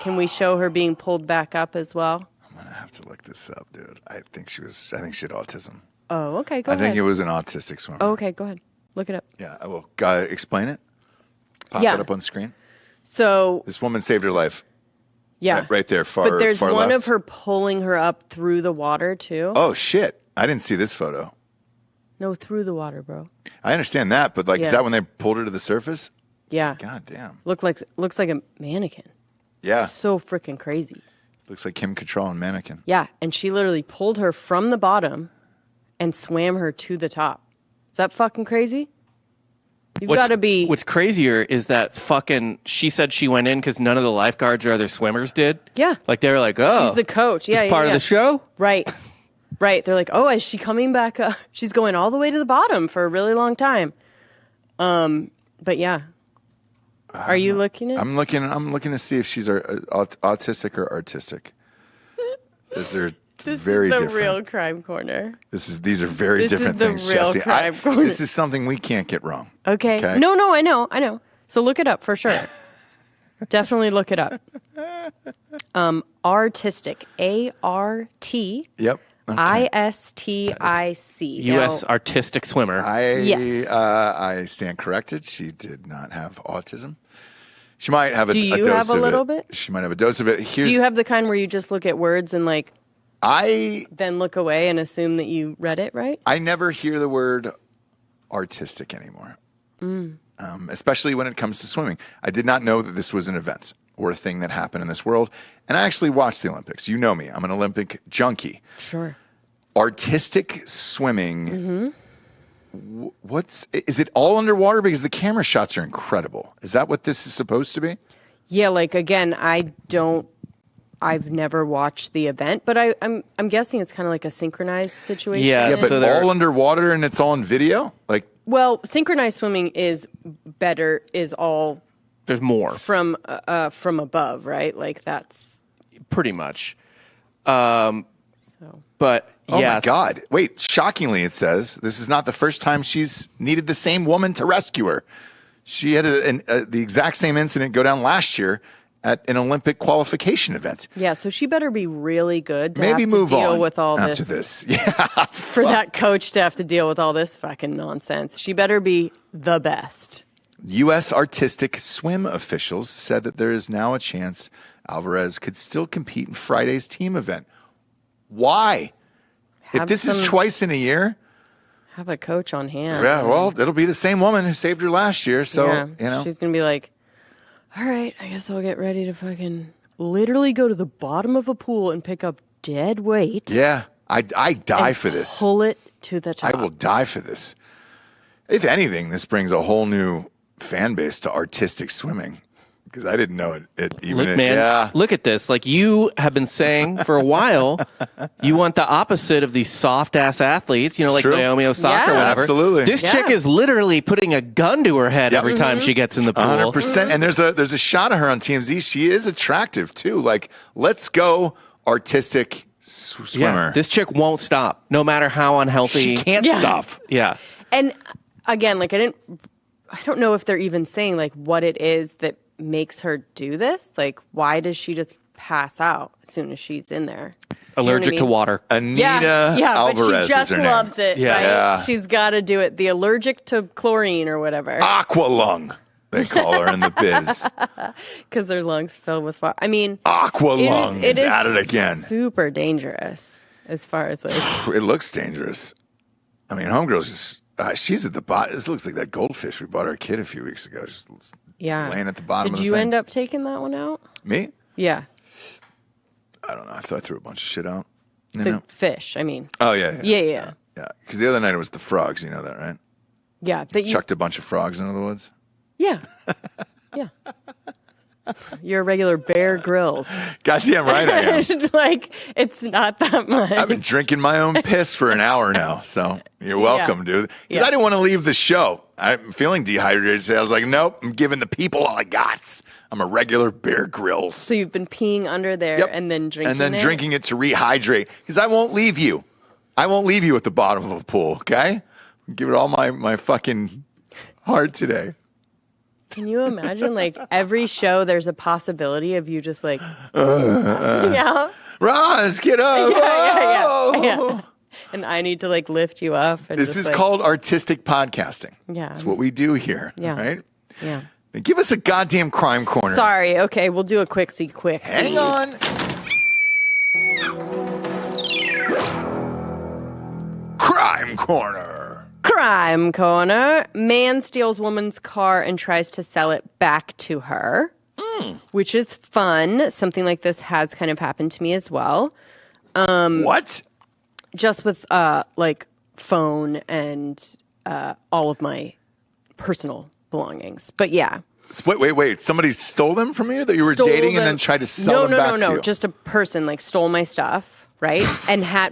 [SPEAKER 2] Can we show her being pulled back up as well?
[SPEAKER 1] I'm going to have to look this up, dude. I think she had autism.
[SPEAKER 2] Oh, okay, go ahead.
[SPEAKER 1] I think it was an autistic swimmer.
[SPEAKER 2] Oh, okay, go ahead. Look it up.
[SPEAKER 1] Yeah, I will. Explain it? Pop
[SPEAKER 2] Yeah.
[SPEAKER 1] it up on screen.
[SPEAKER 2] So,
[SPEAKER 1] This woman saved her life.
[SPEAKER 2] yeah.
[SPEAKER 1] Right there, far
[SPEAKER 2] But there's
[SPEAKER 1] far
[SPEAKER 2] one
[SPEAKER 1] left.
[SPEAKER 2] of her pulling her up through the water, too.
[SPEAKER 1] Oh, shit. I didn't see this photo.
[SPEAKER 2] No, through the water, bro.
[SPEAKER 1] I understand that, but
[SPEAKER 2] Yeah.
[SPEAKER 1] is that when they pulled her to the surface?
[SPEAKER 2] Yeah.
[SPEAKER 1] God damn.
[SPEAKER 2] Looks like a mannequin.
[SPEAKER 1] Yeah.
[SPEAKER 2] So freaking crazy.
[SPEAKER 1] Looks like Kim Cattrall and Mannequin.
[SPEAKER 2] Yeah, and she literally pulled her from the bottom and swam her to the top. Is that fucking crazy? You've got to be...
[SPEAKER 3] What's crazier is that she said she went in because none of the lifeguards or other swimmers did.
[SPEAKER 2] Yeah.
[SPEAKER 3] Like they were like, oh.
[SPEAKER 2] She's the coach. Yeah,
[SPEAKER 3] it's part of the show?
[SPEAKER 2] Right. Right. They're like, oh, is she coming back up? She's going all the way to the bottom for a really long time. But yeah. Are you looking at?
[SPEAKER 1] I'm looking to see if she's autistic or artistic. They're
[SPEAKER 2] This
[SPEAKER 1] very
[SPEAKER 2] is the
[SPEAKER 1] different.
[SPEAKER 2] real crime corner.
[SPEAKER 1] These are very
[SPEAKER 2] This is
[SPEAKER 1] different
[SPEAKER 2] the
[SPEAKER 1] things,
[SPEAKER 2] real
[SPEAKER 1] Jesse.
[SPEAKER 2] crime corner.
[SPEAKER 1] This is something we can't get wrong.
[SPEAKER 2] Okay. No, I know. So look it up for sure. Definitely look it up. Artistic. A-R-T.
[SPEAKER 1] Yep. Okay.
[SPEAKER 2] I-S-T-I-C.
[SPEAKER 3] U.S. artistic swimmer.
[SPEAKER 2] Yes.
[SPEAKER 1] I stand corrected. She did not have autism. She might have a
[SPEAKER 2] Do you
[SPEAKER 1] dose
[SPEAKER 2] have a
[SPEAKER 1] of
[SPEAKER 2] little
[SPEAKER 1] it.
[SPEAKER 2] bit?
[SPEAKER 1] She might have a dose of it.
[SPEAKER 2] Do you have the kind where you just look at words and then look away and assume that you read it right?
[SPEAKER 1] I never hear the word artistic anymore, especially when it comes to swimming. I did not know that this was an event or a thing that happened in this world. And I actually watched the Olympics. You know me. I'm an Olympic junkie.
[SPEAKER 2] Sure.
[SPEAKER 1] Artistic swimming. Is it all underwater? Because the camera shots are incredible. Is that what this is supposed to be?
[SPEAKER 2] Yeah, again, I've never watched the event, but I'm guessing it's kind of like a synchronized situation.
[SPEAKER 3] Yeah,
[SPEAKER 1] Yeah, but
[SPEAKER 3] so
[SPEAKER 1] all underwater and it's all on video?
[SPEAKER 2] Well, synchronized swimming is all
[SPEAKER 3] There's more.
[SPEAKER 2] from above, right? That's
[SPEAKER 3] Pretty much.
[SPEAKER 2] so.
[SPEAKER 3] But
[SPEAKER 1] Oh
[SPEAKER 3] yeah.
[SPEAKER 1] my God. Wait, shockingly, it says this is not the first time she's needed the same woman to rescue her. She had the exact same incident go down last year at an Olympic qualification event.
[SPEAKER 2] Yeah, so she better be really good to
[SPEAKER 1] Maybe
[SPEAKER 2] have to
[SPEAKER 1] move
[SPEAKER 2] deal
[SPEAKER 1] on
[SPEAKER 2] with all
[SPEAKER 1] after
[SPEAKER 2] this.
[SPEAKER 1] Yeah.
[SPEAKER 2] For that coach to have to deal with all this fucking nonsense. She better be the best.
[SPEAKER 1] U.S. artistic swim officials said that there is now a chance Alvarez could still compete in Friday's team event. Why? If
[SPEAKER 2] Have
[SPEAKER 1] this is
[SPEAKER 2] some-
[SPEAKER 1] twice in a year,
[SPEAKER 2] Have a coach on hand.
[SPEAKER 1] yeah, well, it'll be the same woman who saved her last year. So,
[SPEAKER 2] Yeah, she's going to be like, all right, I guess I'll get ready to fucking literally go to the bottom of a pool and pick up dead weight.
[SPEAKER 1] yeah, I die
[SPEAKER 2] and
[SPEAKER 1] for this.
[SPEAKER 2] Pull it to the top.
[SPEAKER 1] I will die for this. If anything, this brings a whole new fan base to artistic swimming because I didn't know it even.
[SPEAKER 3] Look, man,
[SPEAKER 1] yeah.
[SPEAKER 3] look at this. You have been saying for a while, you want the opposite of these soft ass athletes, like
[SPEAKER 1] True.
[SPEAKER 3] Naomi Osaka or
[SPEAKER 2] Yeah.
[SPEAKER 3] whatever.
[SPEAKER 1] Absolutely.
[SPEAKER 3] This
[SPEAKER 2] Yeah.
[SPEAKER 3] chick is literally putting a gun to her head
[SPEAKER 1] Yep.
[SPEAKER 3] every time she gets in the pool.
[SPEAKER 1] 100%. And there's a shot of her on TMZ. She is attractive too. Let's go artistic swimmer.
[SPEAKER 3] Yeah, this chick won't stop, no matter how unhealthy.
[SPEAKER 1] she can't
[SPEAKER 2] Yeah.
[SPEAKER 1] stop.
[SPEAKER 3] Yeah.
[SPEAKER 2] And again, I don't know if they're even saying what it is that makes her do this. Why does she just pass out as soon as she's in there?
[SPEAKER 3] Allergic to water.
[SPEAKER 1] Anita
[SPEAKER 2] but
[SPEAKER 1] Alvarez
[SPEAKER 2] she just
[SPEAKER 1] is her name.
[SPEAKER 2] loves it.
[SPEAKER 3] Yeah.
[SPEAKER 2] Right?
[SPEAKER 1] Yeah.
[SPEAKER 2] She's got to do it. The allergic to chlorine or whatever.
[SPEAKER 1] Aqualung, they call her in the biz.
[SPEAKER 2] Because their lungs filled with water. I mean,
[SPEAKER 1] Aqualung
[SPEAKER 2] it
[SPEAKER 1] is at it again.
[SPEAKER 2] Super dangerous as far as like.
[SPEAKER 1] It looks dangerous. I mean, homegirl's just, she's at the bottom. This looks like that goldfish we bought our kid a few weeks ago. Just laying at the bottom of the
[SPEAKER 2] Did you
[SPEAKER 1] thing.
[SPEAKER 2] end up taking that one out?
[SPEAKER 1] Me?
[SPEAKER 2] Yeah.
[SPEAKER 1] I don't know. I thought I threw a bunch of shit out. You
[SPEAKER 2] The
[SPEAKER 1] know?
[SPEAKER 2] fish, I mean.
[SPEAKER 1] Oh, yeah.
[SPEAKER 2] Yeah.
[SPEAKER 1] Yeah. Because the other night it was the frogs. You know that, right?
[SPEAKER 2] Yeah. That you,
[SPEAKER 1] Chucked a bunch of frogs into the woods.
[SPEAKER 2] yeah. Yeah. You're a regular Bear Grylls.
[SPEAKER 1] Goddamn right I am.
[SPEAKER 2] Like, it's not that much.
[SPEAKER 1] I've been drinking my own piss for an hour now, so you're welcome, dude. Because I didn't want to leave the show. I'm feeling dehydrated today. I was like, nope, I'm giving the people all I got. I'm a regular Bear Grylls.
[SPEAKER 2] So you've been peeing under there and then drinking
[SPEAKER 1] And then drinking it to rehydrate. Because I won't leave you. I won't leave you at the bottom of a pool, okay? Give it all my fucking heart today.
[SPEAKER 2] Can you imagine, like, every show there's a possibility of you just, like, yeah.
[SPEAKER 1] Roz, get up.
[SPEAKER 2] Yeah. And I need to, like, lift you up. And
[SPEAKER 1] This
[SPEAKER 2] just,
[SPEAKER 1] is
[SPEAKER 2] like,
[SPEAKER 1] called artistic podcasting.
[SPEAKER 2] Yeah.
[SPEAKER 1] That's what we do here,
[SPEAKER 2] Yeah.
[SPEAKER 1] right?
[SPEAKER 2] Yeah.
[SPEAKER 1] Now give us a goddamn crime corner.
[SPEAKER 2] Sorry. Okay, we'll do a quick.
[SPEAKER 1] Hang on. Crime corner.
[SPEAKER 2] Crime corner. Man steals woman's car and tries to sell it back to her, which is fun. Something like this has kind of happened to me as well.
[SPEAKER 1] What?
[SPEAKER 2] Just with like phone and all of my personal belongings. But yeah.
[SPEAKER 1] Wait. Somebody stole them from you that you were dating and then tried to sell them back to you?
[SPEAKER 2] No. Just a person like stole my stuff, right?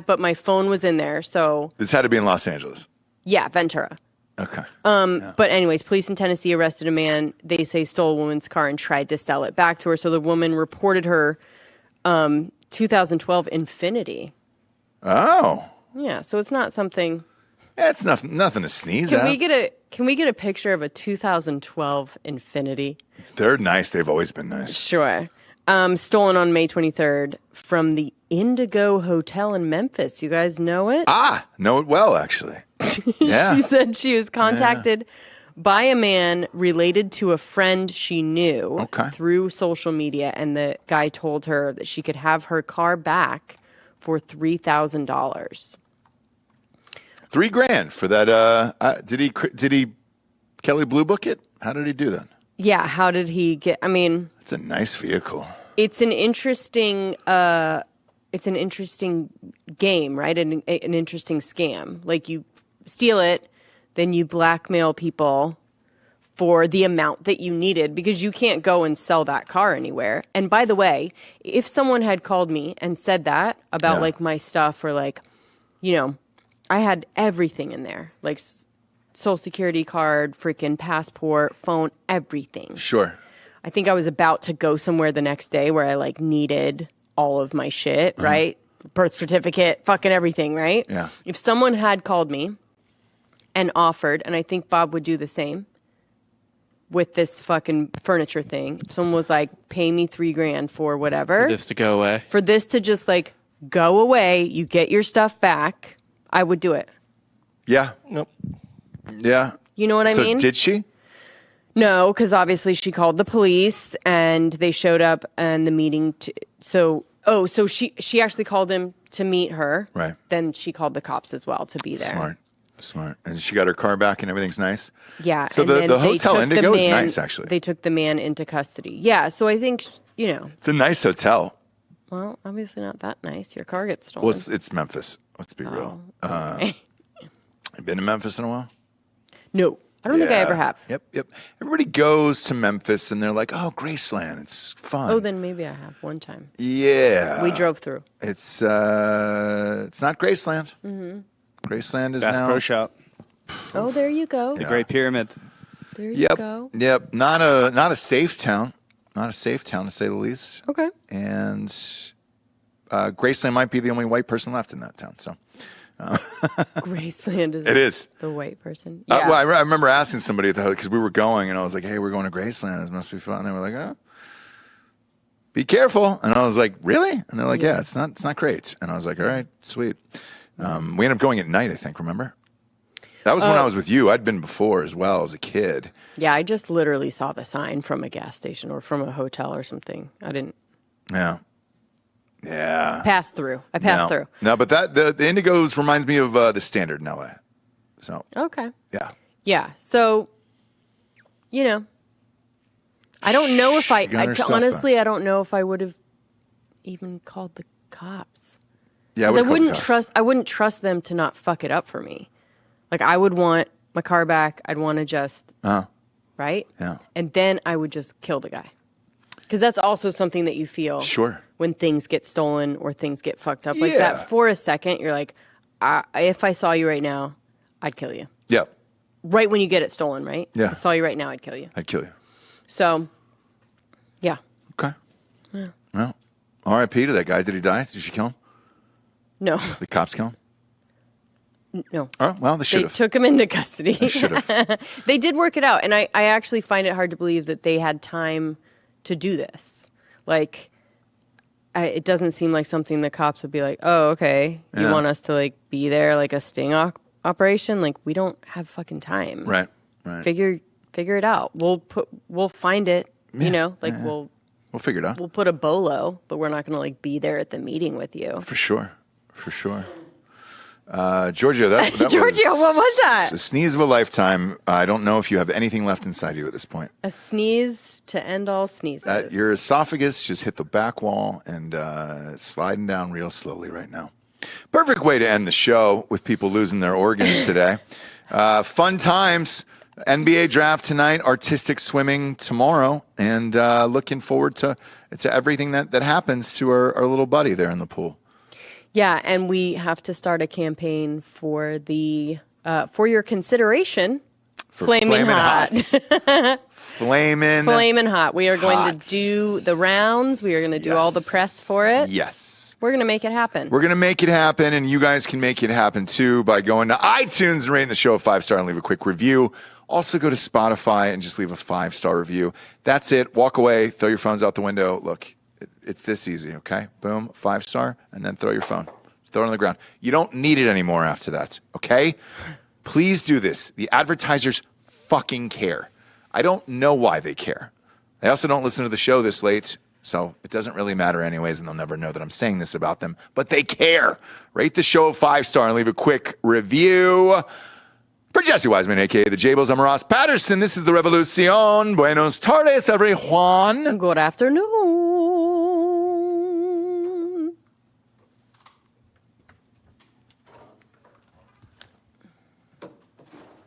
[SPEAKER 2] But my phone was in there. So
[SPEAKER 1] This had to be in Los Angeles.
[SPEAKER 2] yeah, Ventura.
[SPEAKER 1] Okay.
[SPEAKER 2] But anyways, police in Tennessee arrested a man, they say stole a woman's car and tried to sell it back to her. So the woman reported her 2012 Infinity.
[SPEAKER 1] Oh.
[SPEAKER 2] Yeah, so it's not something.
[SPEAKER 1] That's nothing to sneeze at.
[SPEAKER 2] Can we get a picture of a 2012 Infinity?
[SPEAKER 1] They're nice. They've always been nice.
[SPEAKER 2] Sure. Stolen on May 23rd from the Indigo Hotel in Memphis. You guys know it?
[SPEAKER 1] Know it well, actually. Yeah.
[SPEAKER 2] She said she was contacted by a man related to a friend she knew through social media, and the guy told her that she could have her car back for $3,000.
[SPEAKER 1] $3,000 for that. Did he Kelly Blue Book it? How did he do that?
[SPEAKER 2] Yeah, how did he get? I mean,
[SPEAKER 1] It's a nice vehicle.
[SPEAKER 2] it's an interesting game, right? An interesting scam. Like you steal it, then you blackmail people for the amount that you needed because you can't go and sell that car anywhere. And by the way, if someone had called me and said that about like my stuff or like, you know, I had everything in there, like social security card, freaking passport, phone, everything.
[SPEAKER 1] Sure.
[SPEAKER 2] I think I was about to go somewhere the next day where I like needed all of my shit, right? Birth certificate, fucking everything, right?
[SPEAKER 1] Yeah.
[SPEAKER 2] If someone had called me and offered, and I think Bob would do the same with this fucking furniture thing. If someone was like, pay me $3,000 for whatever.
[SPEAKER 3] For this to go away.
[SPEAKER 2] For this to just like go away, you get your stuff back, I would do it.
[SPEAKER 1] Yeah.
[SPEAKER 3] Nope.
[SPEAKER 1] Yeah.
[SPEAKER 2] You know what I mean?
[SPEAKER 1] So did she?
[SPEAKER 2] No, because obviously she called the police and they showed up and the meeting. So she actually called him to meet her.
[SPEAKER 1] Right.
[SPEAKER 2] Then she called the cops as well to be there.
[SPEAKER 1] Smart. And she got her car back and everything's nice?
[SPEAKER 2] Yeah.
[SPEAKER 1] So
[SPEAKER 2] and
[SPEAKER 1] the
[SPEAKER 2] then they
[SPEAKER 1] Hotel
[SPEAKER 2] took
[SPEAKER 1] Indigo
[SPEAKER 2] the
[SPEAKER 1] is
[SPEAKER 2] man-
[SPEAKER 1] nice, actually.
[SPEAKER 2] They took the man into custody. Yeah. So I think, you know,
[SPEAKER 1] It's a nice hotel.
[SPEAKER 2] well, obviously not that nice. Your car gets stolen.
[SPEAKER 1] Well, it's Memphis. Let's be real. You been to Memphis in a while?
[SPEAKER 2] No, I don't think I ever have.
[SPEAKER 1] Yep. Everybody goes to Memphis and they're like, oh, Graceland. It's fun.
[SPEAKER 2] Oh, then maybe I have one time.
[SPEAKER 1] Yeah.
[SPEAKER 2] We drove through.
[SPEAKER 1] It's not Graceland. Mm-hmm. Graceland is
[SPEAKER 4] Bass
[SPEAKER 1] now.
[SPEAKER 4] Pro Shop,
[SPEAKER 2] Oh, there you go.
[SPEAKER 4] the Great Pyramid.
[SPEAKER 2] There you go.
[SPEAKER 1] Yep. Not a safe town. Not a safe town, to say the least.
[SPEAKER 2] Okay.
[SPEAKER 1] And Graceland might be the only white person left in that town. So
[SPEAKER 2] Graceland is
[SPEAKER 1] it is.
[SPEAKER 2] the white person. Yeah.
[SPEAKER 1] Well, I remember asking somebody at the because we were going, and I was like, "Hey, we're going to Graceland. This must be fun." And they were like, "Oh, be careful. And I was like, really? And they're like, yeah, it's not great. And I was like, all right, sweet. We ended up going at night, I think, remember? That was when I was with you. I'd been before as well as a kid.
[SPEAKER 2] Yeah, I just literally saw the sign from a gas station or from a hotel or something. I didn't.
[SPEAKER 1] Yeah. Yeah.
[SPEAKER 2] Pass through. I passed through.
[SPEAKER 1] No, but the Indigos reminds me of the Standard in LA. So.
[SPEAKER 2] Okay.
[SPEAKER 1] Yeah.
[SPEAKER 2] Yeah. So, I don't know if honestly, I don't know if I would have even called the cops.
[SPEAKER 1] Yeah,
[SPEAKER 2] I wouldn't trust them to not fuck it up for me. Like, I would want my car back. I'd want to just, right?
[SPEAKER 1] Yeah.
[SPEAKER 2] And then I would just kill the guy. Because that's also something that you feel when things get stolen or things get fucked up like that. For a second, you're like, if I saw you right now, I'd kill you.
[SPEAKER 1] Yeah.
[SPEAKER 2] Right when you get it stolen, right?
[SPEAKER 1] Yeah.
[SPEAKER 2] If I saw you right now, I'd kill you.
[SPEAKER 1] I'd kill you.
[SPEAKER 2] So, yeah.
[SPEAKER 1] Okay. Yeah. Well, R.I.P. to that guy. Did he die? Did you kill him?
[SPEAKER 2] No.
[SPEAKER 1] The cops kill him?
[SPEAKER 2] No.
[SPEAKER 1] Oh, well, they should have.
[SPEAKER 2] They took him into custody.
[SPEAKER 1] They should have.
[SPEAKER 2] They did work it out. And I actually find it hard to believe that they had time to do this. Like, it doesn't seem like something the cops would be like, oh, okay, you want us to, like, be there like a sting operation? Like, we don't have fucking time.
[SPEAKER 1] Right.
[SPEAKER 2] Figure it out. We'll find it, we'll
[SPEAKER 1] figure it out.
[SPEAKER 2] We'll put a bolo, but we're not going to, like, be there at the meeting with you.
[SPEAKER 1] For sure. Giorgio, that
[SPEAKER 2] Giorgio, what was that?
[SPEAKER 1] A sneeze of a lifetime. I don't know if you have anything left inside you at this point.
[SPEAKER 2] A sneeze to end all sneezes.
[SPEAKER 1] Your esophagus just hit the back wall and sliding down real slowly right now. Perfect way to end the show with people losing their organs today. Fun times. NBA draft tonight, artistic swimming tomorrow, and looking forward to everything that happens to our little buddy there in the pool.
[SPEAKER 2] Yeah, and we have to start a campaign for your consideration. For Flamin Hot.
[SPEAKER 1] Flamin'
[SPEAKER 2] Hot. We are going to do the rounds. We are going to do all the press for it.
[SPEAKER 1] Yes.
[SPEAKER 2] We're going to make it happen.
[SPEAKER 1] We're going to make it happen, and you guys can make it happen too by going to iTunes and rating the show a 5-star and leave a quick review. Also go to Spotify and just leave a 5-star review. That's it. Walk away. Throw your phones out the window. Look. It's this easy, okay? Boom, 5-star, and then throw your phone. Throw it on the ground. You don't need it anymore after that, okay? Please do this. The advertisers fucking care. I don't know why they care. They also don't listen to the show this late, so it doesn't really matter anyways, and they'll never know that I'm saying this about them. But they care. Rate the show a 5-star and leave a quick review. For Jesse Wiseman, a.k.a. the Jables, I'm Ross Patterson. This is the Revolucion. Buenos tardes, everyone.
[SPEAKER 2] Good afternoon.